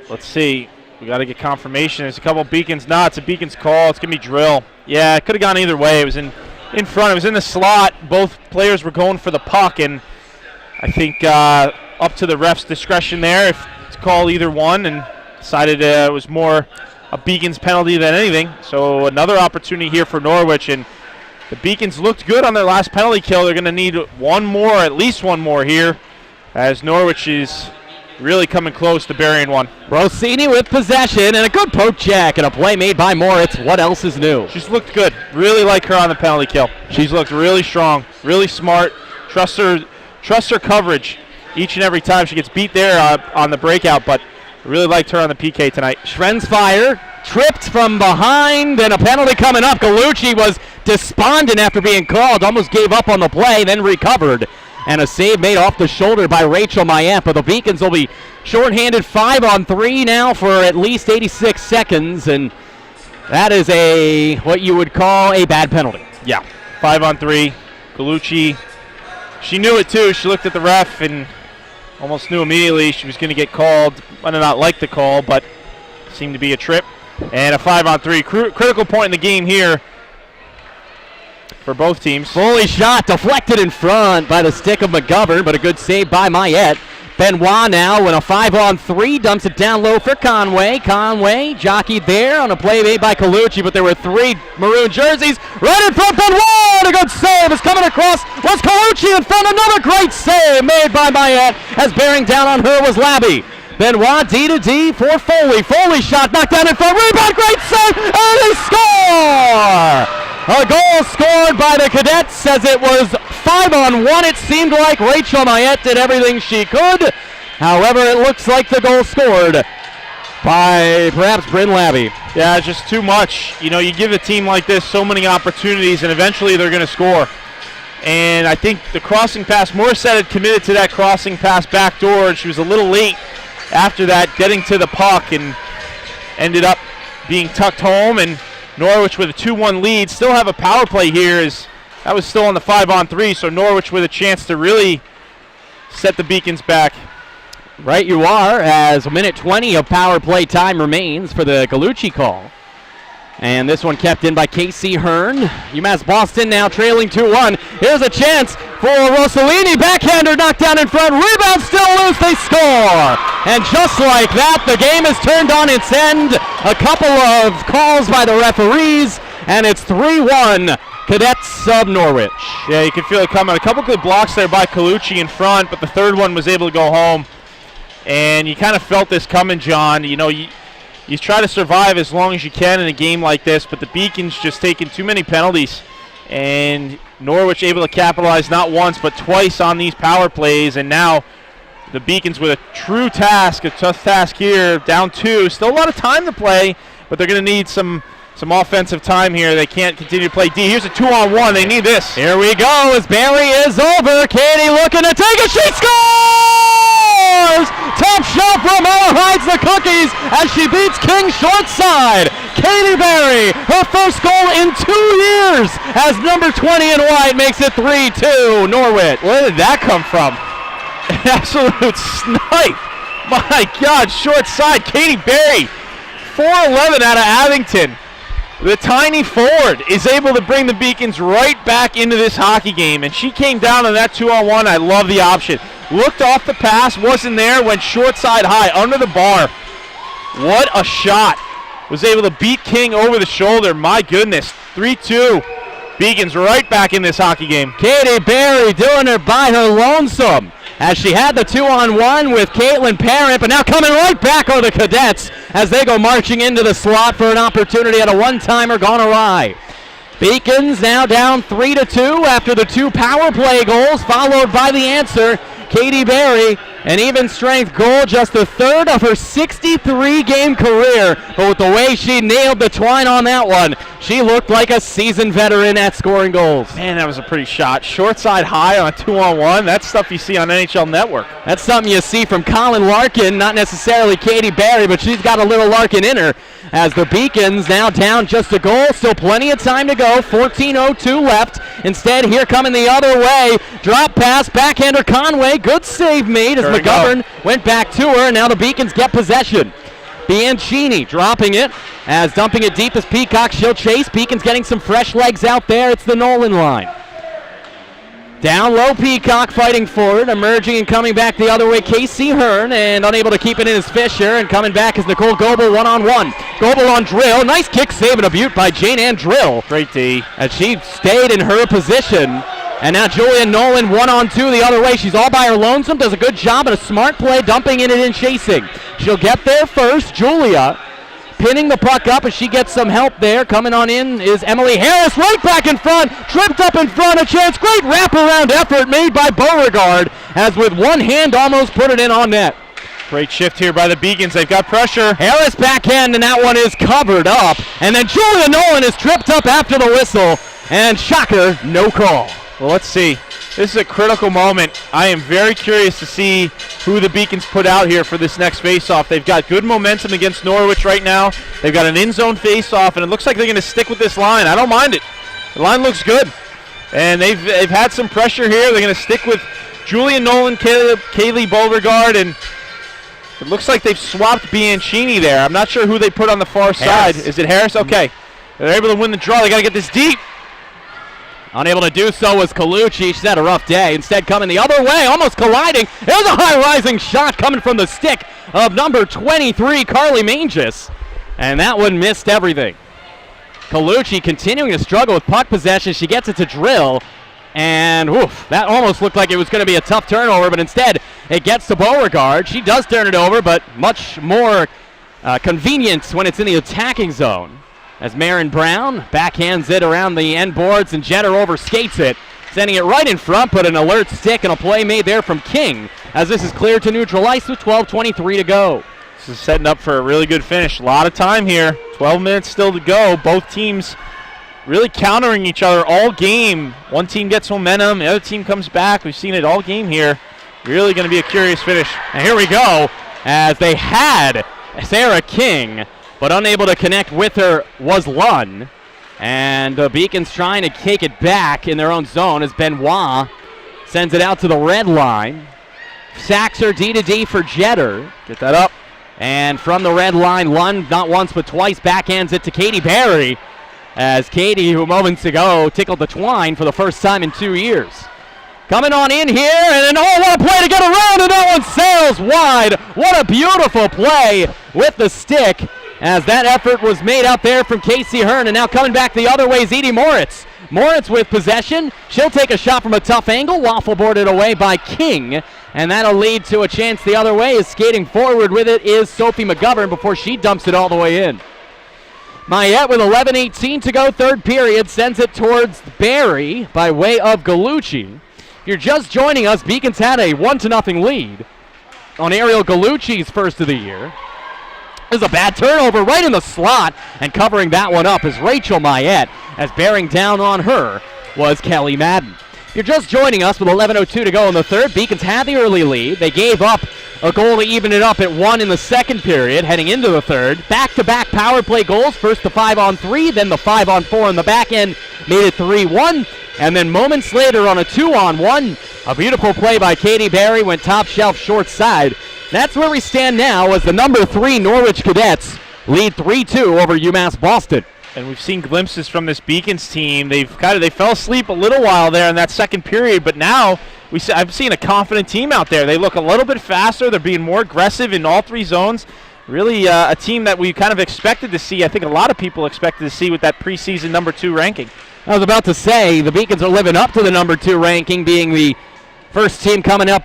Let's see. We got to get confirmation. There's a couple Beacons. No, it's a Beacons call. It's going to be Drill. Yeah, it could have gone either way. It was in in front. It was in the slot. Both players were going for the puck, and I think up to the ref's discretion there if to call either one, and decided it was more a Beacons penalty than anything. So another opportunity here for Norwich, and the Beacons looked good on their last penalty kill. They're going to need one more, at least one more here, as Norwich is really coming close to burying one. Rossini with possession and a good poke check and a play made by Moritz. What else is new? She's looked good. Really like her on the penalty kill. She's looked really strong, really smart. Trust her coverage each and every time. She gets beat there on the breakout, but really liked her on the PK tonight. Schwenzfeier tripped from behind, and a penalty coming up. Gallucci was despondent after being called, almost gave up on the play, then recovered. And a save made off the shoulder by Rachel Mayette. But the Beacons will be shorthanded 5-on-3 now for at least 86 seconds. And that is what you would call a bad penalty. Yeah, 5-on-3. Gallucci, she knew it too. She looked at the ref and almost knew immediately she was going to get called. Might have not liked the call, but seemed to be a trip. And a 5-on-3. Critical point in the game here for both teams. Fully shot, deflected in front by the stick of McGovern, but a good save by Mayette. Benoit now in a 5-on-3, dumps it down low for Conway. Conway jockeyed there on a play made by Gallucci, but there were three maroon jerseys right in front. Benoit, a good save is coming across. Was Gallucci in front? Another great save made by Mayette, as bearing down on her was Labby. Benoit D to D for Foley. Foley shot knocked down in front. Rebound, great save, and they score! A goal scored by the Cadets, as it was 5-on-1. It seemed like Rachel Mayette did everything she could. However, it looks like the goal scored by perhaps Bryn Labby. Yeah, it's just too much. You know, you give a team like this so many opportunities, and eventually they're going to score. And I think the crossing pass, Morrisette had committed to that crossing pass backdoor, and she was a little late after that getting to the puck and ended up being tucked home. And Norwich with a 2-1 lead. Still have a power play here, as that was still on the 5-on-3, so Norwich with a chance to really set the Beacons back. Right you are, as a minute 20 of power play time remains for the Gallucci call. And this one kept in by Casey Hearn. UMass Boston now trailing 2-1. Here's a chance for Rossellini. Backhander knocked down in front. Rebound still loose. They score. And just like that, the game is turned on its end. A couple of calls by the referees, and it's 3-1 Cadets of Norwich. Yeah, you can feel it coming. A couple good blocks there by Gallucci in front, but the third one was able to go home. And you kind of felt this coming, John. You know, you try to survive as long as you can in a game like this, but the Beacons just taking too many penalties. And Norwich able to capitalize not once but twice on these power plays. And now the Beacons with a true task, a tough task here, down 2. Still a lot of time to play, but they're going to need some offensive time here. They can't continue to play D. Here's a 2-on-1. They need this. Here we go as Barry is over. Katie looking to take it. She scores! Top shot from Ella hides the cookies as she beats King short side. Katie Barry, her first goal in 2 years, as number 20 in white makes it 3-2 Norwich. Where did that come from? An absolute snipe. My God, short side. Katie Barry, 4'11" out of Abington. The tiny forward is able to bring the Beacons right back into this hockey game, and she came down on that 2-on-1. I love the option. Looked off the pass, wasn't there, went short side high, under the bar. What a shot. Was able to beat King over the shoulder. My goodness, 3-2. Beacons right back in this hockey game. Katie Barry doing her by her lonesome, as she had the 2-on-1 with Caitlin Parent, but now coming right back are the Cadets as they go marching into the slot for an opportunity at a one-timer gone awry. Beacons now down 3-2 after the 2 power play goals, followed by the answer, Katie Barry, an even strength goal, just the third of her 63-game career. But with the way she nailed the twine on that one, she looked like a seasoned veteran at scoring goals. Man, that was a pretty shot. Short side high on a 2-on-1. That's stuff you see on NHL Network. That's something you see from Colin Larkin, not necessarily Katie Barry, but she's got a little Larkin in her. As the Beacons now down just a goal, still plenty of time to go, 14:02 left. Instead, here coming the other way, drop pass, backhander Conway, good save made as McGovern went back to her, and now the Beacons get possession. Bianchini dropping it as dumping it deep as Peacock. She'll chase. Beacon's getting some fresh legs out there. It's the Nolan line. Down low, Peacock fighting forward, emerging and coming back the other way. Casey Hearn, and unable to keep it in is Fisher, and coming back is Nicole Goebel one-on-one. Goebel on Drill. Nice kick save and a beaut by Jane Ann Drill. Great D. And she stayed in her position. And now Julia Nolan one-on-two the other way. She's all by her lonesome, does a good job and a smart play, dumping in it and chasing. She'll get there first. Julia pinning the puck up as she gets some help there. Coming on in is Emily Harris, right back in front, tripped up in front, a chance. Great wraparound effort made by Beauregard, as with one hand almost put it in on net. Great shift here by the Beacons. They've got pressure. Harris backhand, and that one is covered up. And then Julia Nolan is tripped up after the whistle, and shocker, no call. Well, let's see. This is a critical moment. I am very curious to see who the Beacons put out here for this next face-off. They've got good momentum against Norwich right now. They've got an in-zone face-off, and it looks like they're going to stick with this line. I don't mind it. The line looks good. And they've had some pressure here. They're going to stick with Julia Nolan, Kaylee Beauregard, and it looks like they've swapped Bianchini there. I'm not sure who they put on the far side. Is it Harris? Okay. They're able to win the draw. They got to get this deep. Unable to do so was Gallucci. She's had a rough day. Instead coming the other way, almost colliding. There's a high-rising shot coming from the stick of number 23, Carly Manges. And that one missed everything. Gallucci continuing to struggle with puck possession. She gets it to Drill. And oof, that almost looked like it was going to be a tough turnover, but instead it gets to Beauregard. She does turn it over, but much more convenient when it's in the attacking zone. As Marin Brown backhands it around the end boards, and Jeter overskates it, sending it right in front, but an alert stick and a play made there from King, as this is cleared to neutral ice with 12:23 to go. This is setting up for a really good finish. A lot of time here. 12 minutes still to go. Both teams really countering each other all game. One team gets momentum, the other team comes back. We've seen it all game here. Really going to be a curious finish. And here we go, as they had Sarah King, but unable to connect with her was Lunn. And the Beacons trying to take it back in their own zone as Benoit sends it out to the red line. Sacks her D-to-D for Jeter. Get that up. And from the red line, Lunn not once but twice backhands it to Katie Barry, as Katie, who moments ago tickled the twine for the first time in 2 years. Coming on in here, and what a play to get around, and that one sails wide. What a beautiful play with the stick, as that effort was made out there from Casey Hearn. And now coming back the other way is Edie Moritz. Moritz with possession. She'll take a shot from a tough angle. Waffle boarded away by King. And that'll lead to a chance the other way. Is skating forward with it is Sophie McGovern before she dumps it all the way in. Mayette with 11:18 to go, third period, sends it towards Barry by way of Gallucci. If you're just joining us, Beacons had a 1-0 lead on Arielle Gallucci's first of the year. There's a bad turnover right in the slot, and covering that one up is Rachel Mayette, as bearing down on her was Kelly Madden. If you're just joining us with 11:02 to go in the third, Beacons had the early lead. They gave up a goal to even it up at 1 in the second period, heading into the third. Back-to-back power play goals, first the 5-on-3, then the 5-on-4 in the back end, made it 3-1. And then moments later on a 2-on-1, a beautiful play by Katie Barry went top shelf short side. That's where we stand now as the number 3 Norwich Cadets lead 3-2 over UMass Boston. And we've seen glimpses from this Beacons team. They fell asleep a little while there in that second period, but now I've seen a confident team out there. They look a little bit faster. They're being more aggressive in all 3 zones. Really a team that we kind of expected to see. I think a lot of people expected to see with that preseason number 2 ranking. I was about to say, the Beacons are living up to the number 2 ranking, being the first team coming up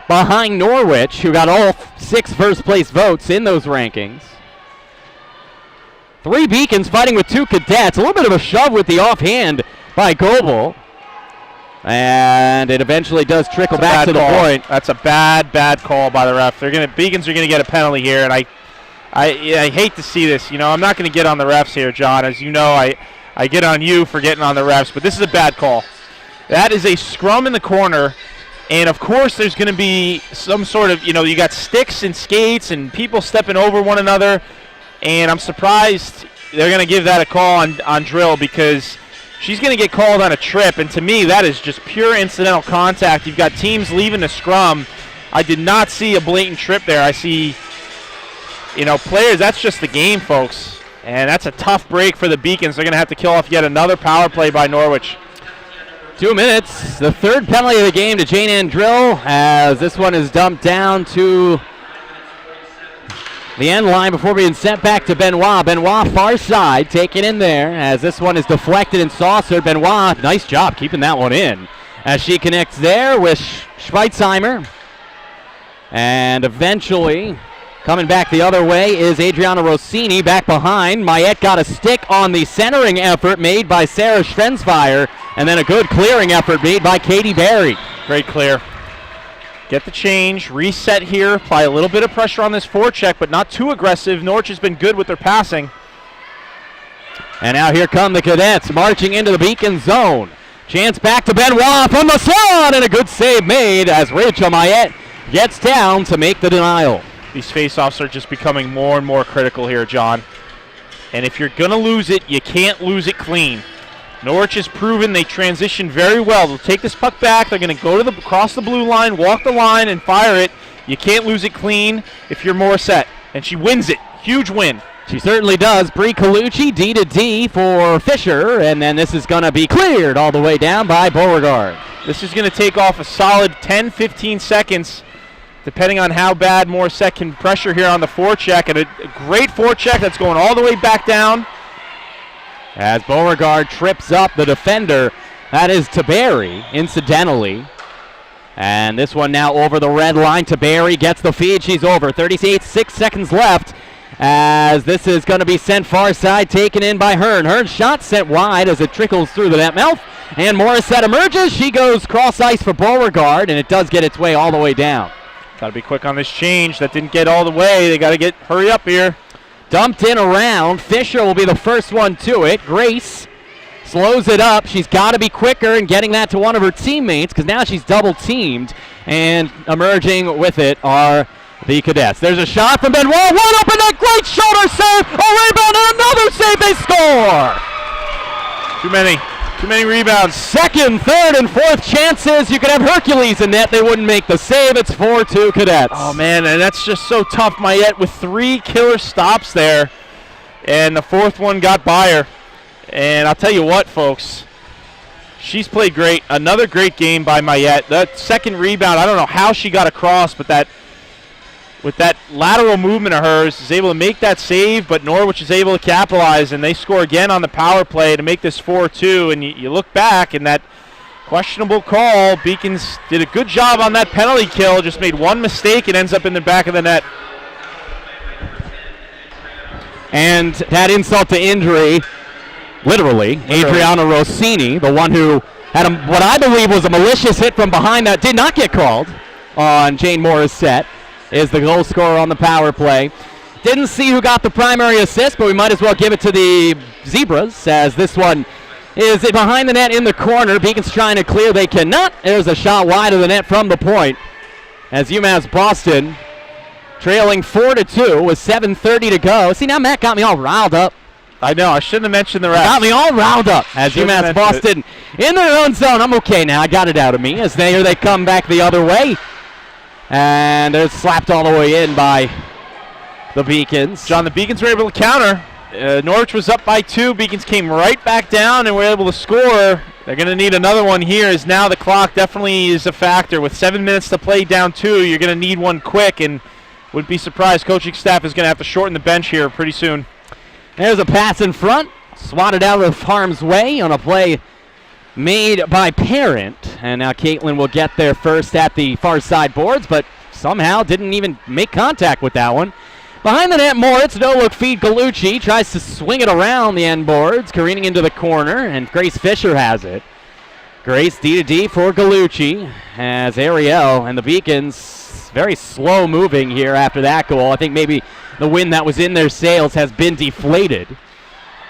behind Norwich, who got all 6 first-place votes in those rankings. 3 Beacons fighting with 2 Cadets. A little bit of a shove with the offhand by Goebel. And it eventually does trickle back to the point. That's a bad call by the ref. Beacons are going to get a penalty here, and I hate to see this. You know, I'm not going to get on the refs here, John. As you know, I get on you for getting on the refs, but this is a bad call. That is a scrum in the corner. And, of course, there's going to be some sort of, you got sticks and skates and people stepping over one another. And I'm surprised they're going to give that a call on Drill, because she's going to get called on a trip. And to me, that is just pure incidental contact. You've got teams leaving the scrum. I did not see a blatant trip there. I see players, that's just the game, folks. And that's a tough break for the Beacons. They're going to have to kill off yet another power play by Norwich. 2 minutes. The third penalty of the game to Jane Andrill, as this one is dumped down to the end line before being sent back to Benoit. Benoit far side, taken in there as this one is deflected and saucered. Benoit, nice job keeping that one in as she connects there with Schweitzheimer. And eventually, coming back the other way is Adriana Rossini back behind. Mayette got a stick on the centering effort made by Sarah Schwensfire, and then a good clearing effort made by Katie Barry. Great clear. Get the change, reset here, apply a little bit of pressure on this forecheck, but not too aggressive. Norwich has been good with their passing. And now here come the Cadets marching into the Beacon zone. Chance back to Benoit from the slot, and a good save made as Rachel Mayette gets down to make the denial. These faceoffs are just becoming more and more critical here, John. And if you're going to lose it, you can't lose it clean. Norwich has proven they transition very well. They'll take this puck back. They're going to go to cross the blue line, walk the line, and fire it. You can't lose it clean if you're Morrisette. And she wins it. Huge win. She certainly does. Brie Gallucci, D to D for Fisher, and then this is going to be cleared all the way down by Beauregard. This is going to take off a solid 10-15 seconds, depending on how bad Morrisette can pressure here on the forecheck. And a great forecheck that's going all the way back down. As Beauregard trips up the defender, that is Taberi, incidentally. And this one now over the red line. Taberi gets the feed. She's over. 6 seconds left as this is going to be sent far side, taken in by Hearn. Hearn's shot sent wide as it trickles through the net mouth. And Morrisette emerges. She goes cross ice for Beauregard, and it does get its way all the way down. Got to be quick on this change. That didn't get all the way. They got to hurry up here. Dumped in around. Fisher will be the first one to it. Grace slows it up. She's got to be quicker in getting that to one of her teammates because now she's double teamed. And emerging with it are the Cadets. There's a shot from Benoit. One up and a great shoulder save. A rebound and another save. They score. Too many rebounds. Second, third, and fourth chances. You could have Hercules in net. They wouldn't make the save. It's 4-2 Cadets. Oh, man, and that's just so tough. Mayette with 3 killer stops there, and the fourth one got by her. And I'll tell you what, folks, she's played great. Another great game by Mayette. That second rebound, I don't know how she got across, but with that lateral movement of hers, is able to make that save, but Norwich is able to capitalize, and they score again on the power play to make this 4-2. And you look back, and that questionable call, Beacons did a good job on that penalty kill, just made one mistake and ends up in the back of the net. And that insult to injury, literally. Adriana Rossini, the one who had what I believe was a malicious hit from behind that did not get called on Jane Morrisette, is the goal scorer on the power play. Didn't see who got the primary assist, but we might as well give it to the Zebras as this one is behind the net in the corner. Beacon's trying to clear. They cannot. There's a shot wide of the net from the point as UMass Boston trailing 4-2 with 7:30 to go. See, now Matt got me all riled up. I know. I shouldn't have mentioned the rest. Got me all riled up as UMass Boston in their own zone. I'm okay now. I got it out of me as here they come back the other way. And they're slapped all the way in by the Beacons. John, the Beacons were able to counter. Norwich was up by 2. Beacons came right back down and were able to score. They're going to need another one here as now the clock definitely is a factor. With 7 minutes to play down 2, you're going to need one quick, and would be surprised coaching staff is going to have to shorten the bench here pretty soon. There's a pass in front, swatted out of harm's way on a play made by Parent, and now Caitlin will get there first at the far side boards, but somehow didn't even make contact with that one. Behind the net, Moritz, no-look feed. Gallucci tries to swing it around the end boards, careening into the corner, and Grace Fisher has it. Grace D-to-D for Gallucci as Arielle and the Beacons very slow moving here after that goal. I think maybe the wind that was in their sails has been deflated.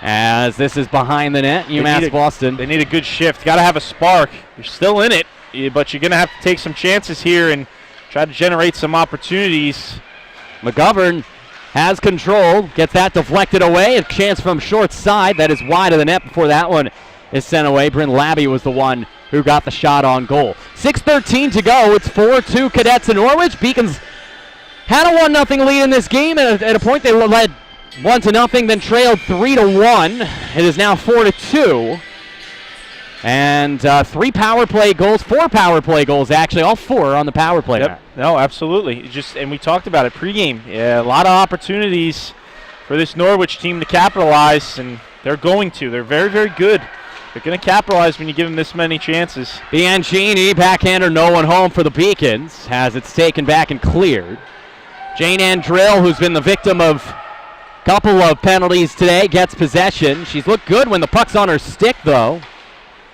As this is behind the net, UMass Boston. They need a good shift. Got to have a spark. You're still in it, but you're going to have to take some chances here and try to generate some opportunities. McGovern has control, gets that deflected away. A chance from short side that is wide of the net before that one is sent away. Bryn Labby was the one who got the shot on goal. 6:13 to go. It's 4-2 Cadets in Norwich. Beacons had a 1-0 lead in this game. At a point, they led 1-0, then trailed 3-1. It is now 4-2. And 4 power play goals, actually, all 4 on the power play. Yep. No, absolutely. And we talked about it pregame. Yeah, a lot of opportunities for this Norwich team to capitalize, and they're going to. They're very, very good. They're going to capitalize when you give them this many chances. Bianchini, backhander, no one home for the Beacons, has it's taken back and cleared. Jane Andrill, who's been the victim of a couple of penalties today, gets possession. She's looked good when the puck's on her stick, though,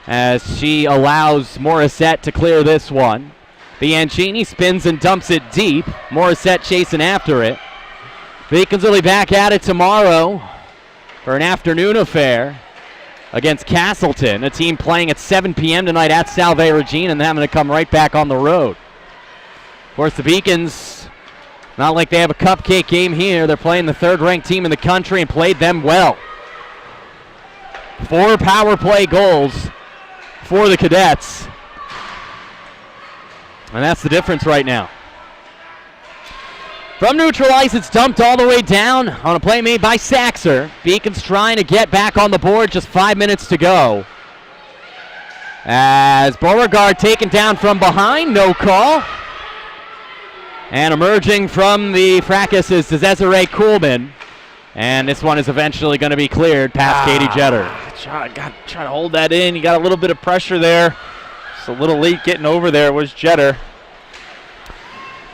as she allows Morrisette to clear this one. Bianchini spins and dumps it deep. Morrisette chasing after it. Beacons will be back at it tomorrow for an afternoon affair against Castleton, a team playing at 7 p.m. tonight at Salve Regina and having to come right back on the road. Of course, the Beacons, not like they have a cupcake game here. They're playing the 3rd-ranked team in the country and played them well. 4 power play goals for the Cadets. And that's the difference right now. From neutral ice, it's dumped all the way down on a play made by Saxer. Beacons trying to get back on the board, just 5 minutes to go. As Beauregard taken down from behind, no call. And emerging from the fracas is Desiree Kuhlman. And this one is eventually going to be cleared past Katie Jetter. Try to hold that in. You got a little bit of pressure there. Just a little late getting over there was Jetter.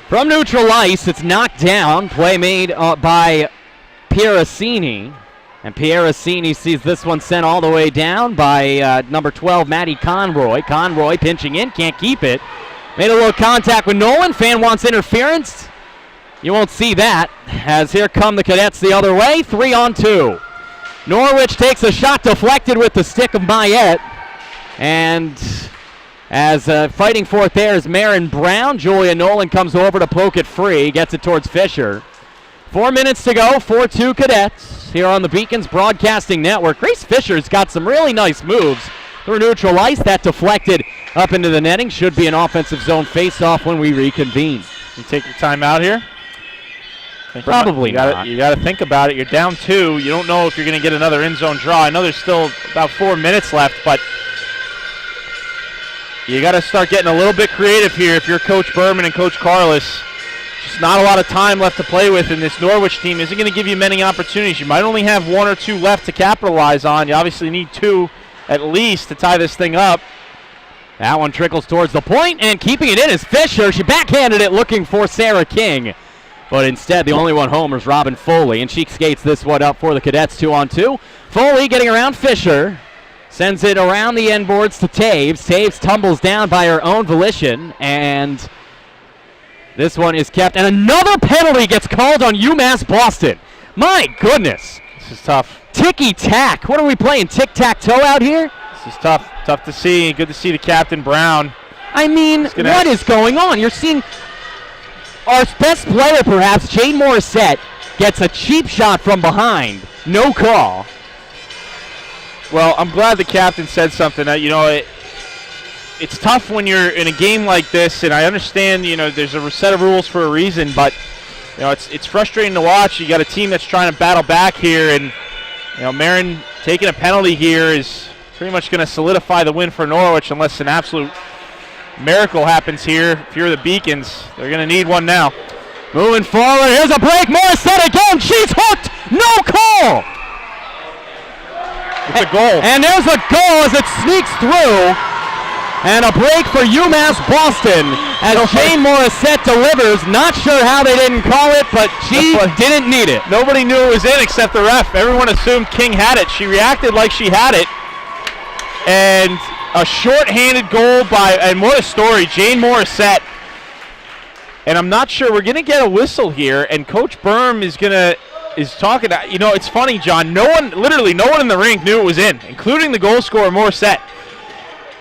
From neutral ice, it's knocked down. Play made by Pieracini. And Pieracini sees this one sent all the way down by number 12, Maddie Conroy. Conroy pinching in, can't keep it. Made a little contact with Nolan. Fan wants interference. You won't see that, as here come the Cadets the other way. 3-on-2. Norwich takes a shot deflected with the stick of Mayette. And as fighting for it there is Marin Brown. Julia Nolan comes over to poke it free, gets it towards Fisher. 4 minutes to go, 4-2 Cadets here on the Beacons Broadcasting Network. Grace Fisher's got some really nice moves through neutral ice. That deflected up into the netting. Should be an offensive zone face-off when we reconvene. You take your time out here? Probably not. You got to think about it. You're down 2. You don't know if you're going to get another in-zone draw. I know there's still about 4 minutes left, but you got to start getting a little bit creative here if you're Coach Berman and Coach Carlos. Just not a lot of time left to play with, and this Norwich team isn't going to give you many opportunities. You might only have 1 or 2 left to capitalize on. You obviously need 2 at least to tie this thing up. That one trickles towards the point, and keeping it in is Fisher. She backhanded it looking for Sarah King. But instead, the only one home is Robin Foley, and she skates this one up for the Cadets 2-on-2. Foley getting around Fisher. Sends it around the end boards to Taves. Taves tumbles down by her own volition, and this one is kept. And another penalty gets called on UMass Boston. My goodness. This is tough. Ticky-tack. What are we playing, tic-tac-toe out here? This is tough. Tough to see. Good to see the captain, Brown. I mean, what is going on? You're seeing our best player, perhaps, Jane Morrisette, gets a cheap shot from behind. No call. Well, I'm glad the captain said something. It's tough when you're in a game like this, and I understand, there's a set of rules for a reason, but, it's frustrating to watch. You got a team that's trying to battle back here, and, Marin taking a penalty here is pretty much going to solidify the win for Norwich unless an absolute miracle happens here. If you're the Beacons, they're going to need one now. Moving forward, here's a break. Morrisette again. She's hooked. No call. It's a goal. And there's a goal as it sneaks through. And a break for UMass Boston as Jane Morrisette delivers. Not sure how they didn't call it, but she didn't need it. Nobody knew it was in except the ref. Everyone assumed King had it. She reacted like she had it. And a short-handed goal and what a story, Jane Morrisette. And I'm not sure, we're going to get a whistle here, and Coach Berm is talking, it's funny, John, literally no one in the rink knew it was in, including the goal scorer, Morrisette.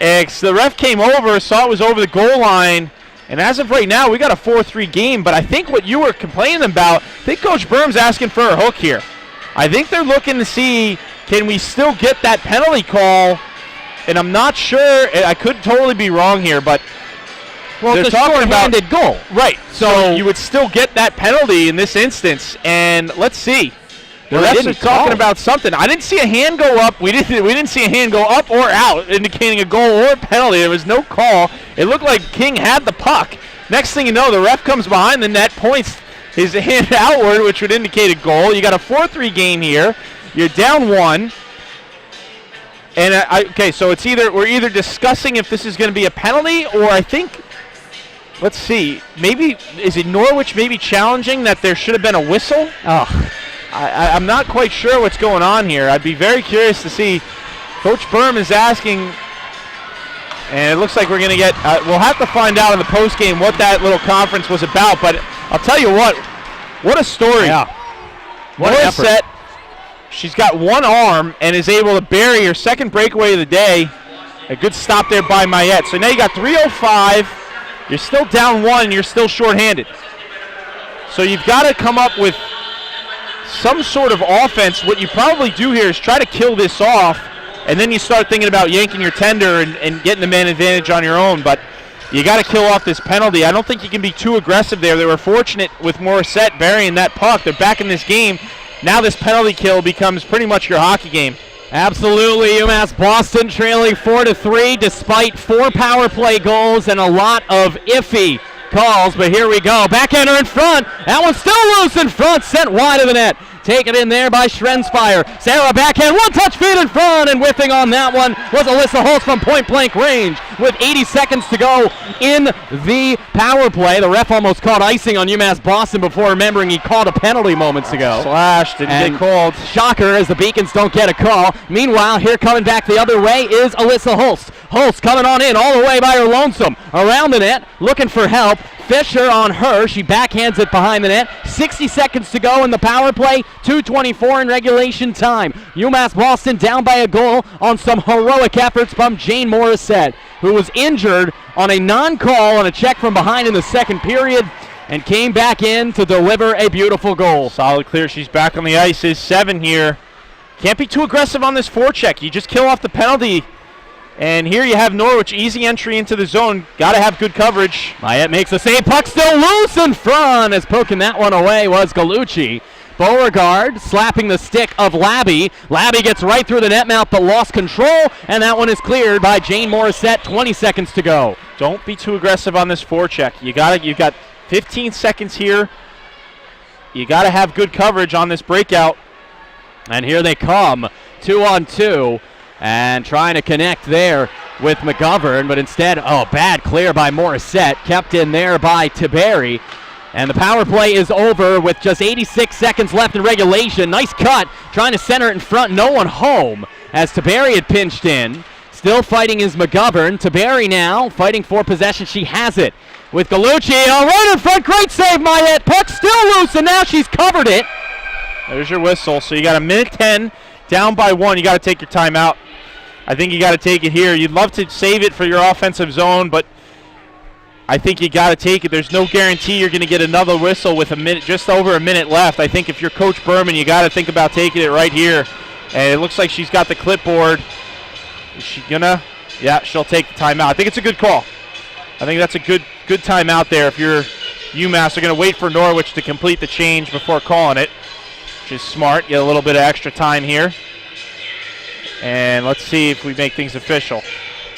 And the ref came over, saw it was over the goal line, and as of right now, we got a 4-3 game, but I think what you were complaining about, I think Coach Berm's asking for a hook here. I think they're looking to see, can we still get that penalty call? And I'm not sure, I could totally be wrong here, but Well, they're it's a talking about short-handed goal. Right. So you would still get that penalty in this instance, and let's see. The Well, they refs are didn't call talking it. about something. I didn't see a hand go up. We didn't see a hand go up or out, indicating a goal or a penalty. There was no call. It looked like King had the puck. Next thing you know, the ref comes behind the net, points his hand outward, which would indicate a goal. You got a 4-3 game here. You're down 1. And okay, so it's we're either discussing if this is going to be a penalty, or I think, let's see, maybe is it Norwich maybe challenging that there should have been a whistle? Oh. I'm not quite sure what's going on here. I'd be very curious to see. Coach Berm is asking, and it looks like we're going to get, we'll have to find out in the postgame what that little conference was about, but I'll tell you what a story. Yeah. What an effort. Morrisette, she's got one arm and is able to bury her second breakaway of the day. A good stop there by Mayette. So now you got 3:05. You're still down 1, and you're still shorthanded. So you've got to come up with some sort of offense. What you probably do here is try to kill this off, and then you start thinking about yanking your tender and getting the man advantage on your own. But you got to kill off this penalty. I don't think you can be too aggressive there. They were fortunate with Morrisette burying that puck. They're back in this game. Now this penalty kill becomes pretty much your hockey game. Absolutely. UMass Boston trailing 4-3 despite 4 power play goals and a lot of iffy calls, but here we go. Backhander in front. That one's still loose in front, sent wide of the net. Taken in there by Schrensfire. Sarah backhand, one-touch feed in front, and whiffing on that one was Alyssa Holtz from point-blank range with 80 seconds to go in the power play. The ref almost caught icing on UMass Boston before remembering he called a penalty moments ago. Slashed, didn't get called. Shocker as the Beacons don't get a call. Meanwhile, here coming back the other way is Alyssa Holtz. Holtz coming on in all the way by her lonesome. Around the net, looking for help. Fisher on her. She backhands it behind the net. 60 seconds to go in the power play. 2:24 in regulation time. UMass Boston down by a goal on some heroic efforts from Jane Morrisette, who was injured on a non-call on a check from behind in the second period and came back in to deliver a beautiful goal. Solid clear. She's back on the ice. Is 7 here. Can't be too aggressive on this forecheck. You just kill off the penalty. And here you have Norwich, easy entry into the zone. Got to have good coverage. Mayette makes the save. Puck still loose in front, as poking that one away was Gallucci. Beauregard slapping the stick of Labby. Labby gets right through the net mouth but lost control, and that one is cleared by Jane Morrisette. 20 seconds to go. Don't be too aggressive on this forecheck. You got 15 seconds here. You got to have good coverage on this breakout. And here they come, 2-on-2. And trying to connect there with McGovern, but instead, bad clear by Morrisette, kept in there by Tiberi. And the power play is over with just 86 seconds left in regulation. Nice cut, trying to center it in front, no one home, as Tiberi had pinched in. Still fighting is McGovern. Tiberi now fighting for possession. She has it with Gallucci. Right in front, great save, Mayette. Puck still loose, and now she's covered it. There's your whistle. So you got 1:10, down by 1. You got to take your timeout. I think you got to take it here. You'd love to save it for your offensive zone, but I think you got to take it. There's no guarantee you're going to get another whistle with just over a minute left. I think if you're Coach Berman, you got to think about taking it right here. And it looks like she's got the clipboard. Is she gonna? Yeah, she'll take the timeout. I think it's a good call. I think that's a good timeout there. If you're UMass, they're going to wait for Norwich to complete the change before calling it, which is smart. Get a little bit of extra time here. And let's see if we make things official.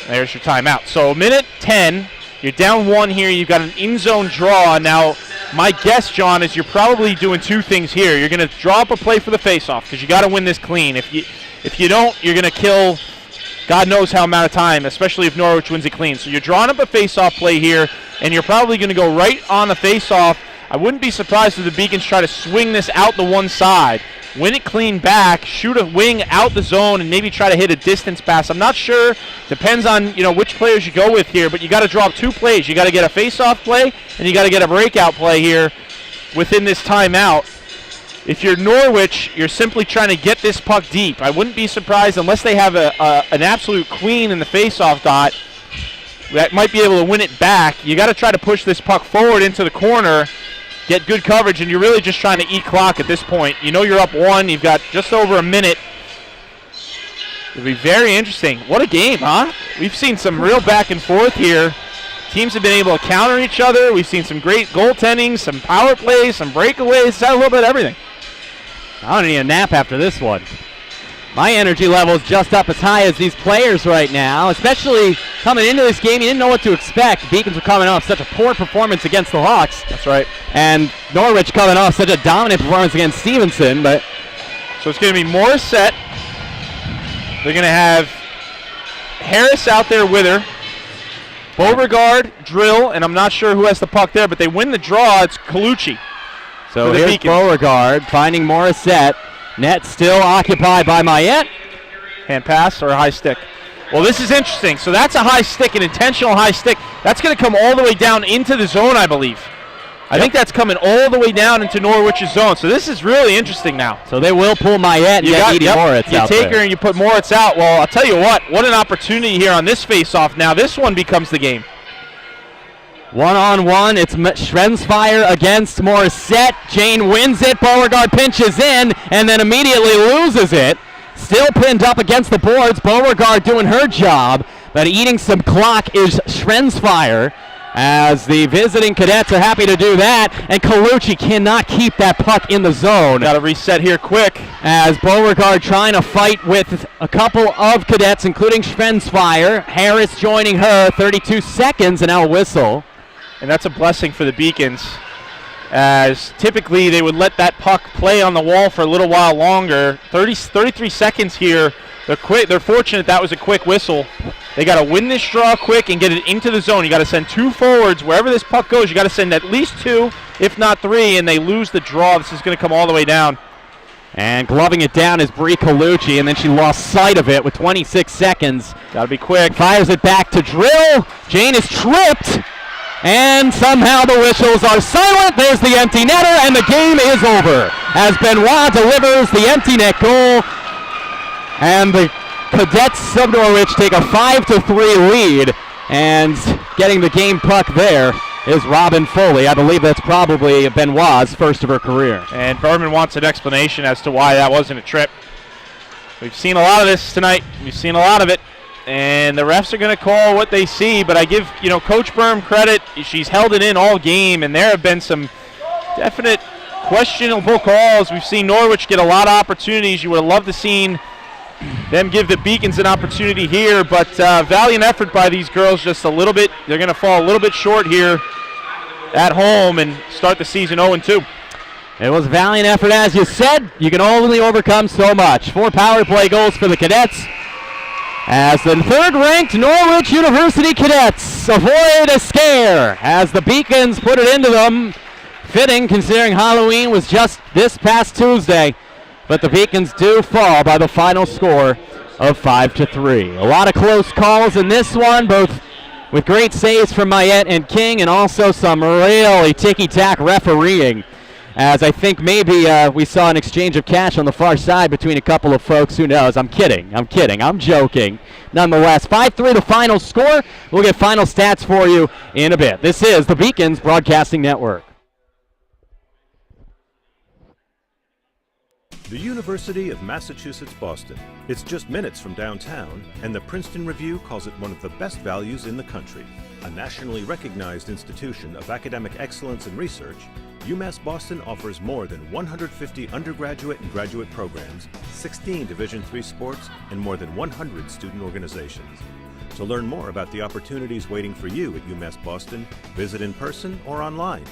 There's your timeout. So 1:10, you're down 1 here. You've got an in-zone draw. Now, my guess, John, is you're probably doing 2 things here. You're going to draw up a play for the face-off because you got to win this clean. If you don't, you're going to kill God knows how amount of time, especially if Norwich wins it clean. So you're drawing up a face-off play here, and you're probably going to go right on the face-off. I wouldn't be surprised if the Beacons try to swing this out the one side. Win it clean back, shoot a wing out the zone, and maybe try to hit a distance pass. I'm not sure. Depends on which players you go with here, but you got to draw up 2 plays. You got to get a face-off play, and you got to get a breakout play here within this timeout. If you're Norwich, you're simply trying to get this puck deep. I wouldn't be surprised unless they have an absolute queen in the face-off dot that might be able to win it back. You got to try to push this puck forward into the corner, get good coverage, and you're really just trying to eat clock at this point. You're up 1. You've got just over a minute. It'll be very interesting. What a game, huh? We've seen some real back and forth here. Teams have been able to counter each other. We've seen some great goaltending, some power plays, some breakaways. It's had a little bit of everything. I don't need a nap after this one. My energy level is just up as high as these players right now, especially coming into this game. You didn't know what to expect. Beacons were coming off such a poor performance against the Hawks. That's right. And Norwich coming off such a dominant performance against Stevenson. But so it's going to be Morrisette. They're going to have Harris out there with her. Beauregard, Drill, and I'm not sure who has the puck there, but they win the draw. It's Gallucci. So here's Beauregard finding Morrisette. Net still occupied by Mayette. Hand pass or a high stick? Well, this is interesting. So that's a high stick, an intentional high stick. That's going to come all the way down into the zone, I believe. I think that's coming all the way down into Norwich's zone. So this is really interesting now. So they will pull Mayette and get Edie Moritz out there. You take her and you put Moritz out. Well, I'll tell you what an opportunity here on this face-off. Now this one becomes the game. One-on-one, it's Schrensfire against Morrisette. Jane wins it, Beauregard pinches in, and then immediately loses it. Still pinned up against the boards, Beauregard doing her job, but eating some clock is Schrensfire, as the visiting cadets are happy to do that, and Gallucci cannot keep that puck in the zone. Got to reset here quick. As Beauregard trying to fight with a couple of cadets, including Schrensfire. Harris joining her, 32 seconds, and now a whistle. And that's a blessing for the Beacons, as typically they would let that puck play on the wall for a little while longer. 33 seconds here. They're fortunate that was a quick whistle. They got to win this draw quick and get it into the zone. You got to send 2 forwards. Wherever this puck goes, you got to send at least 2, if not 3, and they lose the draw. This is going to come all the way down. And gloving it down is Brie Gallucci, and then she lost sight of it with 26 seconds. Got to be quick. Fires it back to Drill. Jane is tripped. And somehow the whistles are silent. There's the empty netter, and the game is over as Benoit delivers the empty net goal. And the Cadets of Norwich take a 5-3 lead. And getting the game puck there is Robin Foley. I believe that's probably Benoit's first of her career. And Berman wants an explanation as to why that wasn't a trip. We've seen a lot of this tonight. We've seen a lot of it. And the refs are going to call what they see, but I give Coach Berm credit. She's held it in all game, and there have been some definite questionable calls. We've seen Norwich get a lot of opportunities. You would have loved to seen them give the Beacons an opportunity here, but valiant effort by these girls. Just a little bit, they're going to fall a little bit short here at home and start the season 0-2. It was a valiant effort, as you said. You can only overcome so much. 4 power play goals for the Cadets, as the 3rd-ranked Norwich University Cadets avoid a scare as the Beacons put it into them. Fitting, considering Halloween was just this past Tuesday. But the Beacons do fall by the final score of 5-3. A lot of close calls in this one, both with great saves from Mayette and King, and also some really ticky-tack refereeing. As I think maybe we saw an exchange of cash on the far side between a couple of folks. Who knows? I'm kidding. I'm joking. Nonetheless, 5-3 the final score. We'll get final stats for you in a bit. This is the Beacons Broadcasting Network. The University of Massachusetts Boston. It's just minutes from downtown, and the Princeton Review calls it one of the best values in the country. A nationally recognized institution of academic excellence and research, UMass Boston offers more than 150 undergraduate and graduate programs, 16 Division III sports, and more than 100 student organizations. To learn more about the opportunities waiting for you at UMass Boston, visit in person or online.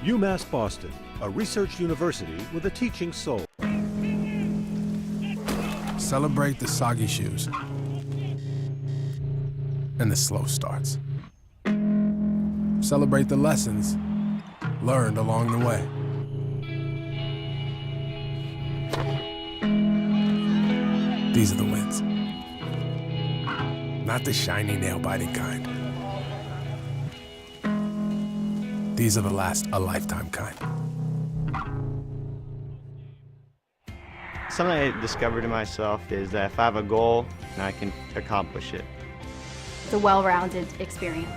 UMass Boston, a research university with a teaching soul. Celebrate the soggy shoes and the slow starts. Celebrate the lessons learned along the way. These are the wins. Not the shiny, nail-biting kind. These are the last a lifetime kind. Something I discovered in myself is that if I have a goal, I can accomplish it. It's a well-rounded experience.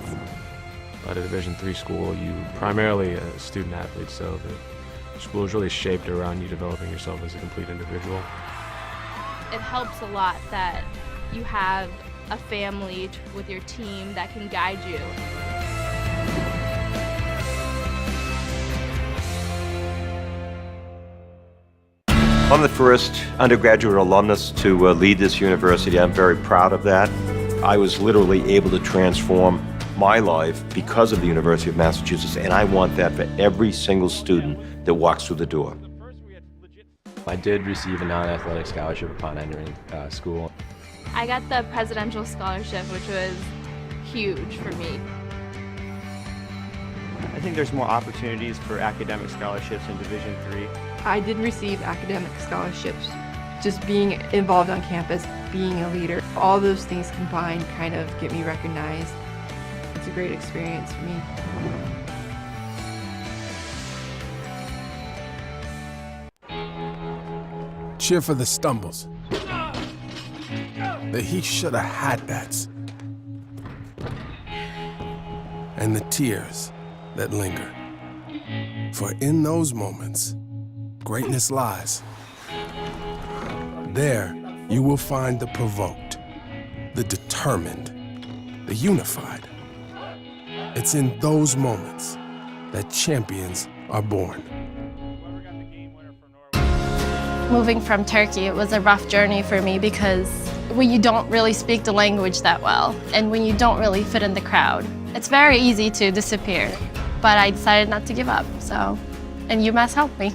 At a Division III school, you primarily a student athlete, so the school is really shaped around you developing yourself as a complete individual. It helps a lot that you have a family with your team that can guide you. I'm the first undergraduate alumnus to lead this university. I'm very proud of that. I was literally able to transform my life because of the University of Massachusetts, and I want that for every single student that walks through the door. I did receive a non-athletic scholarship upon entering school. I got the presidential scholarship, which was huge for me. I think there's more opportunities for academic scholarships in Division III. I did receive academic scholarships. Just being involved on campus, being a leader, all those things combined kind of get me recognized. It's a great experience for me. Cheer for the stumbles. The he shoulda had that's. And the tears that linger. For in those moments, greatness lies. There, you will find the provoked, the determined, the unified. It's in those moments that champions are born. Moving from Turkey, it was a rough journey for me because when you don't really speak the language that well and when you don't really fit in the crowd, it's very easy to disappear. But I decided not to give up, and UMass helped me.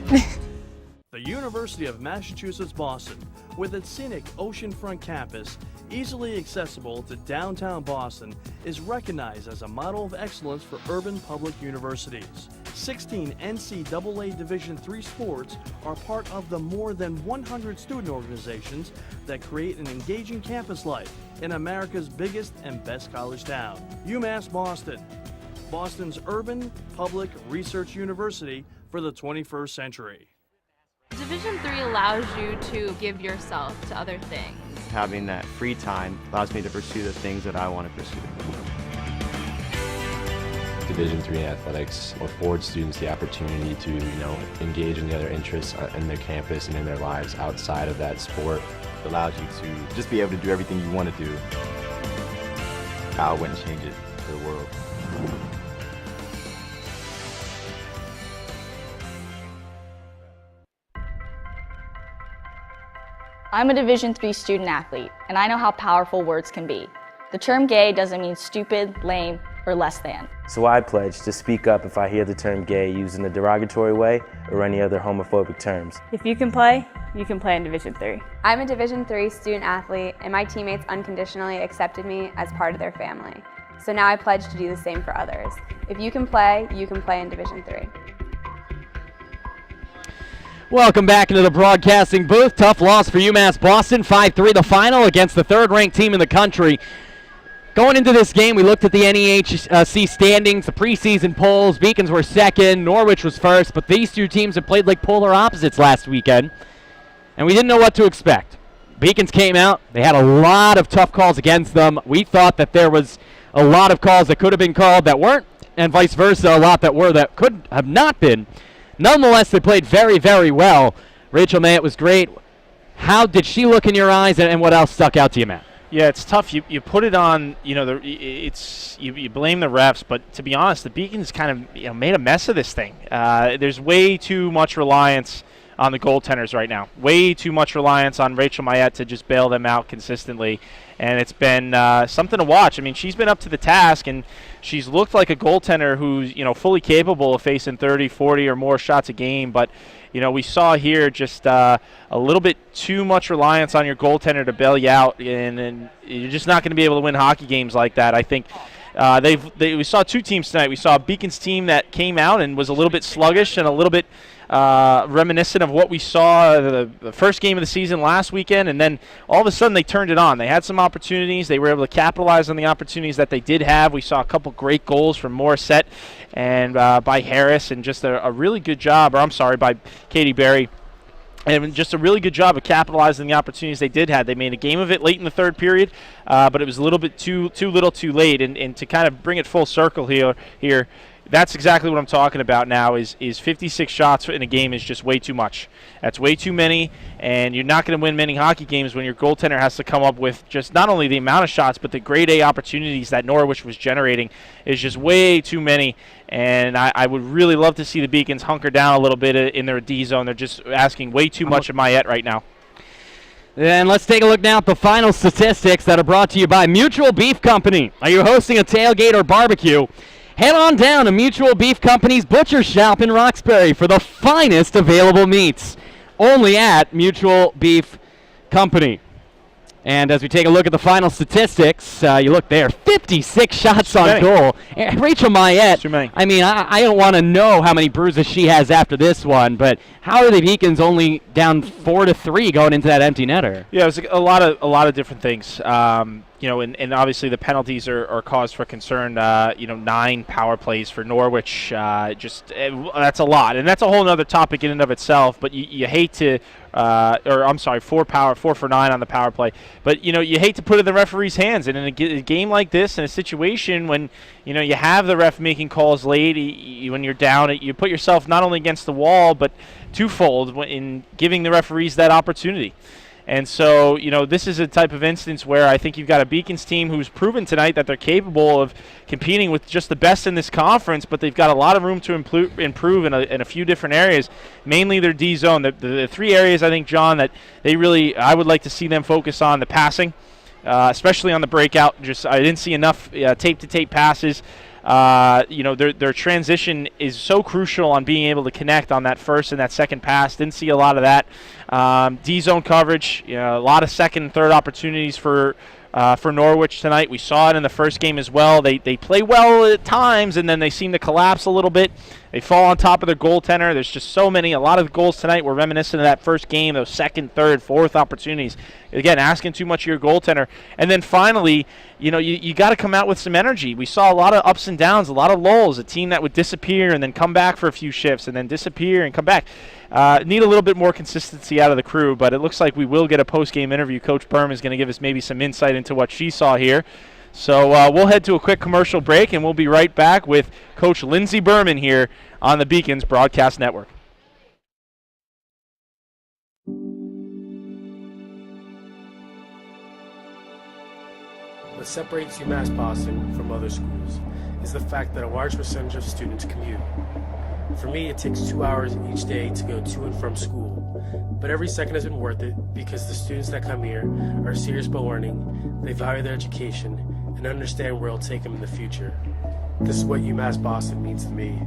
The University of Massachusetts Boston, with its scenic oceanfront campus, easily accessible to downtown Boston, is recognized as a model of excellence for urban public universities. 16 NCAA Division III sports are part of the more than 100 student organizations that create an engaging campus life in America's biggest and best college town. UMass Boston, Boston's urban public research university for the 21st century. Division III allows you to give yourself to other things. Having that free time allows me to pursue the things that I want to pursue. Division III athletics affords students the opportunity to, engage in the other interests in their campus and in their lives outside of that sport. It allows you to just be able to do everything you want to do. I wouldn't change it for the world. I'm a Division III student athlete, and I know how powerful words can be. The term gay doesn't mean stupid, lame, or less than. So I pledge to speak up if I hear the term gay used in a derogatory way or any other homophobic terms. If you can play in Division III. I'm a Division III student athlete, and my teammates unconditionally accepted me as part of their family. So now I pledge to do the same for others. If you can play in Division III. Welcome back into the broadcasting booth. Tough loss for UMass Boston, 5-3 the final against the third-ranked team in the country. Going into this game, we looked at the NEHC standings, the preseason polls. Beacons were second, Norwich was first, but these two teams have played like polar opposites last weekend, and we didn't know what to expect. Beacons came out. They had a lot of tough calls against them. We thought that there was a lot of calls that could have been called that weren't, and vice versa, a lot that were that could have not been. Nonetheless, they played very, very well. Rachel May, it was great. How did she look in your eyes, and what else stuck out to you, Matt? Yeah, it's tough. You put it on, you blame the refs, but to be honest, the Beacons kind of made a mess of this thing. There's way too much reliance on the goaltenders right now. Way too much reliance on Rachel Mayette to just bail them out consistently. And it's been something to watch. I mean, she's been up to the task, and she's looked like a goaltender who's, fully capable of facing 30, 40 or more shots a game. But, we saw here just a little bit too much reliance on your goaltender to bail you out, and you're just not going to be able to win hockey games like that. I think we saw two teams tonight. We saw a Beacons team that came out and was a little bit sluggish and a little bit reminiscent of what we saw the first game of the season last weekend, and then all of a sudden they turned it on. They had some opportunities. They were able to capitalize on the opportunities that they did have. We saw a couple great goals from Morrisette and by Harris, and just a really good job, by Katie Berry. And just a really good job of capitalizing the opportunities they did have. They made a game of it late in the third period, but it was a little bit too little too late. And to kind of bring it full circle here, that's exactly what I'm talking about now. Is 56 shots in a game is just way too much. That's way too many, and you're not going to win many hockey games when your goaltender has to come up with just not only the amount of shots, but the grade A opportunities that Norwich was generating is just way too many. And I would really love to see the Beacons hunker down a little bit in their D zone. They're just asking way too much of Mayette right now. Then let's take a look now at the final statistics that are brought to you by Mutual Beef Company. Are you hosting a tailgate or barbecue? Head on down to Mutual Beef Company's Butcher Shop in Roxbury for the finest available meats. Only at Mutual Beef Company. And as we take a look at the final statistics, you look there, 56 shots on goal. Rachel Mayette, I mean, I don't want to know how many bruises she has after this one, but how are the Beacons only down 4-3 going into that empty netter? Yeah, it was a lot of different things. And obviously the penalties are cause for concern. 9 power plays for Norwich. That's a lot, and that's a whole other topic in and of itself. But you hate to, 4 for 9 on the power play. But you hate to put it in the referee's hands. And in a game like this, in a situation when you have the ref making calls late, when you're down, you put yourself not only against the wall but twofold in giving the referees that opportunity. And so, this is a type of instance where I think you've got a Beacons team who's proven tonight that they're capable of competing with just the best in this conference, but they've got a lot of room to improve in a few different areas, mainly their D zone. The 3 areas, I think, John, that I would like to see them focus on: the passing, especially on the breakout. I didn't see enough tape-to-tape passes. Their transition is so crucial on being able to connect on that first and that second pass. Didn't see a lot of that. D-zone coverage, a lot of second and third opportunities for Norwich tonight. We saw it in the first game as well. They play well at times, and then they seem to collapse a little bit. They fall on top of their goaltender. There's just so many. A lot of the goals tonight were reminiscent of that first game, those second, third, fourth opportunities. Again, asking too much of your goaltender. And then finally, you got to come out with some energy. We saw a lot of ups and downs, a lot of lulls, a team that would disappear and then come back for a few shifts and then disappear and come back. Need a little bit more consistency out of the crew, but it looks like we will get a post-game interview. Coach Berm is going to give us maybe some insight into what she saw here. So we'll head to a quick commercial break, and we'll be right back with Coach Lindsey Berman here on the Beacons Broadcast Network. What separates UMass Boston from other schools is the fact that a large percentage of students commute. For me, it takes 2 hours each day to go to and from school, but every second has been worth it because the students that come here are serious about learning, they value their education, and understand where it'll take them in the future. This is what UMass Boston means to me.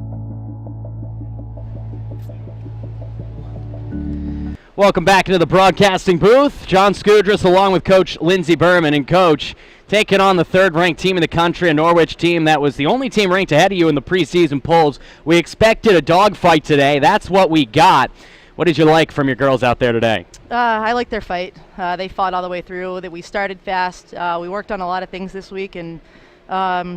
Welcome back into the broadcasting booth. John Skudras along with Coach Lindsey Berman. And Coach, taking on the third-ranked team in the country, a Norwich team that was the only team ranked ahead of you in the preseason polls. We expected a dogfight today. That's what we got. What did you like from your girls out there today? I liked their fight. They fought all the way through. That we started fast. We worked on a lot of things this week, and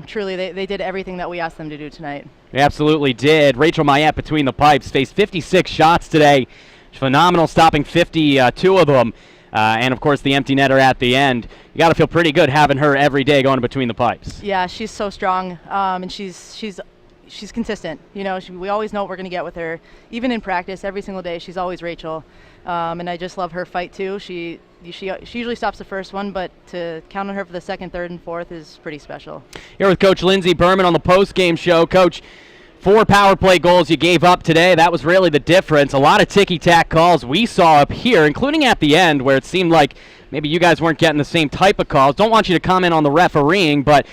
truly they did everything that we asked them to do tonight. They absolutely did. Rachel Mayette between the pipes faced 56 shots today. Phenomenal, stopping 52 of them. And, of course, the empty netter at the end. You got to feel pretty good having her every day going between the pipes. Yeah, she's so strong, and she's consistent. We always know what we're going to get with her. Even in practice, every single day, she's always Rachel. And I just love her fight, too. She usually stops the first one, but to count on her for the second, third, and fourth is pretty special. Here with Coach Lindsey Berman on the post-game show. Coach, 4 power play goals you gave up today. That was really the difference. A lot of ticky-tack calls we saw up here, including at the end where it seemed like maybe you guys weren't getting the same type of calls. Don't want you to comment on the refereeing, but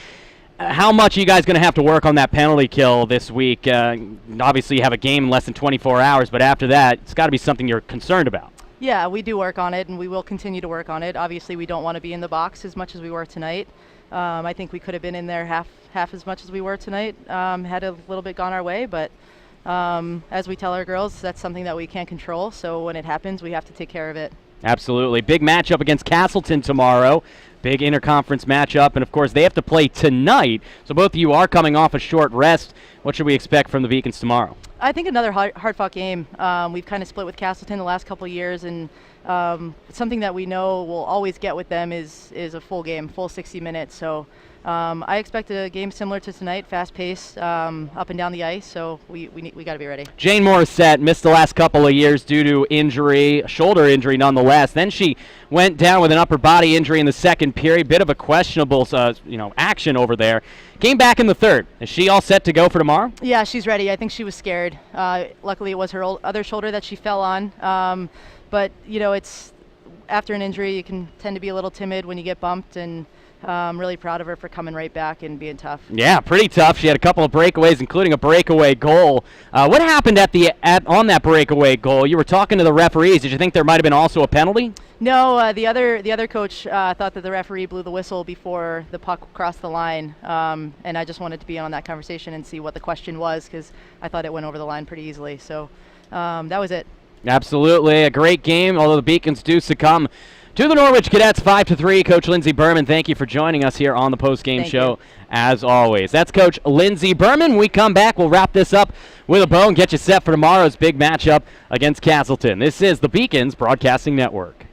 how much are you guys going to have to work on that penalty kill this week? Obviously, you have a game in less than 24 hours, but after that, it's got to be something you're concerned about. Yeah, we do work on it, and we will continue to work on it. Obviously, we don't want to be in the box as much as we were tonight. I think we could have been in there half as much as we were tonight, had a little bit gone our way, but as we tell our girls, that's something that we can't control, so when it happens, we have to take care of it. Absolutely. Big matchup against Castleton tomorrow. Big interconference matchup, and of course they have to play tonight, so both of you are coming off a short rest. What should we expect from the Beacons tomorrow? I think another hard-fought game. We've kind of split with Castleton the last couple of years, and something that we know we'll always get with them is a full game, full 60 minutes. So I expect a game similar to tonight, fast-paced, up and down the ice. So we got to be ready. Jane Morrisette missed the last couple of years due to injury, shoulder injury nonetheless. Then she went down with an upper body injury in the second period. Bit of a questionable, action over there. Came back in the third. Is she all set to go for tomorrow? Yeah, she's ready. I think she was scared. Luckily, it was her other shoulder that she fell on. But, it's after an injury, you can tend to be a little timid when you get bumped, and I'm really proud of her for coming right back and being tough. Yeah, pretty tough. She had a couple of breakaways, including a breakaway goal. What happened on that breakaway goal? You were talking to the referees. Did you think there might have been also a penalty? No, the other coach thought that the referee blew the whistle before the puck crossed the line, and I just wanted to be on that conversation and see what the question was, because I thought it went over the line pretty easily. So that was it. Absolutely. A great game, although the Beacons do succumb to the Norwich Cadets 5-3. Coach Lindsey Berman, thank you for joining us here on the post-game show, as always. That's Coach Lindsey Berman. When we come back, we'll wrap this up with a bow and get you set for tomorrow's big matchup against Castleton. This is the Beacons Broadcasting Network.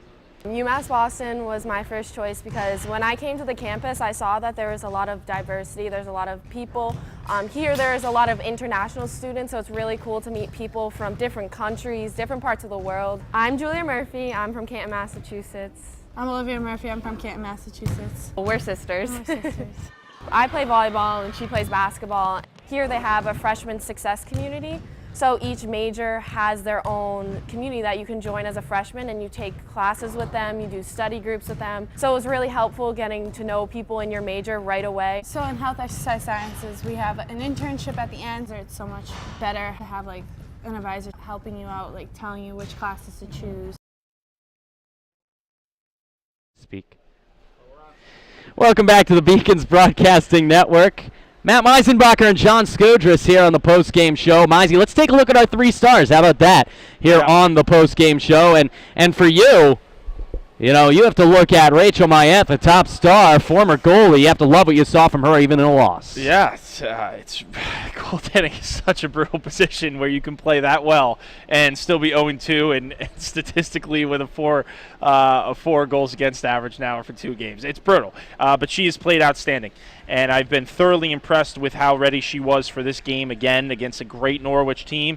UMass Boston was my first choice because when I came to the campus, I saw that there was a lot of diversity. There's a lot of people. Here there's a lot of international students, so it's really cool to meet people from different countries, different parts of the world. I'm Julia Murphy. I'm from Canton, Massachusetts. I'm Olivia Murphy. I'm from Canton, Massachusetts. We're sisters. We're sisters. I play volleyball and she plays basketball. Here they have a freshman success community. So each major has their own community that you can join as a freshman, and you take classes with them, you do study groups with them. So it was really helpful getting to know people in your major right away. So in health exercise sciences, we have an internship at the end, so it's so much better to have an advisor helping you out, telling you which classes to choose. Speak. Welcome back to the Beacons Broadcasting Network. Matt Meisenbacher and John Scudris here on the post-game show. Meisey, let's take a look at our 3 stars. How about that here on the post-game show? And for you, you have to look at Rachel Mayette, the top star, former goalie. You have to love what you saw from her even in a loss. Yeah, it's goaltending is such a brutal position where you can play that well and still be 0-2 and statistically with a 4 goals against average now for 2 games. It's brutal, but she has played outstanding. And I've been thoroughly impressed with how ready she was for this game again against a great Norwich team.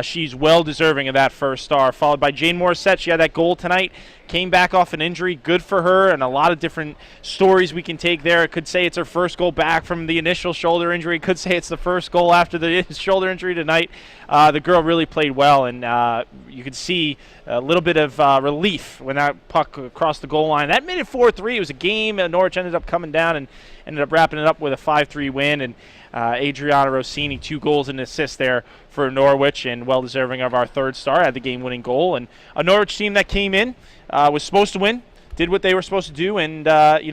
She's well deserving of that first star, followed by Jane Morrisette. She had that goal tonight, came back off an injury, good for her, and a lot of different stories we can take there. It could say it's her first goal back from the initial shoulder injury. It could say it's the first goal after the shoulder injury tonight. The girl really played well, and you could see a little bit of relief when that puck crossed the goal line. That made it 4-3. It was a game. Norwich ended up coming down and ended up wrapping it up with a 5-3 win. And Adriana Rossini, 2 goals and an assist there for Norwich, and well deserving of our 3rd star, had the game-winning goal. And a Norwich team that came in, was supposed to win, did what they were supposed to do, and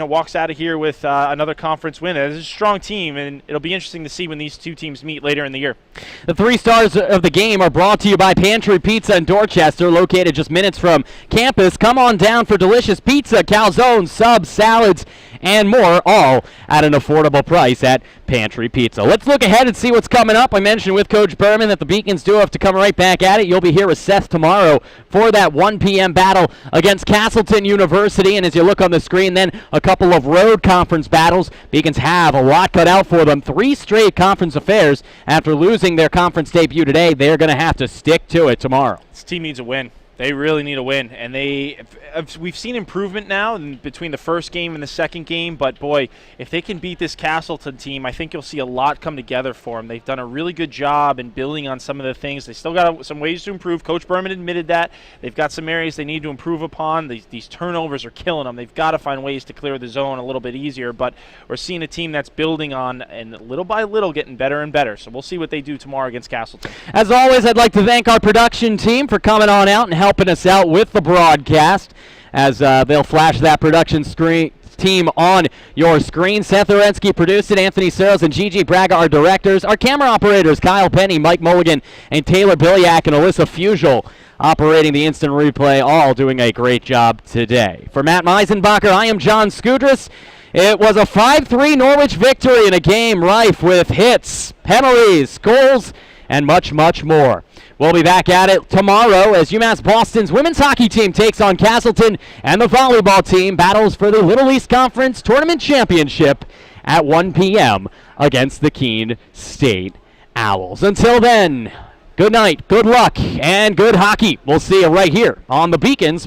walks out of here with another conference win. It's a strong team, and it'll be interesting to see when these 2 teams meet later in the year. The 3 stars of the game are brought to you by Pantry Pizza in Dorchester, located just minutes from campus. Come on down for delicious pizza, calzones, subs, salads, and more, all at an affordable price at Pantry Pizza. Let's look ahead and see what's coming up. I mentioned with Coach Berman that the Beacons do have to come right back at it. You'll be here with Seth tomorrow for that 1 p.m. battle against Castleton University. And as you look on the screen, then a couple of road conference battles. Beacons have a lot cut out for them. 3 straight conference affairs. After losing their conference debut today, they're going to have to stick to it tomorrow. This team needs a win. They really need a win, and we've seen improvement now between the first game and the second game, but boy, if they can beat this Castleton team, I think you'll see a lot come together for them. They've done a really good job in building on some of the things. They still got some ways to improve. Coach Berman admitted that. They've got some areas they need to improve upon. These turnovers are killing them. They've got to find ways to clear the zone a little bit easier, but we're seeing a team that's building on and little by little getting better and better, so we'll see what they do tomorrow against Castleton. As always, I'd like to thank our production team for coming on out and helping us out with the broadcast as they'll flash that production team on your screen. Seth Orensky produced it. Anthony Searles and Gigi Braga are directors. Our camera operators, Kyle Penny, Mike Mulligan, and Taylor Billiak and Alyssa Fusial operating the instant replay, all doing a great job today. For Matt Meisenbacher, I am John Scudris. It was a 5-3 Norwich victory in a game rife with hits, penalties, goals, and much, much more. We'll be back at it tomorrow as UMass Boston's women's hockey team takes on Castleton, and the volleyball team battles for the Little East Conference Tournament Championship at 1 p.m. against the Keene State Owls. Until then, good night, good luck, and good hockey. We'll see you right here on the Beacons.